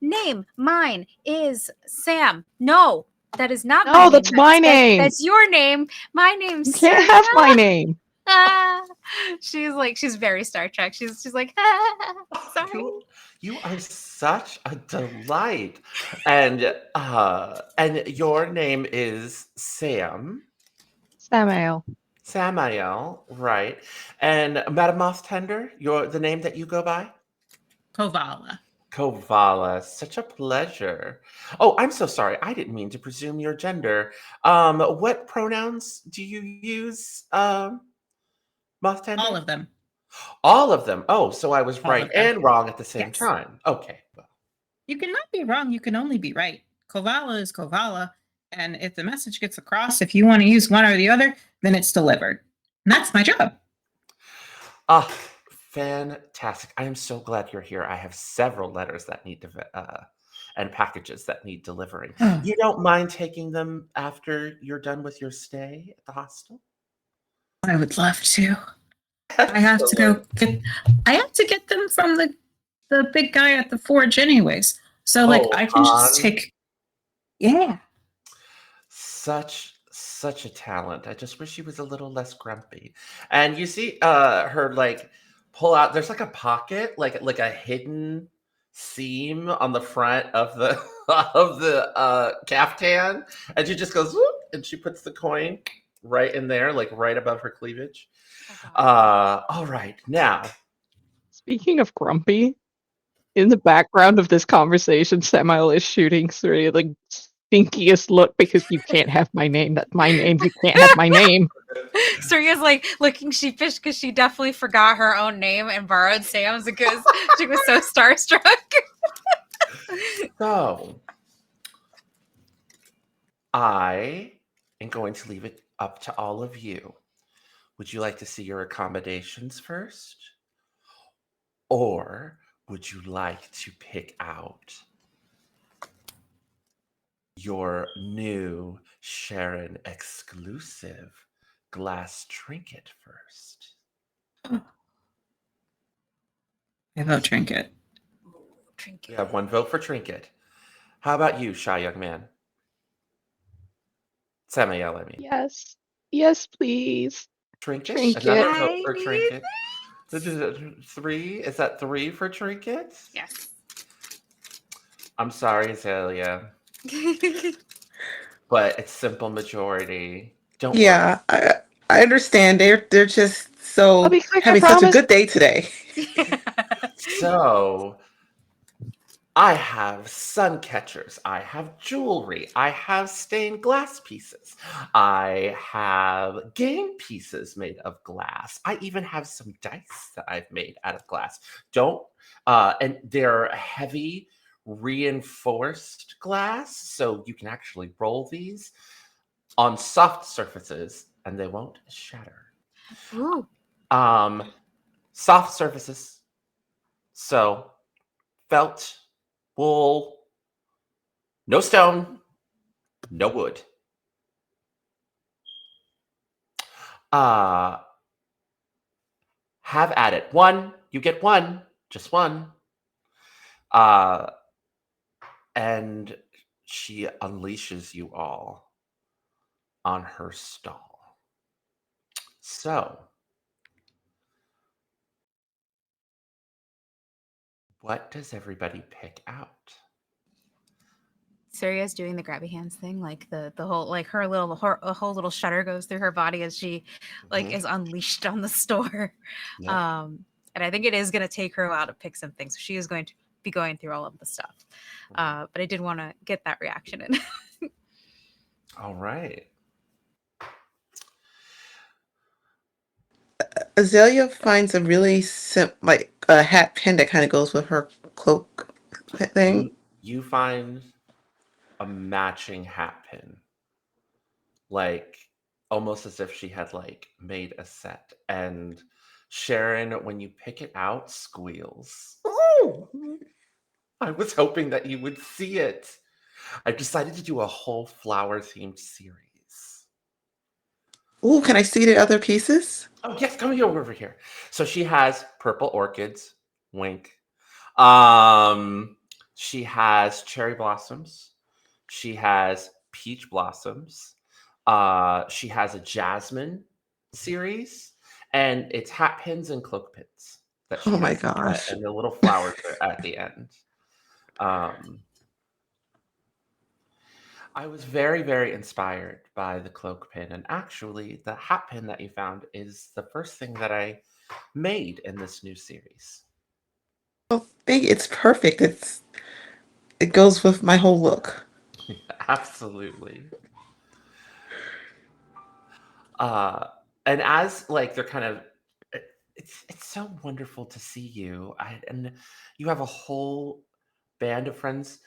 name, mine is Sam. No, that is not my No, name. that's my name. That's your name. My name's You can't have Suriya. my name. She's very Star Trek. She's like, sorry. You are such a delight. And your name is Sam. Samael. Samael, right. And Madam Moth-Tender, the name that you go by? Kovala. Kovala, such a pleasure. Oh, I'm so sorry. I didn't mean to presume your gender. What pronouns do you use, Moth-Tender? All of them. All of them. Oh, so I was All right of them. and wrong at the same Yes. time. Okay. Well. You cannot be wrong. You can only be right. Kovala is Kovala. And if the message gets across, if you want to use one or the other, then it's delivered. And that's my job. Ah, fantastic. I am so glad you're here. I have several letters that need to, and packages that need delivering. You don't mind taking them after you're done with your stay at the hostel? I would love to. I have to go get them from the big guy at the forge anyways. So I can just take Such a talent. I just wish he was a little less grumpy. And you see her pull out, there's a pocket, like a hidden seam on the front of the of the caftan, and she just goes whoop, and she puts the coin right in there, right above her cleavage. All right, now. Speaking of grumpy, in the background of this conversation, Samael is shooting Suriya the stinkiest look because you can't have my name. That's my name. You can't have my name. Suriya's looking sheepish because she definitely forgot her own name and borrowed Sam's because she was so starstruck. So, I am going to leave it up to all of you. Would you like to see your accommodations first? Or would you like to pick out your new Sharon exclusive glass trinket first? I vote trinket. We have one vote for trinket. How about you, shy young man? Samael, I mean. Yes. Yes, please. Trinket? Trinket. Another vote for trinket. 3? Is that 3 for trinket? Yes. I'm sorry, Azalea. But it's simple majority. Don't worry. I understand. They're just so I'll be quick, I having such a promise. good day today. So I have sun catchers, I have jewelry, I have stained glass pieces, I have game pieces made of glass. I even have some dice that I've made out of glass. And they're heavy reinforced glass, so you can actually roll these on soft surfaces and they won't shatter. Ooh. Soft surfaces. So felt, wool, no stone, no wood. Have at it. 1, you get 1, just 1. And she unleashes you all on her stall. So, what does everybody pick out? Suriya's doing the grabby hands thing, the whole her whole little shudder goes through her body as she is unleashed on the store. Yep. And I think it is going to take her a while to pick some things. She is going to be going through all of the stuff. But I did want to get that reaction in. All right. Azalea finds a really a hat pin that kind of goes with her cloak thing. You find a matching hat pin, almost as if she had made a set. And Sharon, when you pick it out, squeals. Oh, I was hoping that you would see it. I've decided to do a whole flower themed series. Ooh, can I see the other pieces? Oh yes, come here over here. So she has purple orchids, wink. She has cherry blossoms. She has peach blossoms. She has a jasmine series, and it's hat pins and cloak pins that she Oh my has, gosh. and the little flowers are at the end. I was very, very inspired by the cloak pin, and actually, the hat pin that you found is the first thing that I made in this new series. Oh, it's perfect. It goes with my whole look. Absolutely. And as they're kind of, it's so wonderful to see you. And you have a whole band of friends.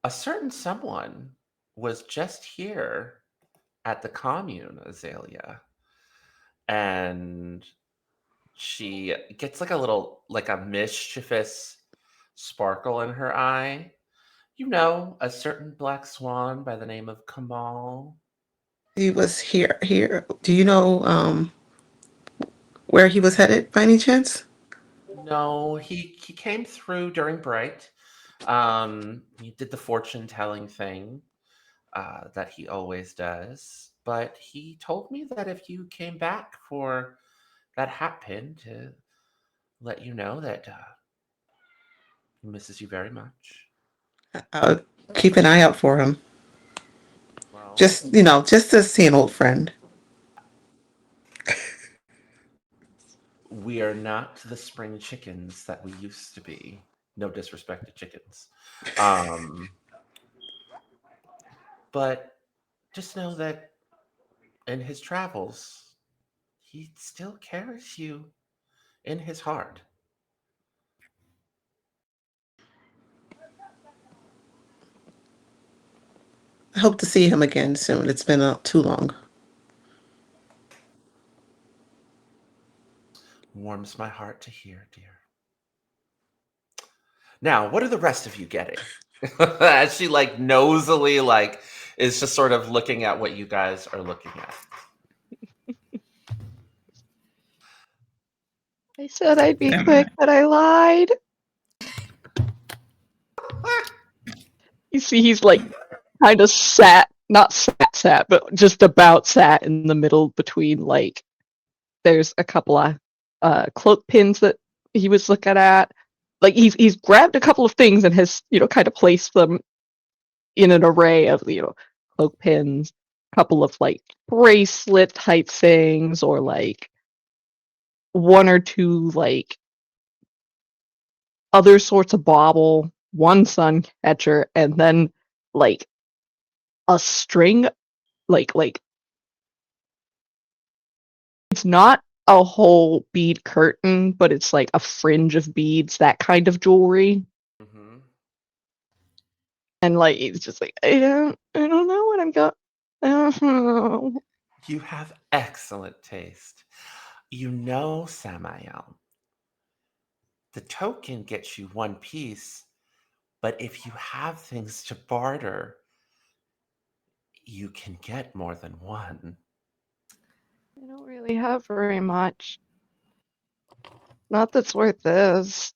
A certain someone was just here at the commune, Azalea, and she gets like a mischievous sparkle in her eye. You know, a certain black swan by the name of Kamal. He was here. Do you know where he was headed by any chance? No, he came through during Bright. He did the fortune telling thing that he always does, but he told me that if you came back for that hat pin, to let you know that he misses you very much. I'll keep an eye out for him. Well, Just to see an old friend. we are not the spring chickens that we used to be. No disrespect to chickens. But just know that in his travels, he still carries you in his heart. I hope to see him again soon. It's been too long. Warms my heart to hear, dear. Now, what are the rest of you getting? As she nosily is just sort of looking at what you guys are looking at. I said I'd be Damn quick, it. but I lied. You see, he's kind of not sat, but just about sat in the middle between there's a couple of cloak pins that he was looking at. He's grabbed a couple of things and has kind of placed them in an array of cloak pins, a couple of bracelet type things, or one or two other sorts of bauble, one sun catcher, and then a string like it's not a whole bead curtain, but it's a fringe of beads, that kind of jewelry. Mm-hmm. And it's just I don't know what I'm got. You have excellent taste. You know, Samael, the token gets you one piece, but if you have things to barter, you can get more than one. I don't really have very much. Not that's worth this.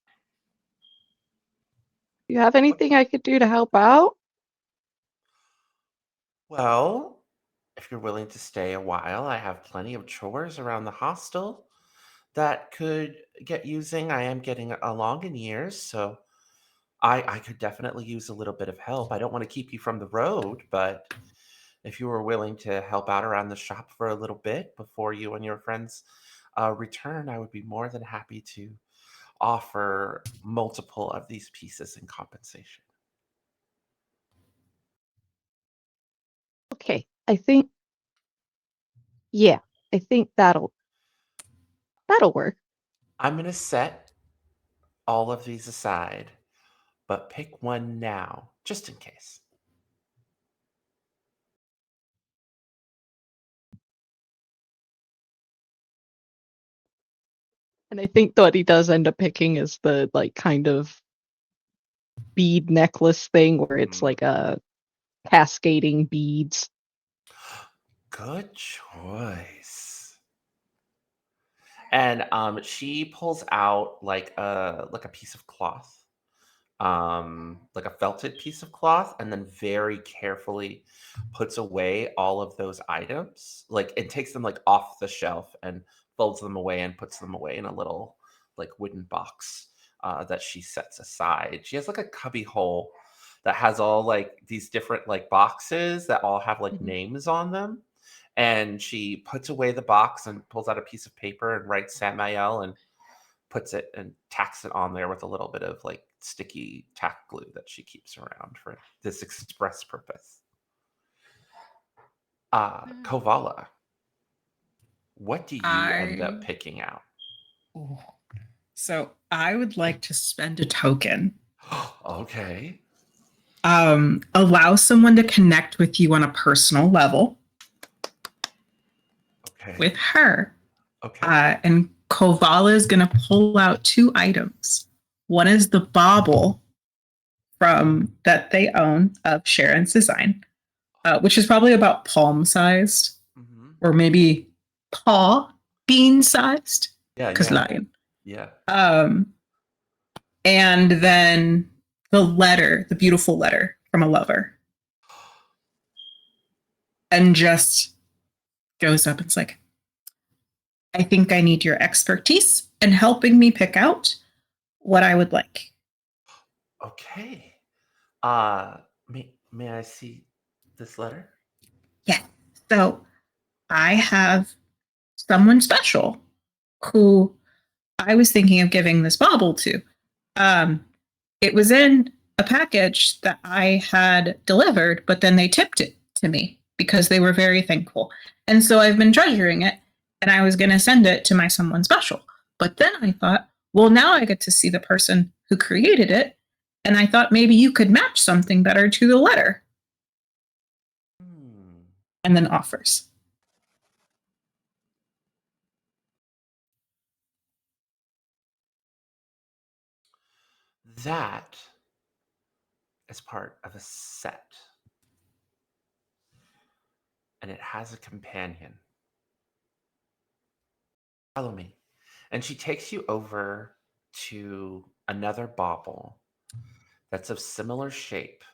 You have anything I could do to help out? Well, if you're willing to stay a while, I have plenty of chores around the hostel that could get using. I am getting along in years, so I could definitely use a little bit of help. I don't want to keep you from the road, but if you were willing to help out around the shop for a little bit before you and your friends return, I would be more than happy to offer multiple of these pieces in compensation. Okay, I think that'll work. I'm going to set all of these aside, but pick one now, just in case. And I think what he does end up picking is the kind of bead necklace thing where it's a cascading beads. Good choice. And she pulls out like a piece of cloth, like a felted piece of cloth, and then very carefully puts away all of those items. It takes them off the shelf and folds them away and puts them away in a little wooden box that she sets aside. She has a cubby hole that has all these different boxes that all have names on them. And she puts away the box and pulls out a piece of paper and writes Samael and puts it and tacks it on there with a little bit of sticky tack glue that she keeps around for this express purpose. Kovala, what do you end up picking out? So I would like to spend a token. Okay. allow someone to connect with you on a personal level with her. Okay. And Kovala is going to pull out 2 items. One is the bauble from that they own of Sharon's design, which is probably about palm sized, or maybe paw bean sized. Yeah. Because Yeah. lion. Yeah. And then the letter, the beautiful letter from a lover, and just goes up and it's like, I think I need your expertise in helping me pick out what I would like. Okay. May I see this letter? Yeah. So I have someone special who I was thinking of giving this bauble to. It was in a package that I had delivered, but then they tipped it to me because they were very thankful. And so I've been treasuring it, and I was going to send it to my someone special. But then I thought, well, now I get to see the person who created it, and I thought maybe you could match something better to the letter. And then offers. That is part of a set. And it has a companion. Follow me. And she takes you over to another bauble that's of similar shape,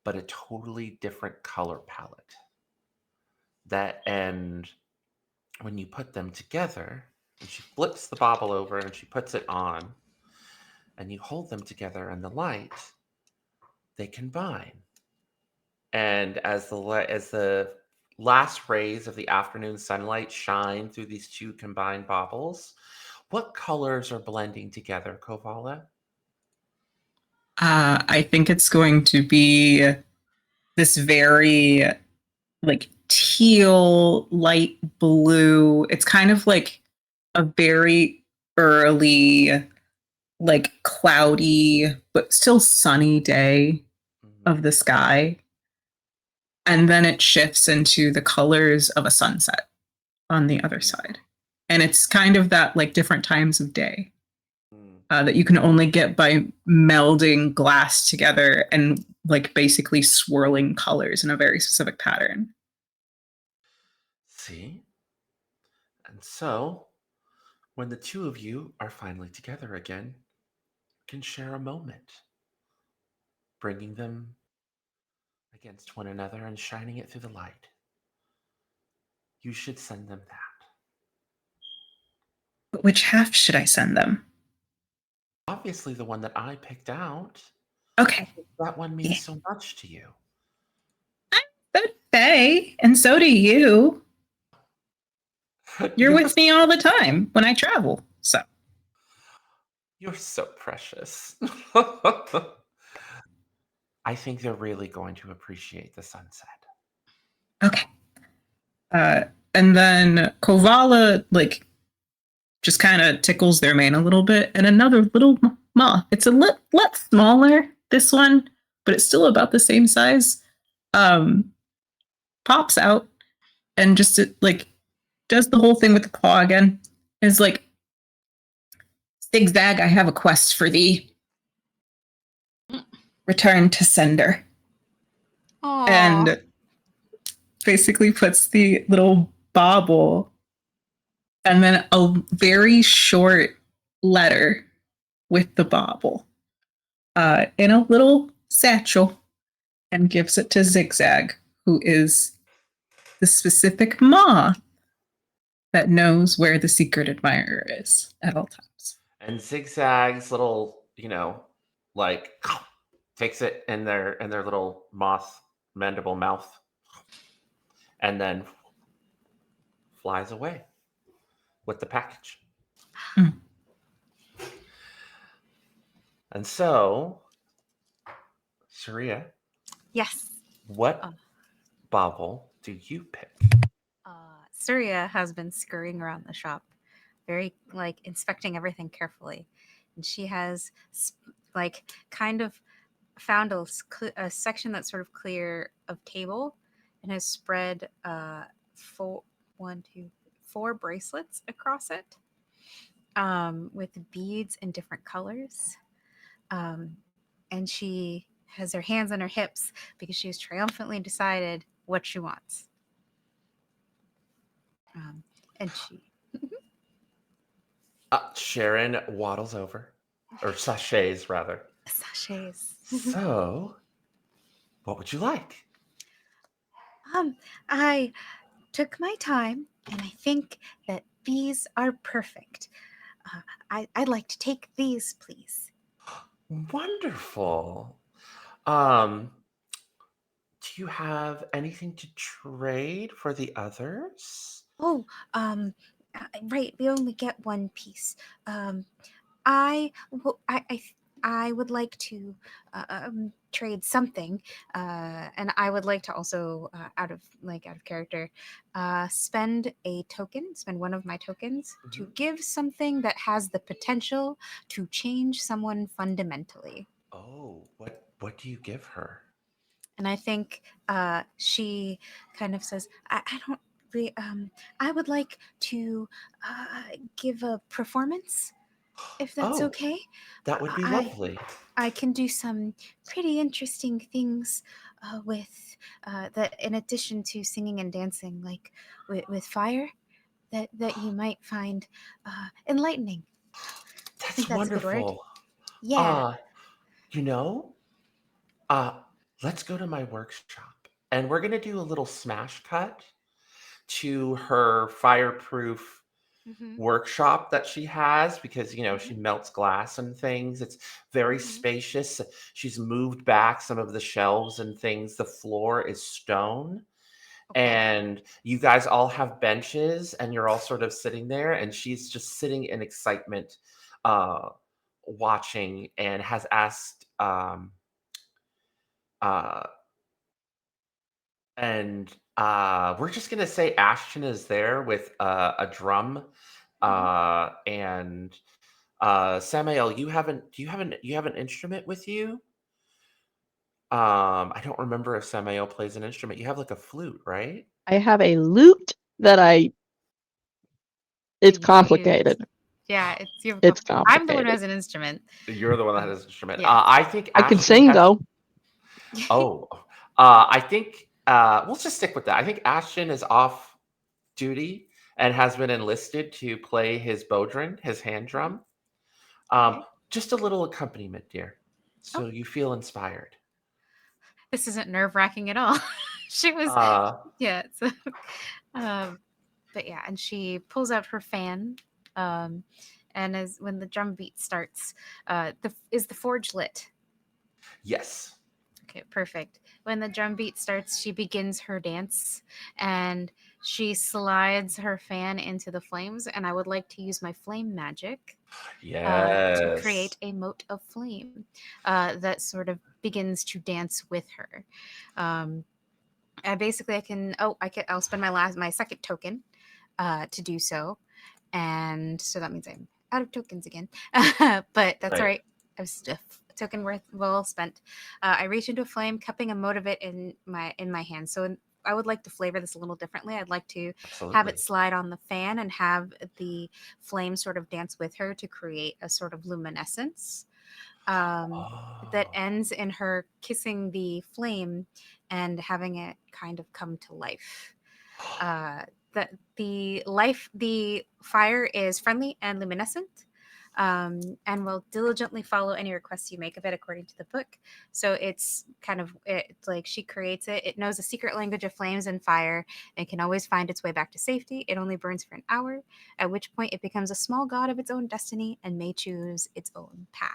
but a totally different color palette. And when you put them together, and she flips the bauble over and she puts it on, and you hold them together in the light, they combine. And as the last rays of the afternoon sunlight shine through these 2 combined baubles, what colors are blending together, Kovala? I think it's going to be this very like teal, light blue. It's kind of like a very early, like cloudy, but still sunny day of the sky. And then it shifts into the colors of a sunset on the other side. And it's kind of that like different times of day that you can only get by melding glass together and like basically swirling colors in a very specific pattern. See? And so, when the 2 of you are finally together again, you can share a moment, bringing them against one another and shining it through the light. You should send them that. But which half should I send them? Obviously, the one that I picked out. Okay. That one means so much to you. I'm Faye, and so do you. You're with me all the time when I travel, so. You're so precious. I think they're really going to appreciate the sunset. Okay. And then Kovala, like, just kind of tickles their mane a little bit, and another little moth. It's a lot smaller, this one, but it's still about the same size. Pops out and just like does the whole thing with the claw again. Is like, Zigzag, I have a quest for thee. Return to sender. Aww. And basically puts the little bauble and then a very short letter with the bauble in a little satchel and gives it to Zigzag, who is the specific moth that knows where the secret admirer is at all times. And Zigzag's little, like takes it in their little moth mandible mouth and then flies away with the package. Mm. And so, Suriya. Yes. What bauble do you pick? Suriya has been scurrying around the shop, very inspecting everything carefully, and she has kind of found a section that's sort of clear of table and has spread four bracelets across it with beads in different colors. And she has her hands on her hips because she has triumphantly decided what she wants. And she... Sharon waddles over, or sachets rather. Sachets. So, what would you like? I took my time, and I think that these are perfect. I'd like to take these, please. Wonderful. Do you have anything to trade for the others? Oh, right. We only get one piece. I, w- I would like to trade something, and I would like to also, out of character, spend one of my tokens to give something that has the potential to change someone fundamentally. Oh, what do you give her? And I think she kind of says, I don't really, I would like to give a performance, if that's Oh, okay. that would be lovely. I can do some pretty interesting things with that, in addition to singing and dancing, like with fire, that you might find enlightening. I think That's that's a good word. wonderful. Yeah. You know, uh, let's go to my workshop, and we're gonna do a little smash cut to her fireproof Mm-hmm. workshop that she has, because she Mm-hmm. melts glass and things. It's very Mm-hmm. spacious. She's moved back some of the shelves and things. The floor is stone, Okay. and you guys all have benches, and you're all sort of sitting there, and she's just sitting in excitement, watching, and has asked uh and we're just gonna say Ashton is there with a drum, Mm-hmm. and Samael, you have an instrument with you? I don't remember if Samael plays an instrument. You have like a flute, right? I have a lute that it's You don't use. complicated. Yeah, It's I'm the one who complicated. has an instrument. You're the one that has an instrument. Yeah. I think I can Ashton sing has. though. Oh, I think we'll just stick with that. I think Ashton is off duty and has been enlisted to play his bodhran, his hand drum. Okay. Just a little accompaniment, dear, Oh, so you feel inspired. this isn't nerve-wracking at all. She was, Uh, yeah. So, um, but yeah, and she pulls out her fan, um, and as when the drum beat starts, is the forge lit? yes. Okay, perfect. When the drum beat starts, she begins her dance, and she slides her fan into the flames. And I would like to use my flame magic to Yes. create a mote of flame that sort of begins to dance with her. And basically, I'll spend my second token to do so, and so that means I'm out of tokens again. But that's all Right. right. I was a token worth well spent. I reach into a flame, cupping a mote of it in my hand. So I would like to flavor this a little differently. I'd like to have Absolutely. it slide on the fan and have the flame sort of dance with her to create a sort of luminescence that Oh. ends in her kissing the flame and having it kind of come to life. That the fire is friendly and luminescent, and will diligently follow any requests you make of it according to the book. So it's like she creates it. It knows the secret language of flames and fire and can always find its way back to safety. It only burns for an hour, at which point it becomes a small god of its own destiny and may choose its own path.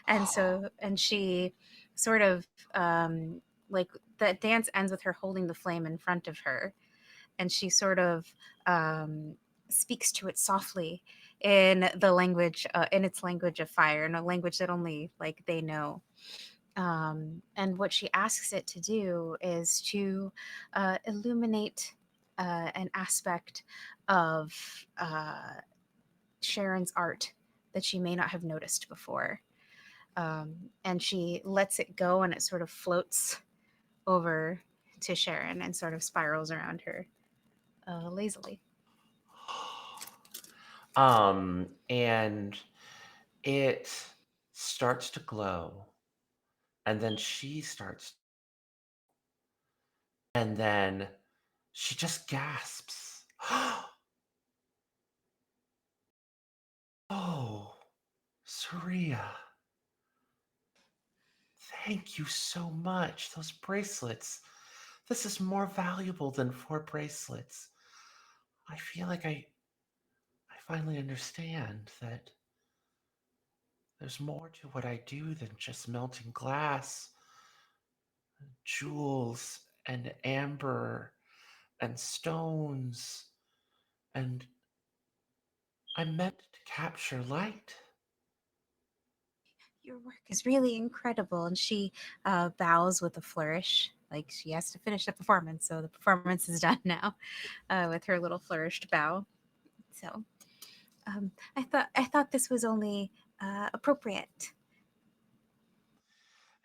And she sort of like the dance ends with her holding the flame in front of her, and she sort of speaks to it softly in its language of fire, in a language that only like they know. And what she asks it to do is to illuminate an aspect of Sharon's art that she may not have noticed before. and she lets it go, and it sort of floats over to Sharon and sort of spirals around her lazily. And it starts to glow, and then she starts, and then she just gasps. Oh, Suriya, thank you so much. Those bracelets. This is more valuable than 4 bracelets. I feel like I finally understand that there's more to what I do than just melting glass, jewels, and amber, and stones, and I meant to capture light. Your work is really incredible. And she bows with a flourish, like she has to finish the performance. So the performance is done now with her little flourished bow. So I thought this was only appropriate.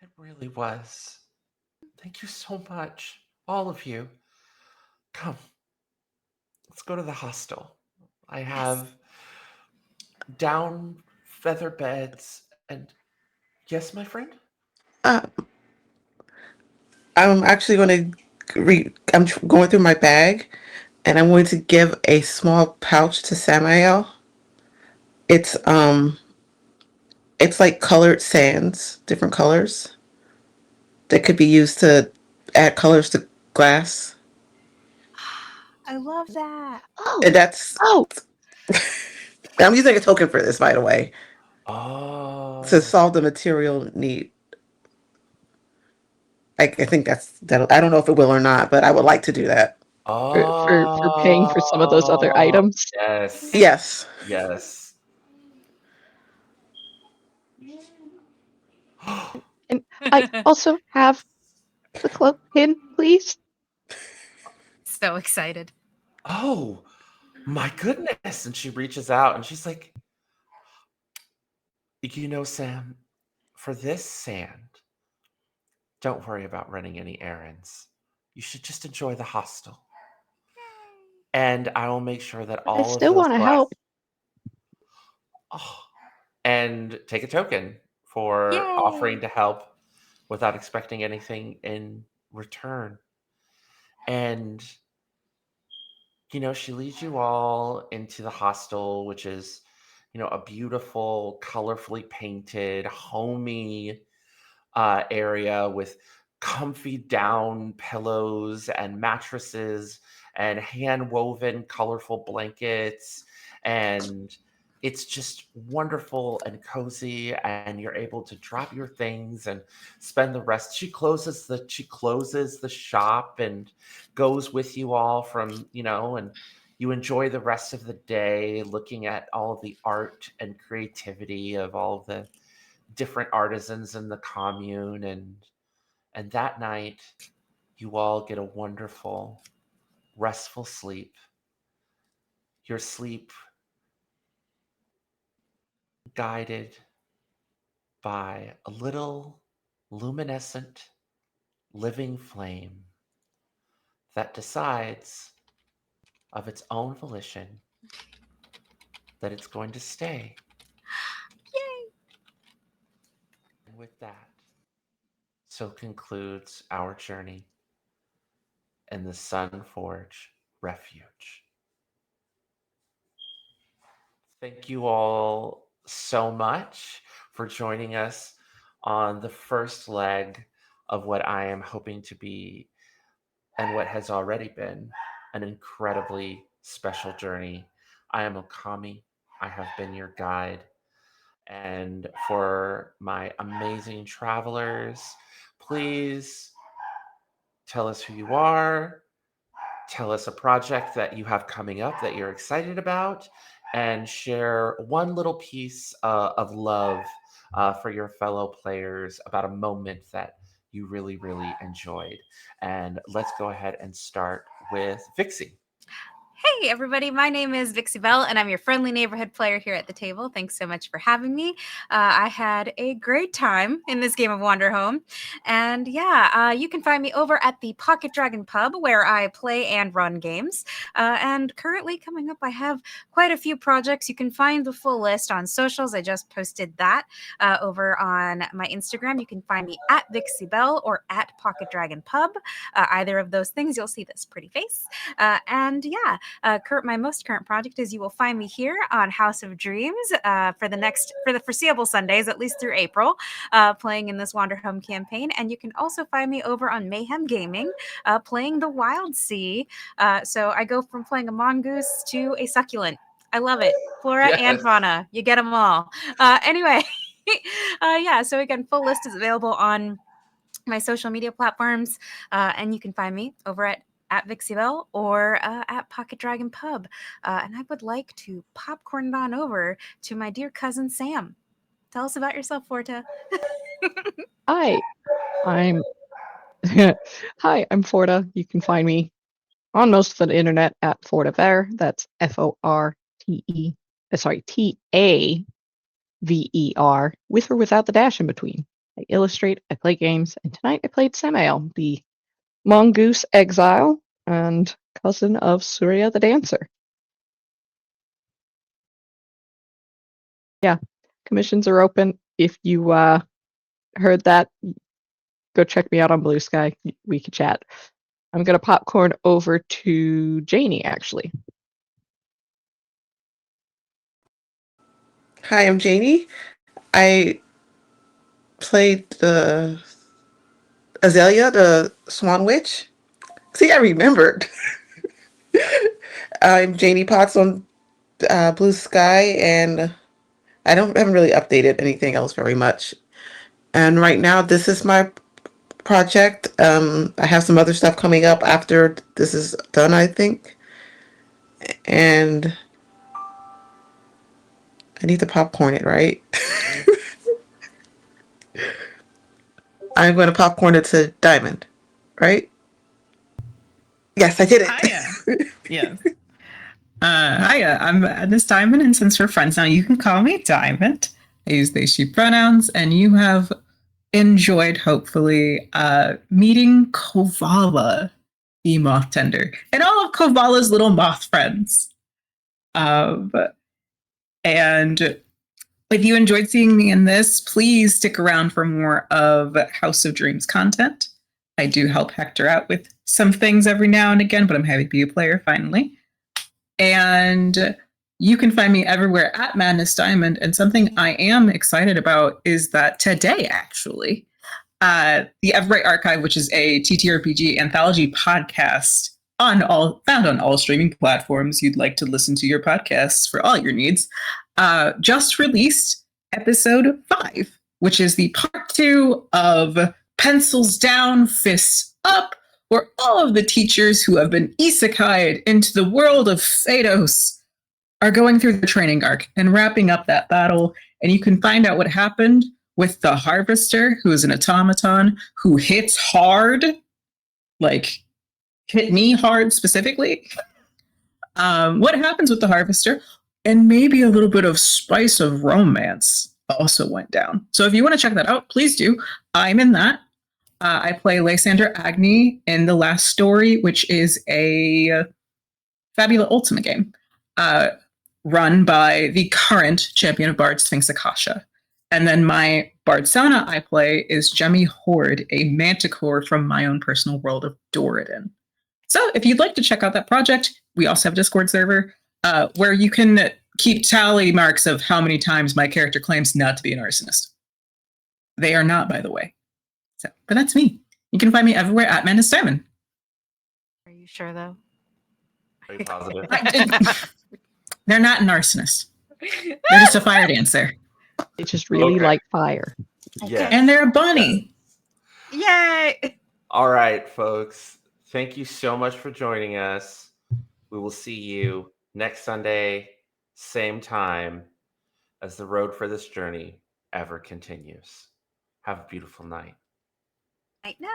It really was. Thank you so much, all of you. Come, let's go to the hostel. I have down feather beds and yes, my friend? Uh, I'm actually going to I'm going through my bag, and I'm going to give a small pouch to Samael. It's it's like colored sands, different colors that could be used to add colors to glass. I love that. And that's Oh, I'm using a token for this, by the way, to Oh. solve the material need. I think that I don't know if it will or not, but I would like to do that. for paying for some of those other Oh. items. Yes. Yes. Yes. And I also have the cloak pin, please. So excited. Oh, my goodness. And she reaches out and she's like, you know, Sam, for this sand, don't worry about running any errands. You should just enjoy the hostel. And I will make sure that But I all of still those want to glass. help. Oh, and take a token for Yay! offering to help without expecting anything in return. And, you know, she leads you all into the hostel, which is, you know, a beautiful, colorfully painted, homey area with comfy down pillows and mattresses and hand woven colorful blankets, and it's just wonderful and cozy, and you're able to drop your things and spend the rest. She closes the shop and goes with you all from, you know, and you enjoy the rest of the day looking at all of the art and creativity of all of the different artisans in the commune, and that night you all get a wonderful restful sleep. Your sleep guided by a little luminescent living flame that decides of its own volition that it's going to stay. Yay! And with that, so concludes our journey in the Sunforge Refuge. Thank you all so much for joining us on the first leg of what I am hoping to be, and what has already been, an incredibly special journey. I am Okami. I have been your guide. And for my amazing travelers, please tell us who you are, tell us a project that you have coming up that you're excited about, and share one little piece of love for your fellow players about a moment that you really, really enjoyed. And let's go ahead and start with Vixie. Hey, everybody. My name is Vixie Belle, and I'm your friendly neighborhood player here at the table. Thanks so much for having me. I had a great time in this game of Wanderhome. And yeah, you can find me over at the Pocket Dragon Pub, where I play and run games. And currently coming up, I have quite a few projects. You can find the full list on socials. I just posted that over on my Instagram. You can find me at Vixie Belle or at Pocket Dragon Pub. Either of those things, you'll see this pretty face. And yeah, my most current project is you will find me here on House of Dreams for the foreseeable Sundays, at least through April, playing in this Wanderhome campaign. And you can also find me over on Mayhem Gaming, playing the Wild Sea. So I go from playing a mongoose to a succulent. I love it. Flora and fauna. You get them all. Anyway, yeah. So again, full list is available on my social media platforms, and you can find me over at Vixie Belle or at Pocket Dragon Pub. And I would like to popcorn on over to my dear cousin Sam. Tell us about yourself, Forta. Hi, I'm Hi, I'm Forta. You can find me on most of the internet at Forta-Ver. That's Taveer, with or without the dash in between. I illustrate, I play games, and tonight I played Samael, the Mongoose Exile and cousin of Suriya the dancer. Yeah, commissions are open. If you heard that, go check me out on Blue Sky. We could chat. I'm gonna popcorn over to Janie, actually. Hi, I'm Janie. I played the Azalea, the Swan Witch. See, I remembered. I'm Janie Potts on Blue Sky, and I haven't really updated anything else very much. And right now, this is my project. I have some other stuff coming up after this is done, I think. And I need to popcorn it, right? I'm going to popcorn it to Diamond, right? Yes, I did it. Hiya. Yes. Hiya, I'm Miss Diamond, and since we're friends now, you can call me Diamond. I use they, she pronouns, and you have enjoyed, hopefully, meeting Kovala, the Moth-Tender, and all of Kovala's little moth friends. And if you enjoyed seeing me in this, please stick around for more of House of Dreams content. I do help Hector out with some things every now and again, but I'm happy to be a player finally. And you can find me everywhere at Madness Diamond. And something I am excited about is that today, actually, the Everbright Archive, which is a TTRPG anthology podcast found on all streaming platforms you'd like to listen to your podcasts for all your needs, just released episode 5, which is the part 2 of Pencils Down, Fists Up, where all of the teachers who have been isekai'd into the world of Phaedos are going through the training arc and wrapping up that battle. And you can find out what happened with the Harvester, who is an automaton who hits hard, like hit me hard specifically. What happens with the Harvester, and maybe a little bit of spice of romance also went down. So if you want to check that out, please do. I'm in that. I play Lysander Agni in the last story, which is a Fabula Ultima game run by the current champion of Bards, Sphinx Akasha. And then my Bard Sauna I play is Jemmy Horde, a manticore from my own personal world of Doradin. So if you'd like to check out that project, we also have a Discord server where you can keep tally marks of how many times my character claims not to be an arsonist. They are not, by the way. So, but that's me. You can find me everywhere at Madness Diamond. Are you sure, though? Are you positive? They're not an arsonist. They're just a fire dancer. They just really Okay. like fire. Yeah. And they're a bunny. Yay! All right, folks. Thank you so much for joining us. We will see you next Sunday, same time, as the road for this journey ever continues. Have a beautiful night. Night, night.